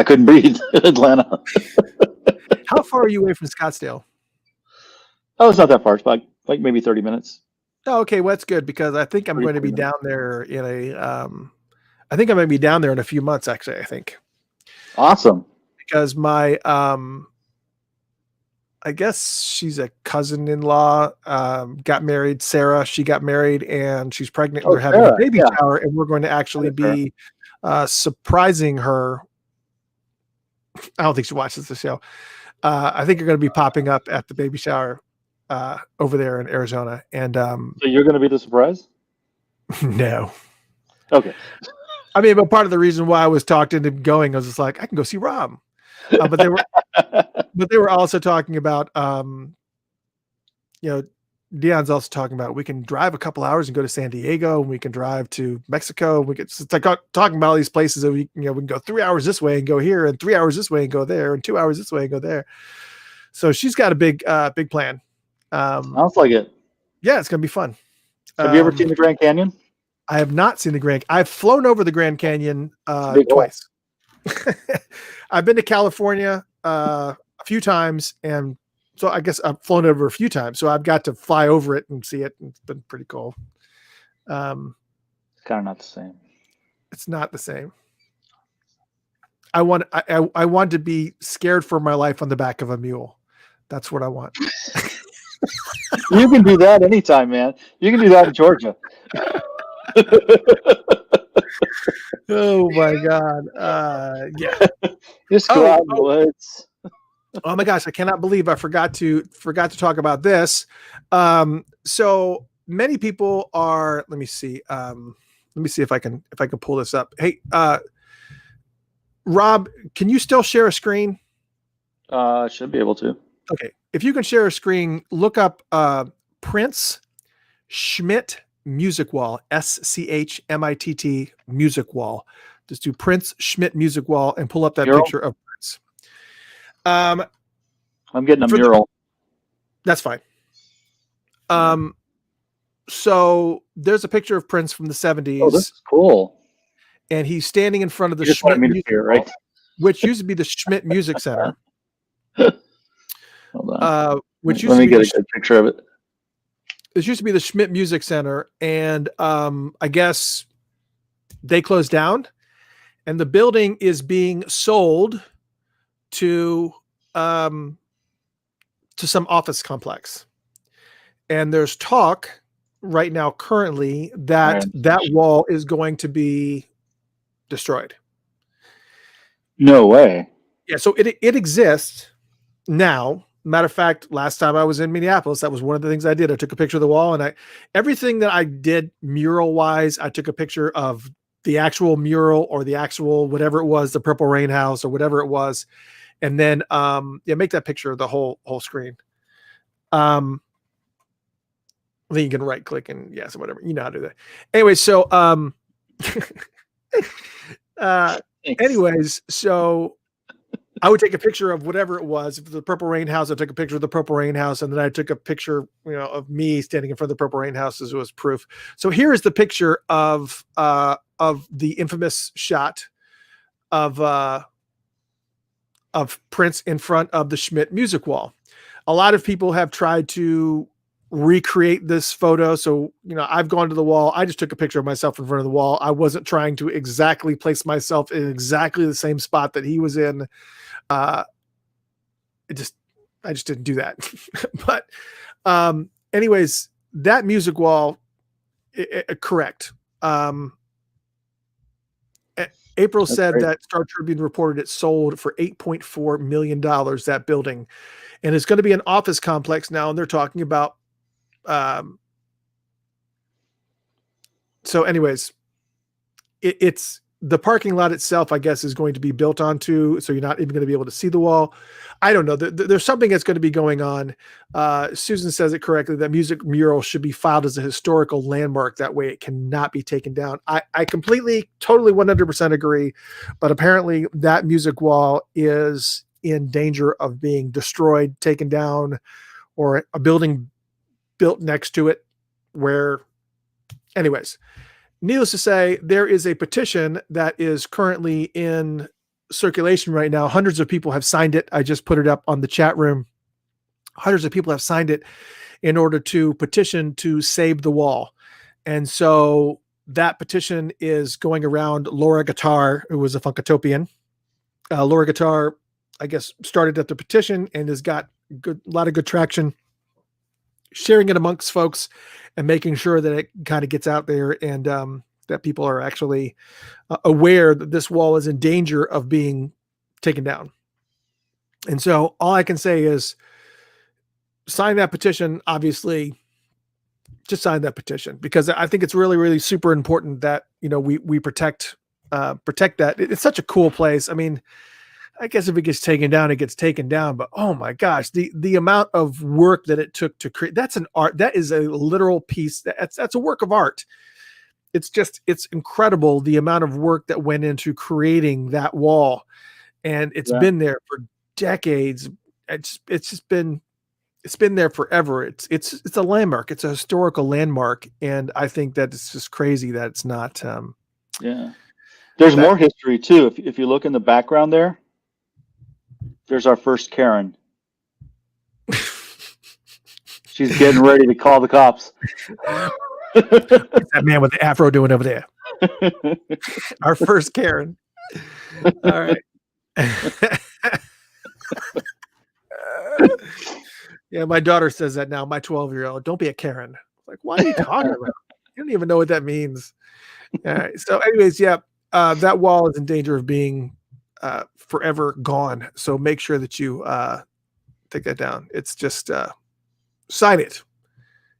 couldn't breathe in Atlanta. How far are you away from Scottsdale? Oh, it's not that far. It's about like maybe 30 minutes. Oh, okay. Well, that's good because I think I'm going to be down there in a few months, actually, I think. Awesome. Because my, I guess she's a cousin-in-law, got married. Sarah, she got married and she's pregnant. They're having a baby shower, and we're going to actually be surprising her. I don't think she watches the show. I think you're going to be popping up at the baby shower over there in Arizona. And so you're going to be the surprise? No. Okay. I mean, but part of the reason why I was talked into going, I was just like, I can go see Rob. But they were also talking about, Dion's also talking about we can drive a couple hours and go to San Diego, and we can drive to Mexico. It's like talking about all these places that we can go 3 hours this way and go here, and 3 hours this way and go there, and 2 hours this way and go there. So she's got a big plan. Sounds like it. Yeah, it's gonna be fun. Have you ever seen the Grand Canyon? I have not seen the Grand. I've flown over the Grand Canyon twice. I've been to California a few times, and so I guess I've flown over a few times. So I've got to fly over it and see it, and it's been pretty cool. It's kind of not the same. It's not the same. I want to be scared for my life on the back of a mule. That's what I want. You can do that anytime, man. You can do that in Georgia. Oh my God. Yeah. Just go out in the woods. Oh my gosh, I cannot believe I forgot to talk about this. So many people are, let me see if I can pull this up. Hey, Rob, can you still share a screen? Should be able to. Okay. If you can share a screen, look up Prince Schmidt Music Wall, SCHMITT Music Wall. Just do Prince Schmidt Music Wall and pull up that picture of Prince. I'm getting a mural. That's fine. So there's a picture of Prince from the 70s. Oh, this is cool. and he's standing in front of the You just wanted Schmidt me to Music see it, Hall, right? which used to be the Schmidt Music Center. Hold on. Which Let used to me be get the a good picture of it. this used to be the Schmidt Music Center, and I guess they closed down, and the building is being sold to some office complex. And there's talk right now, currently, that that wall is going to be destroyed. No way. Yeah, so it exists now. Matter of fact, last time I was in Minneapolis, that was one of the things I did. I took a picture of the wall, and everything that I did mural wise, I took a picture of the actual mural or the actual whatever it was, the Purple Rain House or whatever it was, and then make that picture of the whole screen. Then you can right click and yes, whatever, you know how to do that. Anyway, so anyways, so I would take a picture of whatever it was. If the Purple Rain House, I took a picture of the Purple Rain House, and then I took a picture, of me standing in front of the Purple Rain House as proof. So here is the picture of the infamous shot of Prince in front of the Schmidt Music Wall. A lot of people have tried to recreate this photo. So, I've gone to the wall. I just took a picture of myself in front of the wall. I wasn't trying to exactly place myself in exactly the same spot that he was in. I just didn't do that. But anyways, that music wall, correct. April said that Star Tribune reported it sold for $8.4 million, that building. And it's going to be an office complex now. And they're talking about, so anyways, it's the parking lot itself, I guess, is going to be built onto, so you're not even going to be able to see the wall. I don't know. There's something that's going to be going on. Susan says it correctly, that music mural should be filed as a historical landmark. That way it cannot be taken down. I completely, totally 100% agree. But apparently that music wall is in danger of being destroyed, taken down, or a building built next to it where, anyways, needless to say, there is a petition that is currently in circulation right now. Hundreds of people have signed it. I just put it up on the chat room. Hundreds of people have signed it in order to petition to save the wall. And so that petition is going around. Laura Guitar, who was a Funkatopian. Laura Guitar, I guess, started at the petition and has got a lot of good traction, sharing it amongst folks and making sure that it kind of gets out there, and that people are actually aware that this wall is in danger of being taken down. And so all I can say is sign that petition. Obviously, just sign that petition, because I think it's really, really super important that, we protect that. It's such a cool place. I mean, I guess if it gets taken down, it gets taken down. But oh my gosh, the amount of work that it took to create, that's an art. That is a literal piece. That's a work of art. It's incredible the amount of work that went into creating that wall. And it's been there for decades. It's been there forever. It's a landmark. It's a historical landmark. And I think that it's just crazy that it's not. There's more history too. If you look in the background there, there's our first Karen. She's getting ready to call the cops. What's that man with the afro doing over there? Our first Karen. All right. Yeah, my daughter says that now. My 12-year-old, don't be a Karen. Like, what are you talking about? You don't even know what that means. All right. So, anyways, that wall is in danger of being forever gone. So make sure that you take that down. It's just sign it.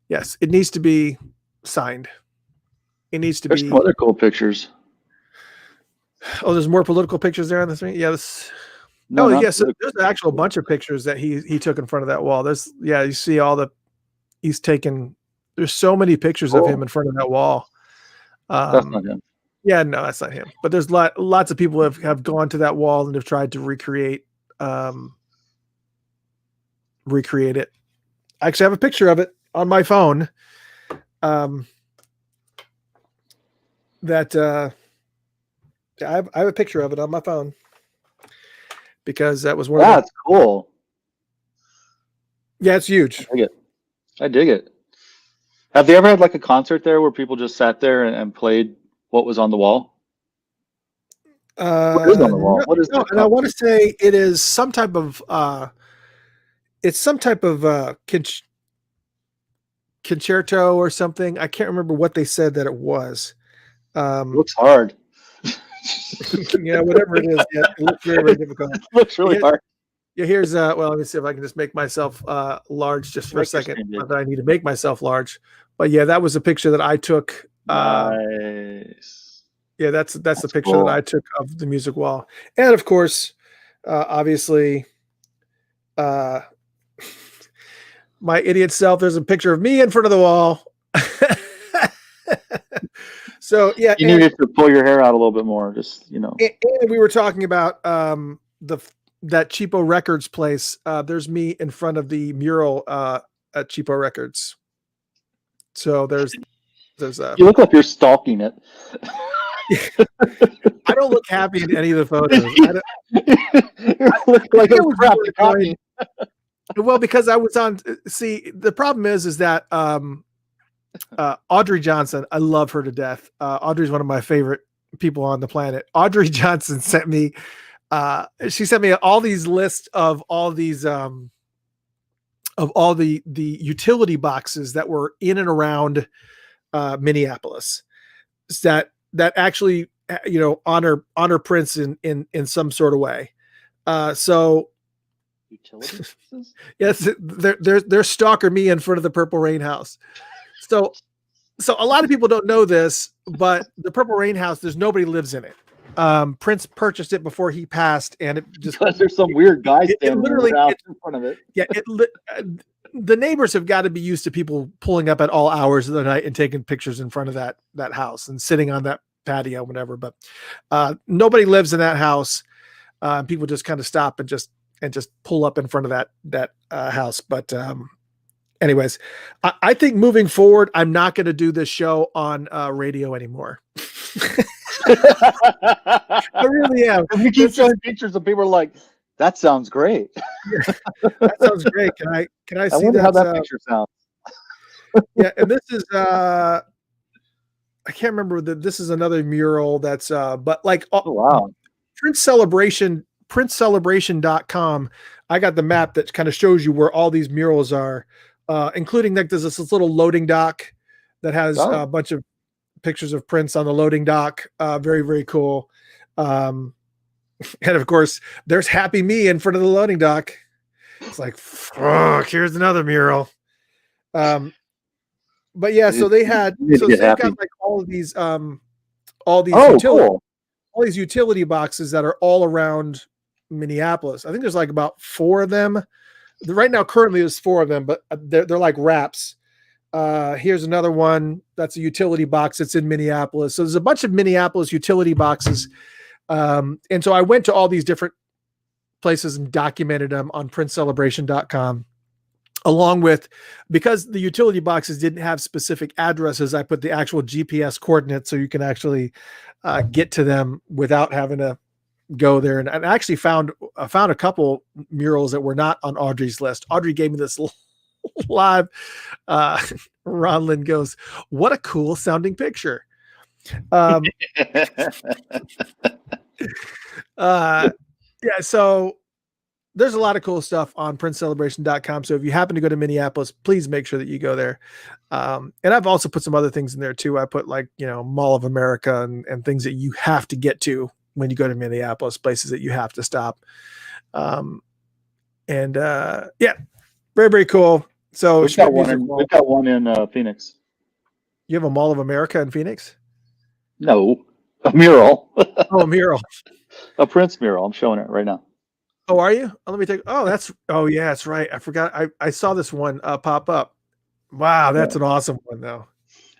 Yes, it needs to be signed. It needs to be. There's some other cool pictures. Oh, there's more political pictures there on the screen. Yeah, yes. There's an actual bunch of pictures that he took in front of that wall. You see he's taken. There's so many pictures of him in front of that wall. That's not him. Yeah, no, that's not him. But there's lots of people have gone to that wall and have tried to recreate it. I actually have a picture of it on my phone. That I have a picture of it on my phone because that was one of That's cool. Yeah, it's huge. I dig it. Have they ever had like a concert there where people just sat there and played what was on the wall? What is on the wall? No, What is no, that and I called? want to say it is some type of it's some type of concerto or something. I can't remember what they said that it was. It looks hard. Yeah, whatever it is, yeah, it looks very, very difficult. It looks really hard. Yeah, here's well, let me see if I can just make myself large just for a second. Not that I need to make myself large, but yeah, that was a picture that I took. Nice. Yeah, that's the picture that I took of the music wall, and of course, obviously, my idiot self. There's a picture of me in front of the wall. So yeah, you needed to pull your hair out a little bit more, just And we were talking about that Cheapo Records place. There's me in front of the mural at Cheapo Records. So there's you look like you're stalking it. I don't look happy in any of the photos. You look like it was wrapped in cotton. Well, because I was on. See, the problem is that Audrey Johnson. I love her to death. Audrey's one of my favorite people on the planet. Audrey Johnson sent me. She sent me all these lists of all these of all the utility boxes that were in and around Minneapolis that actually honor Prince in some sort of way. So utility boxes? Yes, they're stalker me in front of the Purple Rain house. So a lot of people don't know this, but the Purple Rain house, there's nobody lives in it. Prince purchased it before he passed, and it just because there's some weird guy standing around in front of it. Yeah, the neighbors have got to be used to people pulling up at all hours of the night and taking pictures in front of that house and sitting on that patio, whatever. But nobody lives in that house. People just kind of stop and just pull up in front of that house. But anyways, I think moving forward, I'm not going to do this show on radio anymore. I really am. We keep showing pictures and people are like, "That sounds great." Yeah, that sounds great. Can I see wonder how that picture sounds? Yeah, and this is I can't remember this is another mural that's but like wow. Princecelebration.com. I got the map that kind of shows you where all these murals are, including like there's this little loading dock that has a bunch of pictures of Prince on the loading dock. Very, very cool. And of course, there's Happy Me in front of the loading dock. It's like, fuck, here's another mural. But yeah, so they've got like all these utility boxes that are all around Minneapolis. I think there's like about 4 of them. Right now, currently there's 4 of them, but they're like wraps. Here's another one that's a utility box that's in Minneapolis. So there's a bunch of Minneapolis utility boxes. And so I went to all these different places and documented them on princecelebration.com, along with, because the utility boxes didn't have specific addresses, I put the actual GPS coordinates so you can actually get to them without having to go there. And I actually found a couple murals that were not on Audrey's list. Audrey gave me this live. Ronlin goes, "What a cool sounding picture." Yeah, so there's a lot of cool stuff on princecelebration.com. So if you happen to go to Minneapolis, please make sure that you go there. And I've also put some other things in there too. I put like, Mall of America and things that you have to get to when you go to Minneapolis, places that you have to stop. Yeah, very, very cool. So we've got one in Phoenix. You have a Mall of America in Phoenix? No, a mural. Oh, a mural. A Prince mural. I'm showing it right now. Oh, are you? Oh, let me take. Oh, yeah, that's right. I forgot. I saw this one pop up. Wow, that's an awesome one, though.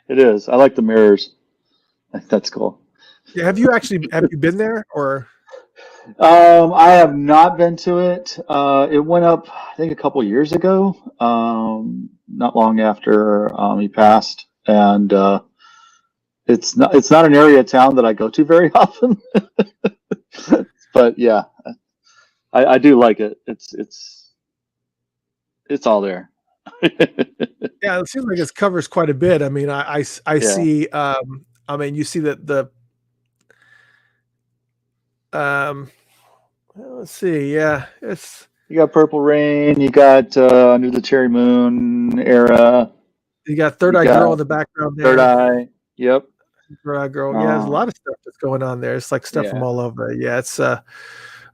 It is. I like the mirrors. That's cool. Yeah, have you been there or? I have not been to it. It went up, I think, a couple years ago. Not long after he passed, and it's not an area of town that I go to very often. But yeah, I do like it. It's all there. Yeah, it seems like it covers quite a bit. I mean, I Yeah. see. I mean, you see that the. Well, let's see. Yeah, it's You got Purple Rain. You got Under the Cherry Moon era. you got Third You Eye Girl in got the background Third there. Eye. Yep. Third Eye Girl. Yeah, there's a lot Um, of stuff that's going on there. It's like stuff from yeah. all over. Yeah, it's Yeah.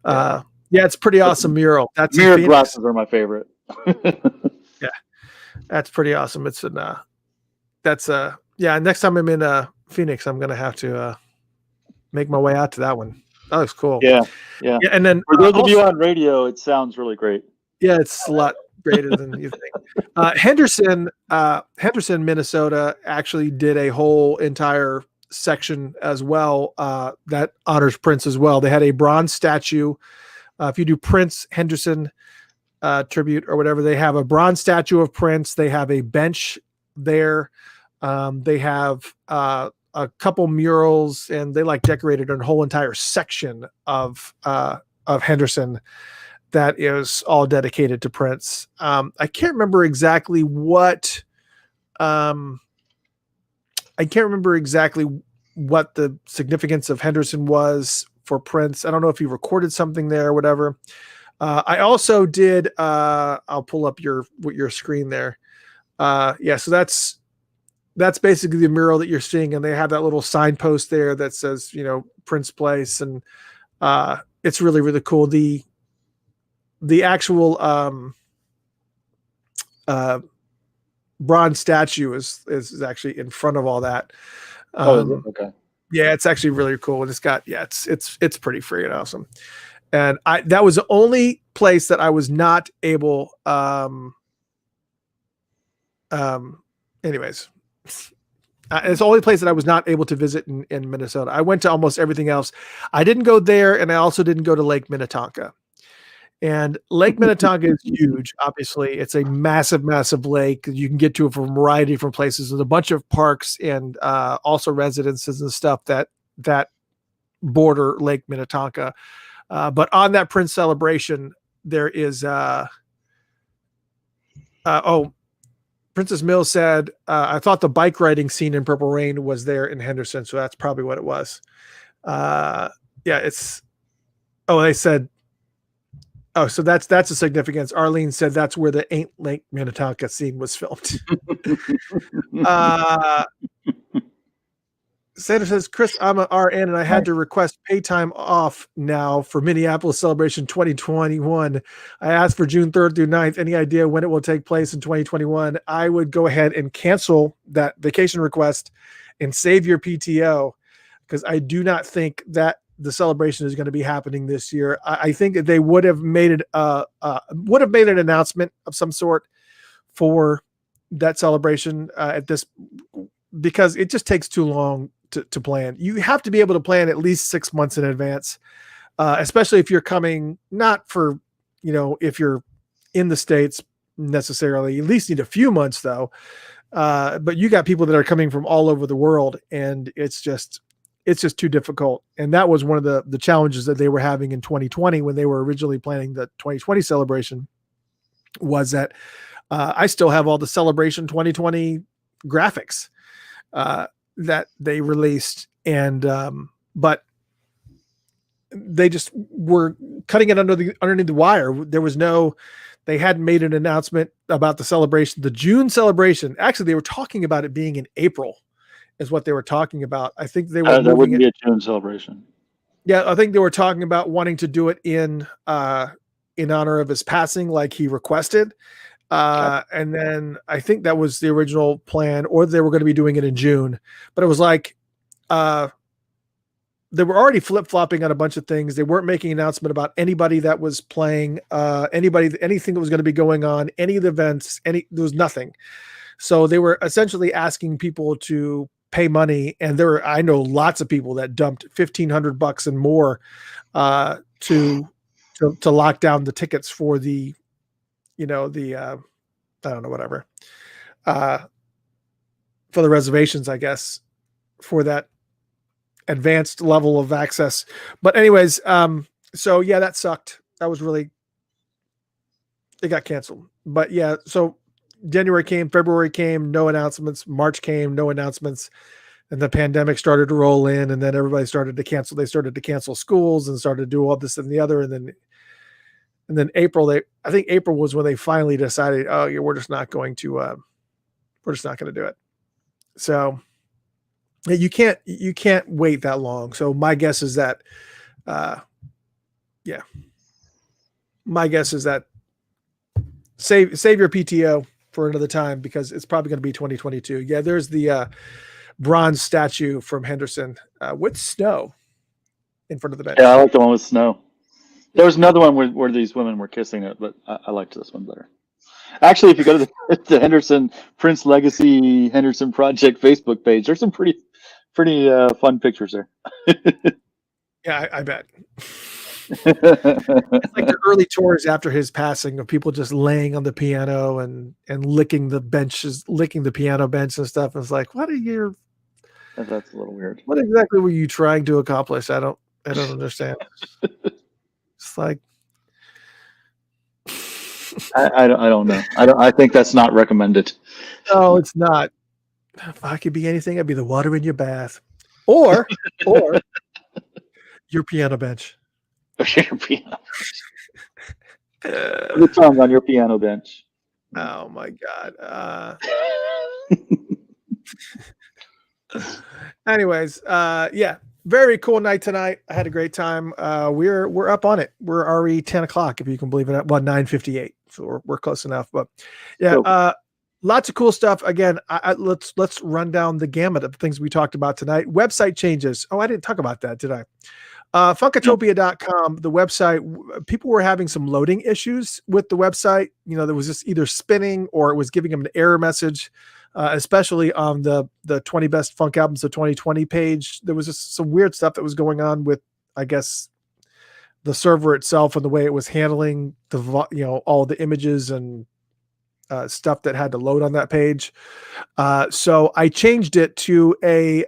yeah, it's pretty But awesome mural. That's in mirror Phoenix. glasses are my favorite. Yeah, that's pretty awesome. It's in that's yeah. Next time I'm in Phoenix, I'm gonna have to make my way out to that one. That looks cool. Yeah. Yeah. Yeah, and then For those of you also, on radio, it sounds really great. yeah, it's a lot greater than you think. Henderson, Minnesota, actually did a whole entire section as well that honors Prince as well. They had a bronze statue. If you do Prince Henderson tribute or whatever, they have a bronze statue of Prince. They have a bench there. They have a couple murals, and they like decorated a whole entire section of Henderson that is all dedicated to Prince. I can't remember exactly what the significance of Henderson was for Prince. I don't know if he recorded something there or whatever. I also did. I'll pull up your screen there. Yeah, so that's basically the mural that you're seeing, and they have that little signpost there that says, Prince Place, and it's really, really cool. The actual bronze statue is actually in front of all that. Is it? Okay. Yeah, it's actually really cool. And it's got, it's pretty freaking awesome. And that was the only place that I was not able, anyways, it's the only place that I was not able to visit in Minnesota. I went to almost everything else. I didn't go there, and I also didn't go to Lake Minnetonka. And Lake Minnetonka is huge. Obviously, it's a massive, massive lake. You can get to it from a variety of different places. There's a bunch of parks and also residences and stuff that border Lake Minnetonka. But on that Prince celebration, there is Princess Mills said, I thought the bike riding scene in Purple Rain was there in Henderson, so that's probably what it was. They said, so that's the significance. Arlene said that's where the Ain't Lake Minnetonka scene was filmed. Sandra says, Chris, I'm an RN and I had to request pay time off now for Minneapolis Celebration 2021. I asked for June 3rd through 9th. Any idea when it will take place in 2021? I would go ahead and cancel that vacation request and save your PTO, because I do not think that the celebration is going to be happening this year. I think that they would have made it an announcement of some sort for that celebration at this, because it just takes too long to plan. You have to be able to plan at least 6 months in advance, especially if you're coming, not for, if you're in the States necessarily, you at least need a few months though. But you got people that are coming from all over the world, and it's just too difficult. And that was one of the challenges that they were having in 2020 when they were originally planning the 2020 celebration, was that I still have all the celebration 2020 graphics that they released, and but they just were cutting it underneath the wire. They hadn't made an announcement about the celebration, the June celebration. Actually, they were talking about it being in April, is what they were talking about. I think they were that wouldn't be a June celebration. Yeah, I think they were talking about wanting to do it in honor of his passing, like he requested. And then I think that was the original plan, or they were going to be doing it in June, but it was like, they were already flip-flopping on a bunch of things. They weren't making an announcement about anybody that was playing, anything that was going to be going on, any of the events, there was nothing. So they were essentially asking people to pay money. And I know lots of people that dumped $1,500 and more, to lock down the tickets for the, I don't know, whatever, for the reservations, I guess. for that advanced level of access. But anyways, so yeah, that sucked. That was really, it got canceled. But yeah, so January came, February came, no announcements. March came, no announcements. And the pandemic started to roll in, and then everybody started to cancel. They started to cancel schools and started to do all this and the other. And then April, I think April was when they finally decided, oh yeah, we're just not going to do it. So you can't wait that long. So my guess is that, my guess is that save your PTO for another time, because it's probably going to be 2022. Yeah, there's the bronze statue from Henderson with snow in front of the bench. Yeah, I like the one with snow. There was another one where these women were kissing it, but I liked this one better. Actually, if you go to the Henderson Prince Legacy Henderson Project Facebook page, there's some pretty fun pictures there. Yeah, I bet. It's like the early tours after his passing of people just laying on the piano and licking the piano bench and stuff. And it's like, what are your? That's a little weird. What exactly were you trying to accomplish? I don't understand. It's like, I don't know. I think that's not recommended. no, it's not. If I could be anything, I'd be the water in your bath, or your piano bench. Your piano. The tongue on your piano bench. Oh my God. Anyways, yeah, very cool night tonight. I had a great time. We're up on it. We're already 10 o'clock, if you can believe it. Well, 9:58. So we're close enough. But yeah, lots of cool stuff. Again, let's run down the gamut of things we talked about tonight. Website changes. Oh, I didn't talk about that, did I? Funkatopia.com, the website, people were having some loading issues with the website. There was just either spinning or it was giving them an error message, especially on the 20 best funk albums of 2020 page. There was just some weird stuff that was going on with, I guess, the server itself and the way it was handling all the images and stuff that had to load on that page. So I changed it to a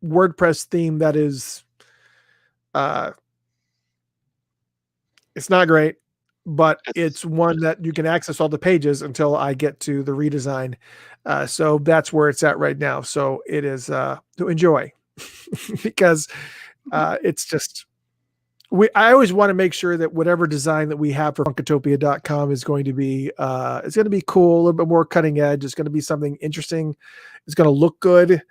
WordPress theme that is it's not great, but it's one that you can access all the pages until I get to the redesign. So that's where it's at right now. So it is to enjoy because it's just I always want to make sure that whatever design that we have for Funkatopia.com is going to be it's going to be cool, a little bit more cutting edge. It's going to be something interesting. It's going to look good.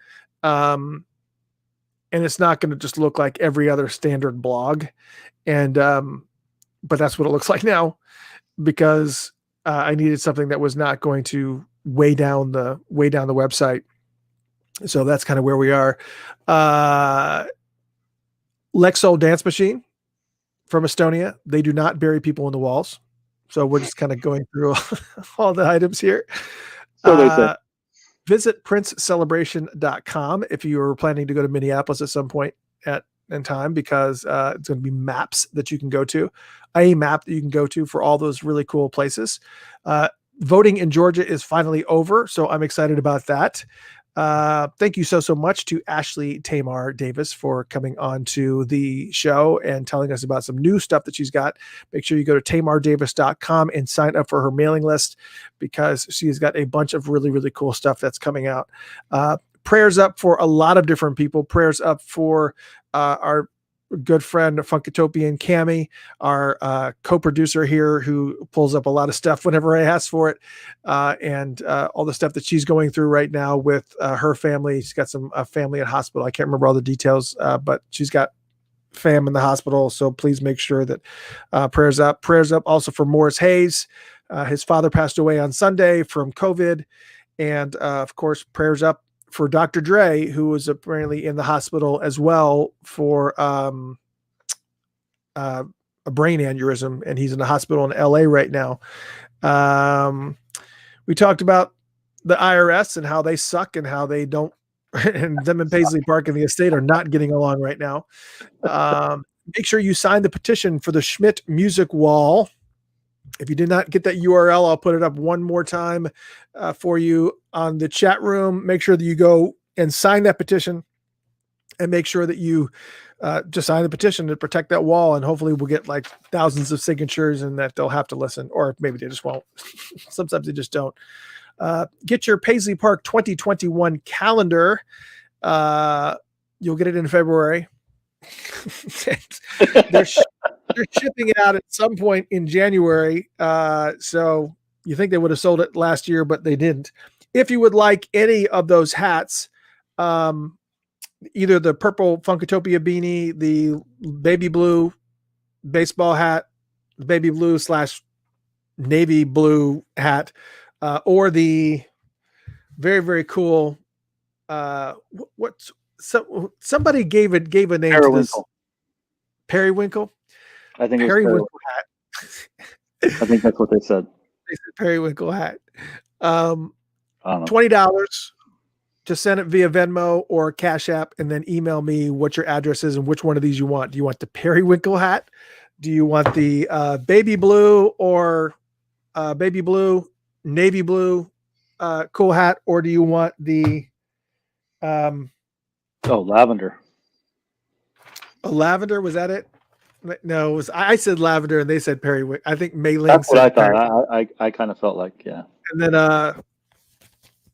And it's not going to just look like every other standard blog. And, but that's what it looks like now, because I needed something that was not going to weigh down the website. So that's kind of where we are. Lexol Dance Machine from Estonia. They do not bury people in the walls. So we're just kind of going through all the items here. So they say. Visit princecelebration.com if you are planning to go to Minneapolis at some point in time, because it's going to be maps that you can go to, a map that you can go to for all those really cool places. Voting in Georgia is finally over, so I'm excited about that. Thank you so much to Ashley Tamar Davis for coming on to the show and telling us about some new stuff that she's got. Make sure you go to tamardavis.com and sign up for her mailing list, because she's got a bunch of really, really cool stuff that's coming out. Prayers up for a lot of different people. Prayers up for our good friend Funkatopian Cami, our co-producer here, who pulls up a lot of stuff whenever I ask for it, and all the stuff that she's going through right now with her family. She's got some family at hospital. I can't remember all the details, but she's got fam in the hospital. So please make sure that prayers up also for Morris Hayes. His father passed away on Sunday from COVID. And of course, prayers up for Dr. Dre, who was apparently in the hospital as well for a brain aneurysm, and he's in the hospital in LA right now. We talked about the IRS and how they suck and how they don't, and them and Paisley Park and the estate are not getting along right now. Make sure you sign the petition for the Schmidt Music Wall. If you did not get that URL, I'll put it up one more time for you on the chat room. Make sure that you go and sign that petition, and make sure that you just sign the petition to protect that wall. And hopefully we'll get like thousands of signatures, and that they'll have to listen, or maybe they just won't. Sometimes they just don't. Get your Paisley Park 2021 calendar. You'll get it in February. they're shipping it out at some point in January. So you think they would have sold it last year, but they didn't. If you would like any of those hats, either the purple Funkatopia beanie, the baby blue baseball hat, the baby blue / navy blue hat, or the very, very cool, somebody gave a name to this. Periwinkle. I think Periwinkle hat. I think that's what they said. They said periwinkle hat. I don't know. $20. Just send it via Venmo or Cash App, and then email me what your address is and which one of these you want. Do you want the periwinkle hat? Do you want the baby blue or baby blue, navy blue cool hat, or do you want the lavender? Lavender? Was that it? No, it was, I said lavender and they said periwinkle. I think Mei Ling That's what I said thought. I kind of felt like, yeah.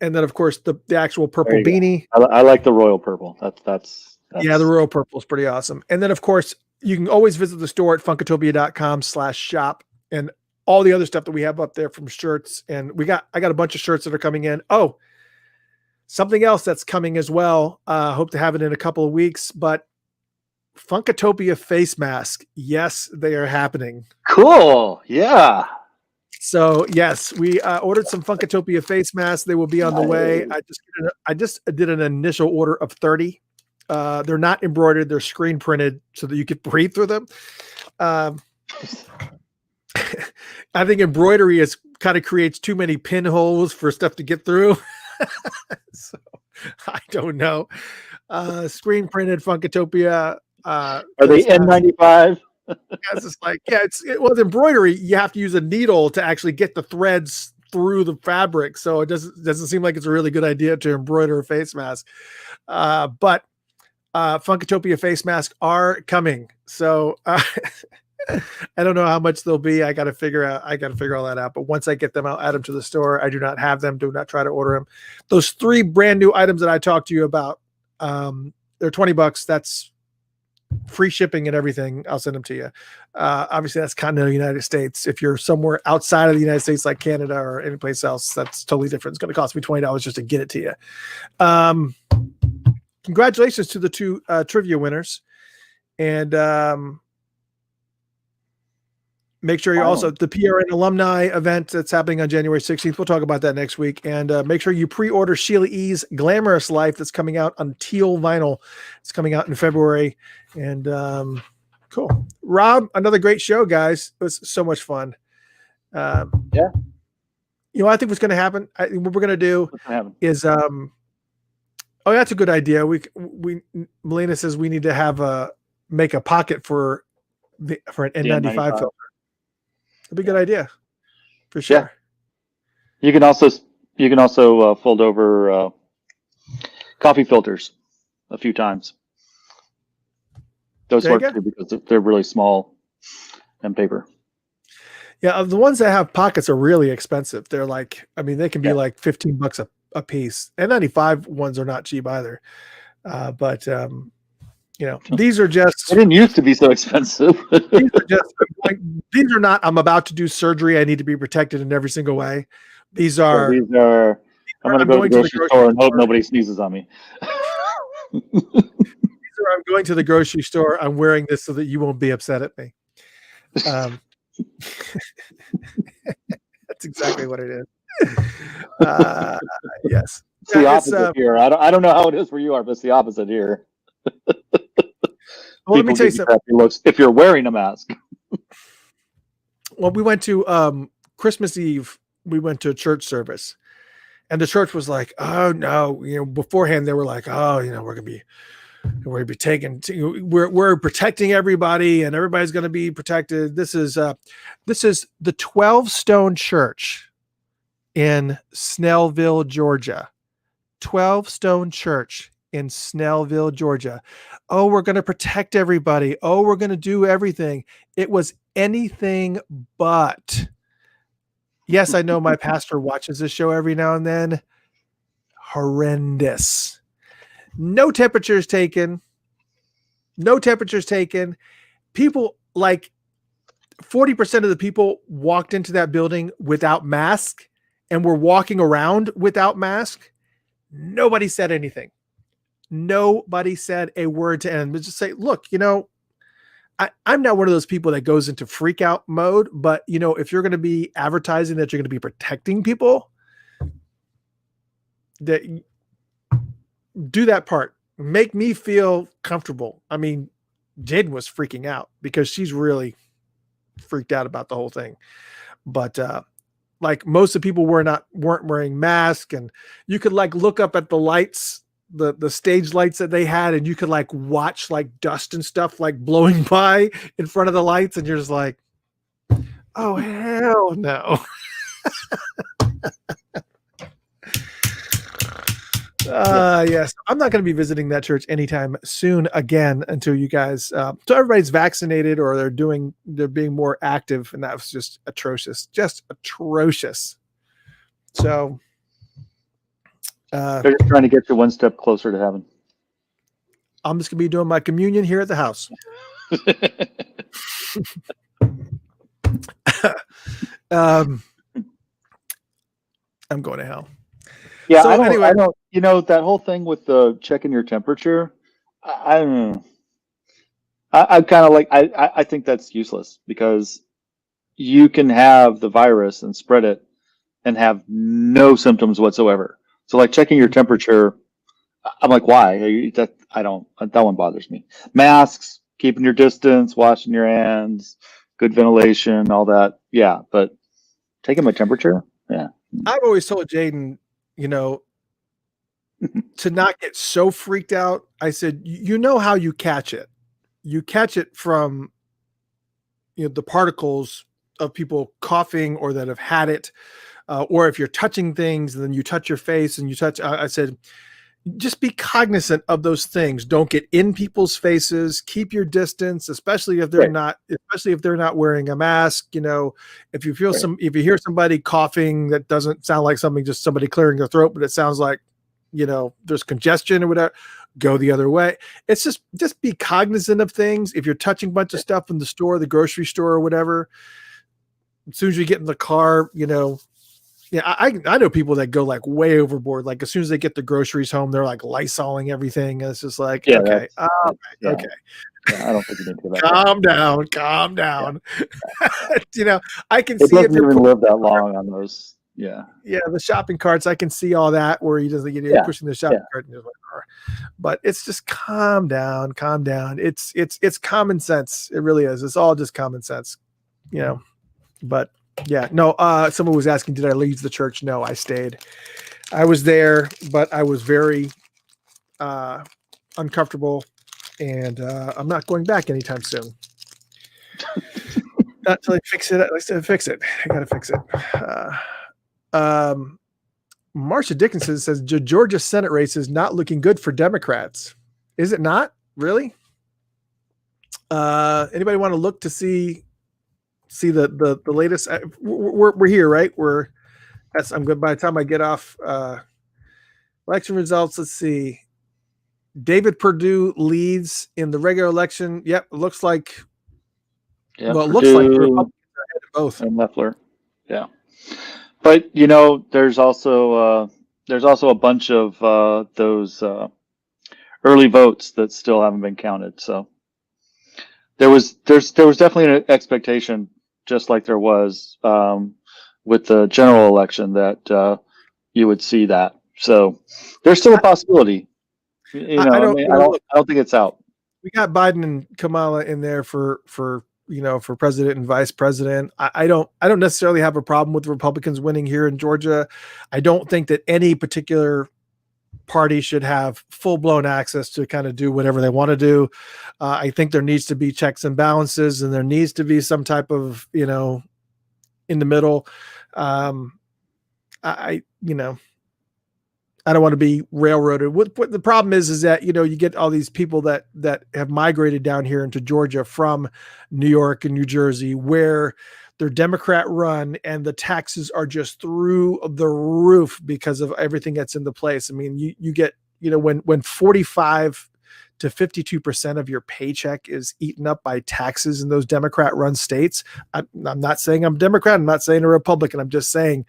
And then of course the actual purple beanie. I like the royal purple. That's yeah, the royal purple is pretty awesome. And then of course you can always visit the store at funkatopia.com/shop, and all the other stuff that we have up there, from shirts, and I got a bunch of shirts that are coming in. Oh, something else that's coming as well. Hope to have it in a couple of weeks, but Funkatopia face mask. Yes, they are happening. Cool. Yeah. So yes, we ordered some Funkatopia face masks. They will be on the way. I just did an initial order of 30. They're not embroidered; they're screen printed so that you could breathe through them. I think embroidery kind of creates too many pinholes for stuff to get through. So I don't know. Screen printed Funkatopia. Are they N95? It's just like, yeah, with embroidery, you have to use a needle to actually get the threads through the fabric. So it doesn't seem like it's a really good idea to embroider a face mask. But Funkatopia face masks are coming. So I don't know how much they'll be. I got to figure all that out. But once I get them, I'll add them to the store. I do not have them. Do not try to order them. Those 3 brand new items that I talked to you about, they're $20. That's free shipping and everything. I'll send them to you. Obviously that's continental United States. If you're somewhere outside of the United States, like Canada or any place else, that's totally different. It's going to cost me $20 just to get it to you. Congratulations to the 2 trivia winners. And make sure you also, the PRN alumni event that's happening on January 16th. We'll talk about that next week. And make sure you pre-order Sheila E.'s Glamorous Life that's coming out on teal vinyl. It's coming out in February. And cool. Rob, another great show, guys. It was so much fun. Yeah. You know, I think what's going to happen, what we're going to do is, oh, that's a good idea. Melina says we need to make a pocket for an N95 filter. That'd be a good idea, for sure. Yeah. You can also fold over coffee filters a few times. Those work too because they're really small and paper. Yeah, the ones that have pockets are really expensive. They're like, I mean, they can be like $15 a piece. N95 ones are not cheap either. But you know, these are just. They didn't used to be so expensive. These are not. I'm about to do surgery. I need to be protected in every single way. These are. I'm going to go to the grocery store and hope nobody sneezes on me. I'm going to the grocery store. I'm wearing this so that you won't be upset at me. That's exactly what it is. Yes. It's the opposite here. I don't know how it is where you are, but it's the opposite here. Well, let me tell you something. If you're wearing a mask. Well, we went to Christmas Eve. We went to a church service, and the church was like, "Oh no!" You know, beforehand they were like, "Oh, you know, we're gonna be we're we're protecting everybody, and everybody's going to be protected. This is the 12 Stone Church in Snellville, Georgia. 12 Stone Church in Snellville, Georgia. Oh, we're going to protect everybody. Oh, we're going to do everything. It was anything but. Yes, I know my pastor watches this show every now and then. Horrendous. No temperatures taken. No temperatures taken. People, like 40% of the people walked into that building without mask and were walking around without mask. Nobody said anything. Nobody said a word to end. But just say, look, I'm not one of those people that goes into freak out mode, but if you're going to be advertising that you're going to be protecting people, that do that part. Make me feel comfortable. I mean, Jaden was freaking out because she's really freaked out about the whole thing. But like most of the people weren't wearing masks, and you could like look up at the lights, the stage lights that they had, and you could like watch like dust and stuff like blowing by in front of the lights, and you're just like, oh hell no. Yes, I'm not going to be visiting that church anytime soon again until you guys, so everybody's vaccinated or they're being more active, and that was just atrocious. So they're just trying to get you one step closer to heaven. I'm just going to be doing my communion here at the house. I'm going to hell. Yeah, so I don't. Anyway, That whole thing with the checking your temperature. I don't know. I'm kind of like I think that's useless because you can have the virus and spread it and have no symptoms whatsoever. So like checking your temperature, I'm like, why? That one bothers me. Masks, keeping your distance, washing your hands, good ventilation, all that. Yeah, but taking my temperature, yeah. I've always told Jaden, to not get so freaked out. I said, how you catch it. You catch it from, the particles of people coughing or that have had it, or if you're touching things and then you touch your face and you touch. I said, just be cognizant of those things. Don't get in people's faces. Keep your distance, especially if they're not wearing a mask. If you feel if you hear somebody coughing, that doesn't sound like just somebody clearing their throat, but it sounds like, there's congestion or whatever, go the other way. It's just be cognizant of things. If you're touching a bunch of stuff in the store, the grocery store or whatever, as soon as you get in the car, I know people that go like way overboard. Like as soon as they get the groceries home, they're like Lysoling everything. And it's just like, okay. Okay. Yeah, I don't think you need to do that. Calm down. I can it see if doesn't you're even live that long on those. Yeah. Yeah, the shopping carts, I can see all that where he doesn't get pushing the shopping cart in his car. But it's just calm down. It's common sense. It really is. It's all just common sense, But yeah, no, someone was asking, did I leave the church? No, I stayed. I was there, but I was very uncomfortable, and I'm not going back anytime soon. Not until I fix it. I gotta fix it. Marsha Dickinson says the Georgia Senate race is not looking good for Democrats. Is it not? Really? Anybody want to look to see the latest? We're here, right? I'm good. By the time I get off election results, let's see. David Perdue leads in the regular election. Yep, it looks like. Yeah, well, it Perdue, looks like the Republicans are ahead of both. And Leffler. Yeah. But there's also a bunch of those early votes that still haven't been counted. So there was definitely an expectation, just like there was with the general election, that you would see that. So there's still a possibility. I don't think it's out. We got Biden and Kamala in there for president and vice president. I don't necessarily have a problem with Republicans winning here in Georgia. I don't think that any particular party should have full-blown access to kind of do whatever they want to do. I think there needs to be checks and balances, and there needs to be some type of, in the middle. I don't want to be railroaded. What the problem is that, you get all these people that have migrated down here into Georgia from New York and New Jersey, where they're Democrat run and the taxes are just through the roof because of everything that's in the place. I mean, you get, when 45 to 52% of your paycheck is eaten up by taxes in those Democrat run states. I'm not saying I'm Democrat. I'm not saying a Republican. I'm just saying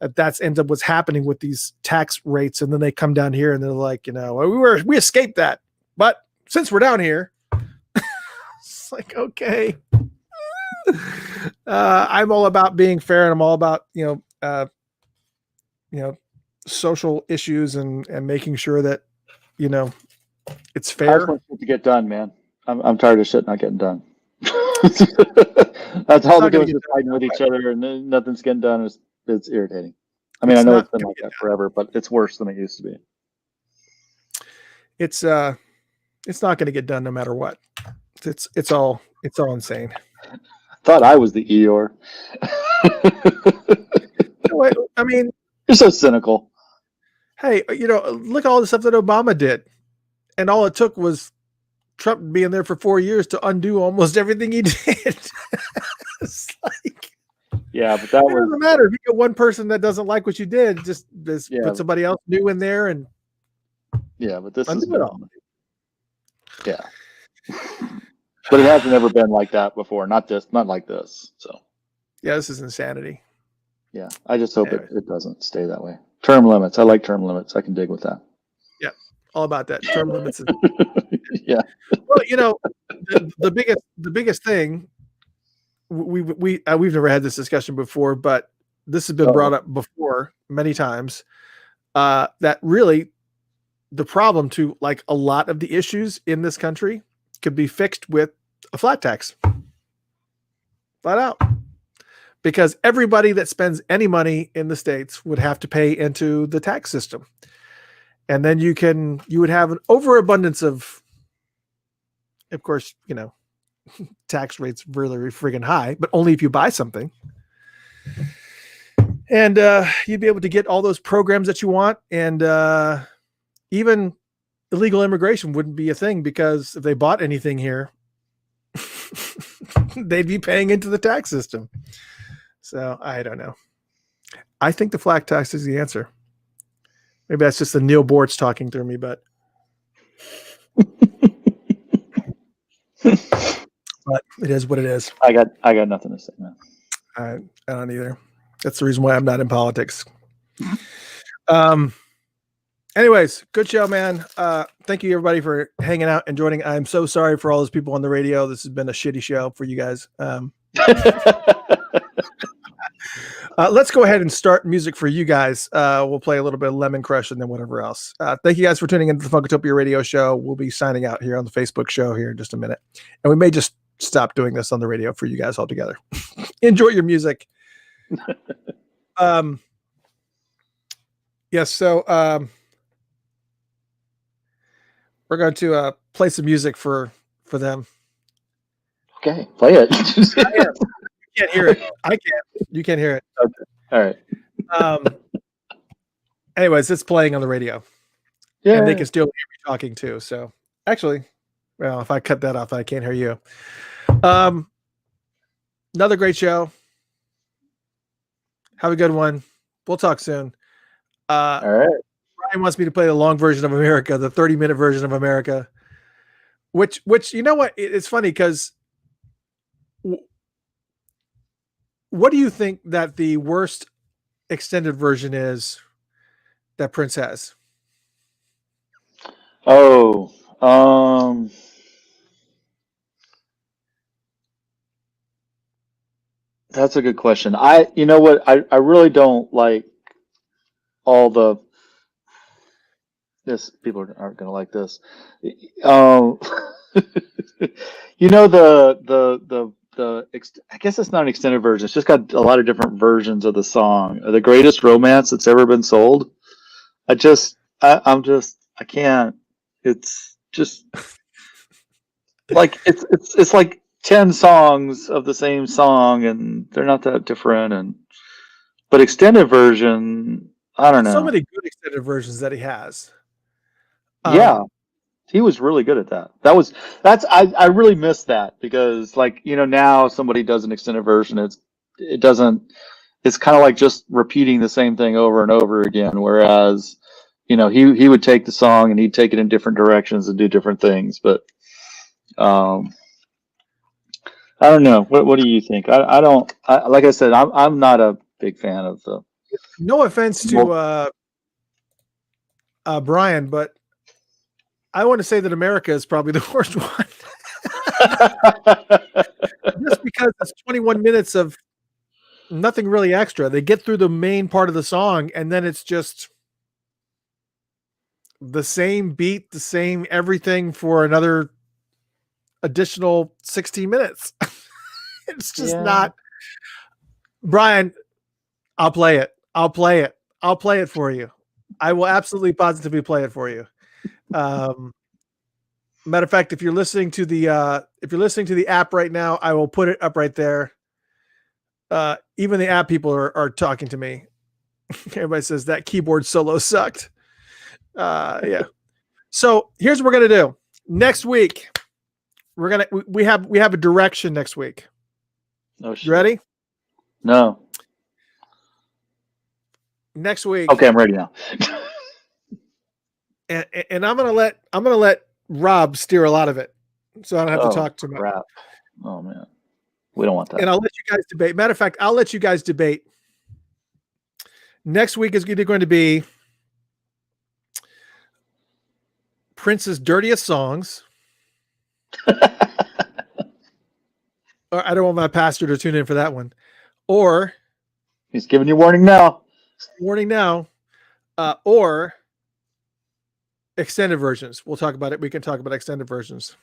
that's ends up what's happening with these tax rates. And then they come down here and they're like, we escaped that, but since we're down here, it's like, okay. I'm all about being fair, and I'm all about, social issues and making sure that, it's I fair. just want shit to get done, man. I'm tired of shit not getting done. That's all they're doing is just fighting with each other, and then nothing's getting done. It's irritating. I mean, I know it's been like that forever, but it's worse than it used to be. It's not going to get done no matter what. It's all insane. I thought I was the Eeyore. I mean, you're so cynical. Hey, look at all the stuff that Obama did, and all it took was Trump being there for 4 years to undo almost everything he did. It's like, yeah, but that doesn't matter if you get one person that doesn't like what you did. Just put somebody else new in there, and but this undo is it all. Yeah, but it hasn't ever been like that before. Not like this. So yeah, this is insanity. Yeah, I just hope it doesn't stay that way. Term limits. I like term limits. I can dig with that. Yeah, all about that. Term limits. Yeah. Well, the biggest thing, we've never had this discussion before, but this has been brought up before many times. That really, the problem to like a lot of the issues in this country could be fixed with a flat tax. Flat out. Because everybody that spends any money in the States would have to pay into the tax system. And then you would have an overabundance of course, tax rates really friggin' high, but only if you buy something. And you'd be able to get all those programs that you want. And even illegal immigration wouldn't be a thing, because if they bought anything here, they'd be paying into the tax system. So I don't know. I think the flat tax is the answer. Maybe that's just the Neil Bortz talking through me, but it is what it is. I got nothing to say, man. I don't either. That's the reason why I'm not in politics. Anyways, good show, man. Thank you everybody for hanging out and joining. I'm so sorry for all those people on the radio. This has been a shitty show for you guys. Let's go ahead and start music for you guys. We'll play a little bit of Lemon Crush and then whatever else. Thank you guys for tuning into the Funkotopia radio show. We'll be signing out here on the Facebook show here in just a minute. And we may just stop doing this on the radio for you guys altogether. Enjoy your music. Yes. So we're going to play some music for them. Okay, play it. You can't hear it. I can't. You can't hear it. Okay. All right. Anyways, it's playing on the radio. Yeah. And they can still hear me talking too. So actually, well, if I cut that off, I can't hear you. Another great show. Have a good one. We'll talk soon. All right. Brian wants me to play the long version of America, the 30-minute version of America, which you know what? It's funny because what do you think that the worst extended version is that Prince has? Oh, that's a good question. You know what? I really don't like all this. People aren't going to like this. You know, I guess it's not an extended version. It's just got a lot of different versions of the song. The greatest romance that's ever been sold. I can't. It's just like it's like 10 songs of the same song, and they're not that different. But extended version, I don't So know. many good extended versions that he has. Yeah, he was really good at that. I really miss that because like now somebody does an extended version, it doesn't it's kind of like just repeating the same thing over and over again. Whereas he would take the song and he'd take it in different directions and do different things. But um, I don't know. What do you think? I don't. Like I said, I'm not a big fan of the. No offense to Brian, but I want to say that America is probably the worst one. Just because it's 21 minutes of nothing really extra. They get through the main part of the song, and then it's just the same beat, the same everything for another additional 16 minutes. It's just not. Brian, I'll play it. I'll play it. I'll play it for you. I will absolutely positively play it for you. Matter of fact, if you're listening to the app right now, I will put it up right there. Even the app people are talking to me. Everybody says that keyboard solo sucked. Yeah. So here's what we're gonna do next week. We have a direction next week. No shit. You ready? No. Next week. Okay, I'm ready now. and I'm gonna let Rob steer a lot of it, so I don't have to talk too much. Crap. Oh man, we don't want that. And I'll let you guys debate. Matter of fact, I'll let you guys debate. Next week is either going to be Prince's dirtiest songs. Or I don't want my pastor to tune in for that one. Or he's giving you warning now. Warning now. Or extended versions. We'll talk about it. We can talk about extended versions.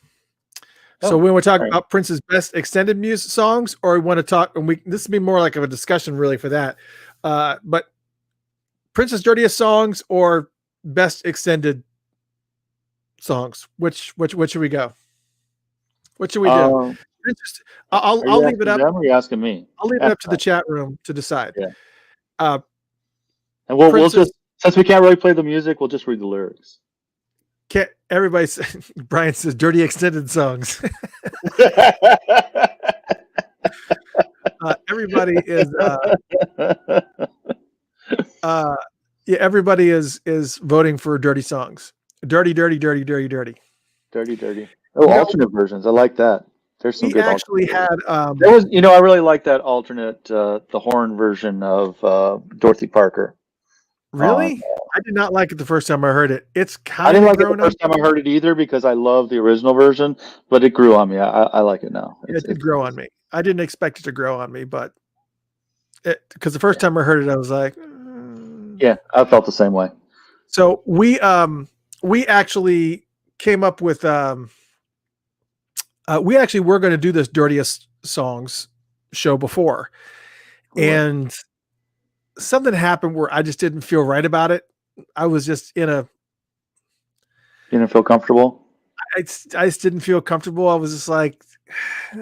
So when we're talking about Prince's best extended music songs, or we want to talk, and this would be more like of a discussion really for that. But Prince's dirtiest songs or best extended songs, which should we go? What should we do? I'll leave it up. Them or are you asking me? I'll leave it up to the chat room to decide. Yeah. And we'll just, since we can't really play the music, we'll just read the lyrics. Everybody, Brian says dirty extended songs. Everybody is everybody is voting for dirty songs. Dirty. Oh, alternate versions. I like that. There's some he good actually had there was, I really like that alternate the horn version of Dorothy Parker. Really? I did not like it the first time I heard it. It's kind I didn't like it grown the first time I heard it either because I love the original version, but it grew on me. I like it now. It did grow on me. I didn't expect it to grow on me, but because the first time I heard it, I was like, yeah, I felt the same way. So we actually came up with we actually were going to do this dirtiest songs show before, and something happened where I just didn't feel right about it. I was just you didn't feel comfortable. I just didn't feel comfortable. I was just like, I'm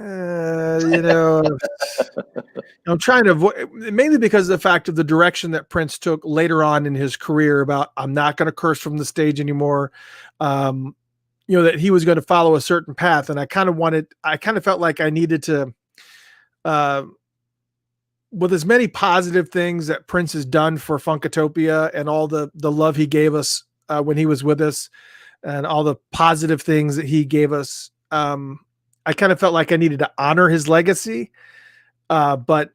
trying to avoid, mainly because of the fact of the direction that Prince took later on in his career about, I'm not going to curse from the stage anymore. That he was going to follow a certain path. And I kind of felt like I needed to, with as many positive things that Prince has done for Funkatopia and all the love he gave us when he was with us and all the positive things that he gave us, I kind of felt like I needed to honor his legacy. But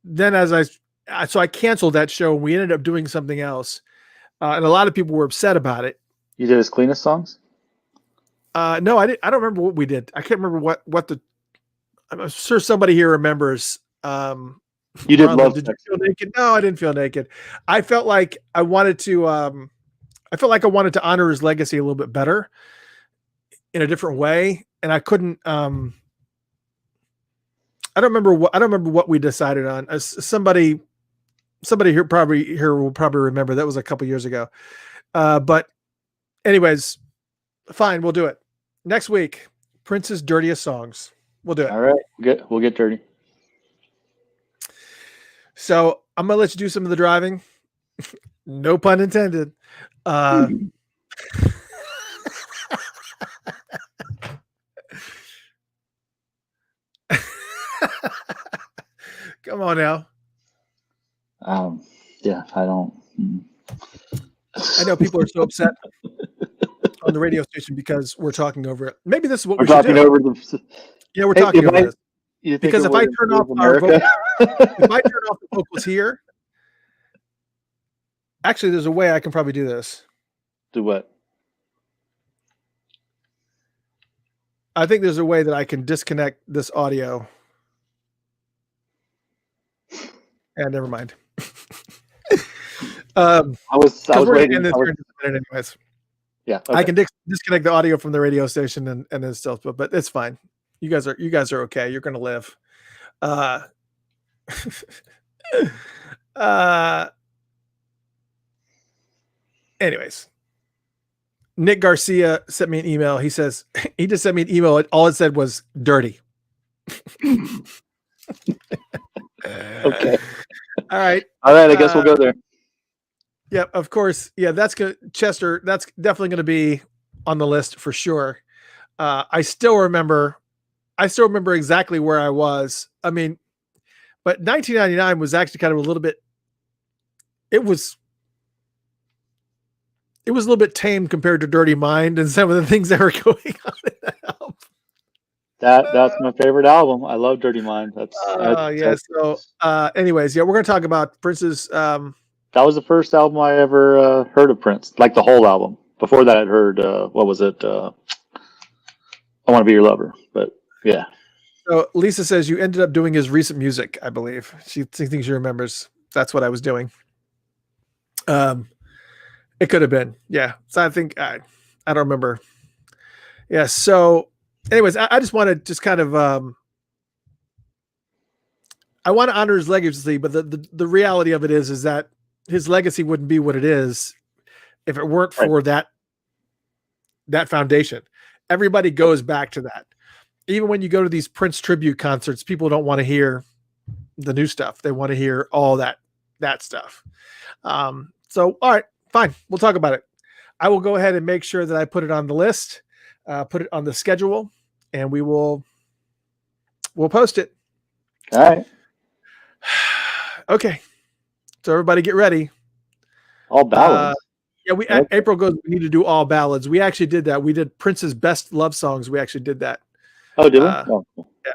then so I canceled that show and we ended up doing something else. And a lot of people were upset about it. You did his cleanest songs? No, I don't remember what we did. I can't remember I'm sure somebody here remembers. You did Love Did you feel naked? No, I didn't feel naked. I felt like I wanted to honor his legacy a little bit better in a different way. And I couldn't, I don't remember what we decided on. Somebody here will probably remember that was a couple years ago. But anyways, fine, we'll do it next week. Prince's dirtiest songs. We'll do it. All right, we'll get dirty. So I'm gonna let you do some of the driving. No pun intended. Come on now. Yeah, I don't. I know people are so upset on the radio station because we're talking over it. Maybe this is what We're we should talking do. over the. Yeah, we're talking over this. You think Because it if I would turn off improve our America? if I turn off the vocals here, actually, there's a way I can probably do this. Do what? I think there's a way that I can disconnect this audio. And never mind. I was we're waiting. gonna end this here in just a minute anyways. Yeah, okay. I can disconnect the audio from the radio station and then still, but it's fine. You guys are okay. You're gonna live. Anyways, Nick Garcia sent me an email. He says he just sent me an email. All it said was dirty. Okay. All right. I guess we'll go there. Yeah, of course. Yeah, that's good. Chester, that's definitely going to be on the list for sure. I still remember exactly where I was. I mean, but 1999 was actually kind of a little bit. It was a little bit tame compared to Dirty Mind and some of the things that were going on in that album. That's my favorite album. I love Dirty Mind. So, anyways, yeah, we're going to talk about Prince's. That was the first album I ever heard of Prince, like the whole album. Before that, I'd heard what was it? I Want to Be Your Lover. But yeah. So Lisa says you ended up doing his recent music. I believe she thinks she remembers. That's what I was doing. It could have been, yeah. So I think I don't remember. Yeah. So, anyways, I just want to just kind of I want to honor his legacy, but the reality of it is that his legacy wouldn't be what it is if it weren't for that foundation. Everybody goes back to that. Even when you go to these Prince tribute concerts, people don't want to hear the new stuff. They want to hear all that stuff. So, all right, fine. We'll talk about it. I will go ahead and make sure that I put it on the list, put it on the schedule, and we'll post it. All right. Okay. So everybody get ready. All ballads. Yeah, April goes, we need to do all ballads. We actually did that. We did Prince's best love songs. We actually did that. Oh, did we? Oh. Yeah.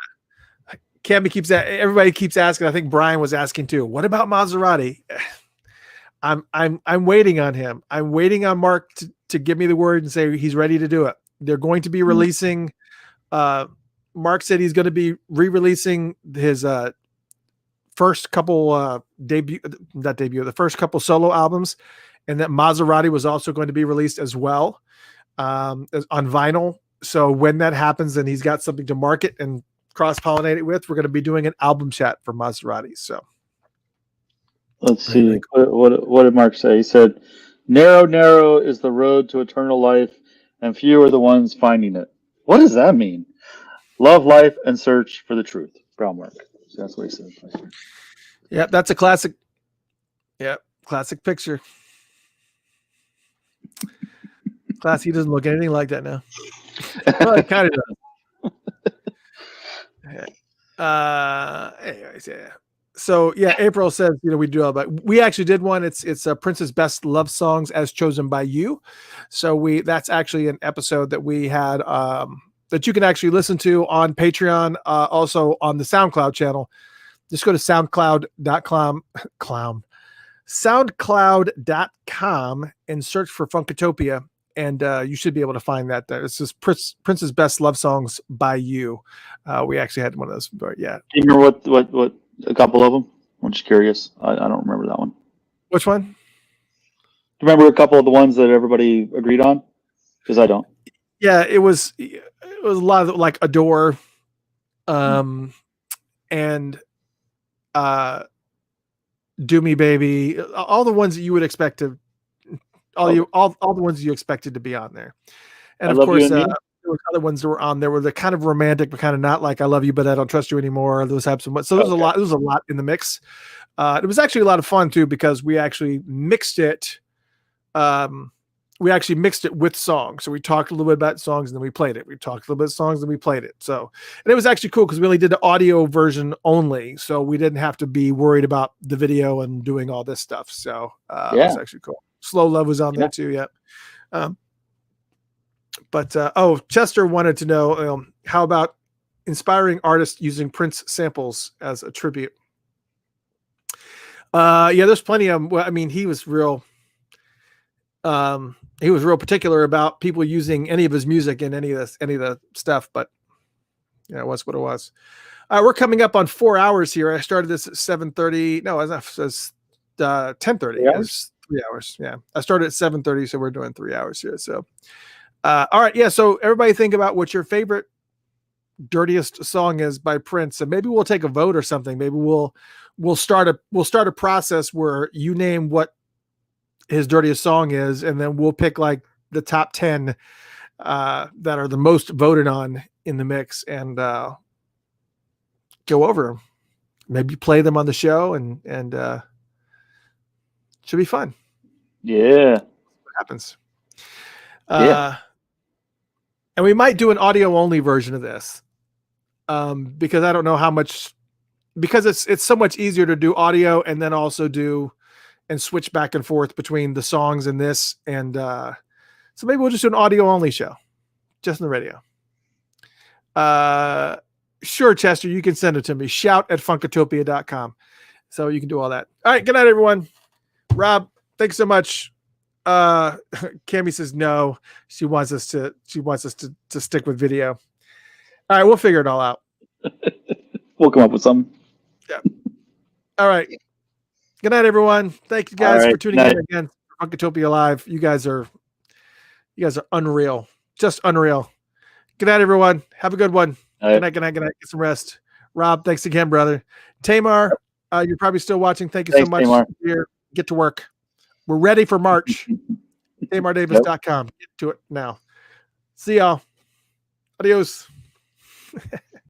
Everybody keeps asking. I think Brian was asking too. What about Maserati? I'm waiting on him. I'm waiting on Mark to give me the word and say he's ready to do it. They're going to be releasing. Mark said he's going to be re-releasing his first couple the first couple solo albums, and that Maserati was also going to be released as well on vinyl. So when that happens and he's got something to market and cross-pollinate it with, we're going to be doing an album chat for Maserati. So let's see. What did Mark say? He said, narrow is the road to eternal life, and few are the ones finding it. What does that mean? Love life and search for the truth. Brown Mark. So that's what he said. Yeah, that's a classic. Yeah, classic picture. He doesn't look anything like that now. Well, it kind of does. Anyways, yeah. So yeah, April says, we do all that. We actually did one. It's Prince's best love songs as chosen by you. So that's actually an episode that we had that you can actually listen to on Patreon, also on the SoundCloud channel. Just go to soundcloud.com and search for Funkatopia, and you should be able to find that there. It's just Prince's best love songs by you. We actually had one of those, but yeah. Do you remember what a couple of them? I'm just curious. I don't remember that one. Which one? Do you remember a couple of the ones that everybody agreed on? Because I don't. Yeah, it was a lot of like Adore, and Do Me Baby, all the ones that you would expect to all the ones you expected to be on there. And I of Love You course, and Me. there were other ones that were on there were the kind of romantic, but kind of not like I Love You, but I Don't Trust You Anymore. Those types of so there's a lot. There was a lot in the mix. It was actually a lot of fun too because we actually mixed it. We actually mixed it with songs. So we talked a little bit about songs and then we played it. We talked a little bit of songs and we played it. So, and it was actually cool because we only did the audio version only. So we didn't have to be worried about the video and doing all this stuff. So it was actually cool. Slow Love was on there too. Yeah. Chester wanted to know how about inspiring artists using Prince samples as a tribute? There's plenty of, I mean, he was real particular about people using any of his music in any of the stuff, but it was what it was. We're coming up on 4 hours here. I started this at 7:30. No, it was 10:30. It's 3 hours. Yeah. I started at 7:30, so we're doing 3 hours here. So, all right. Yeah. So everybody think about what your favorite dirtiest song is by Prince. And maybe we'll take a vote or something. Maybe we'll start a process where you name what his dirtiest song is, and then we'll pick like the top 10 that are the most voted on in the mix and go over them. Maybe play them on the show and should be fun. Yeah. What happens. And we might do an audio only version of this because I don't know how much, because it's so much easier to do audio and then also do and switch back and forth between the songs and this. And so maybe we'll just do an audio only show, just on the radio. Sure, Chester, you can send it to me. shout@funkatopia.com. So you can do all that. All right. Good night, everyone. Rob, thanks so much. Cammie says no. She wants us to stick with video. All right. We'll figure it all out. We'll come up with something. Yeah. All right. Good night, everyone. Thank you guys for tuning in again. Funkatopia Live. You guys are unreal. Just unreal. Good night, everyone. Have a good one. Good night. Get some rest. Rob, thanks again, brother. Tamar, you're probably still watching. Thank you so much. Here, get to work. We're ready for March. TamarDavis.com. Get to it now. See y'all. Adios.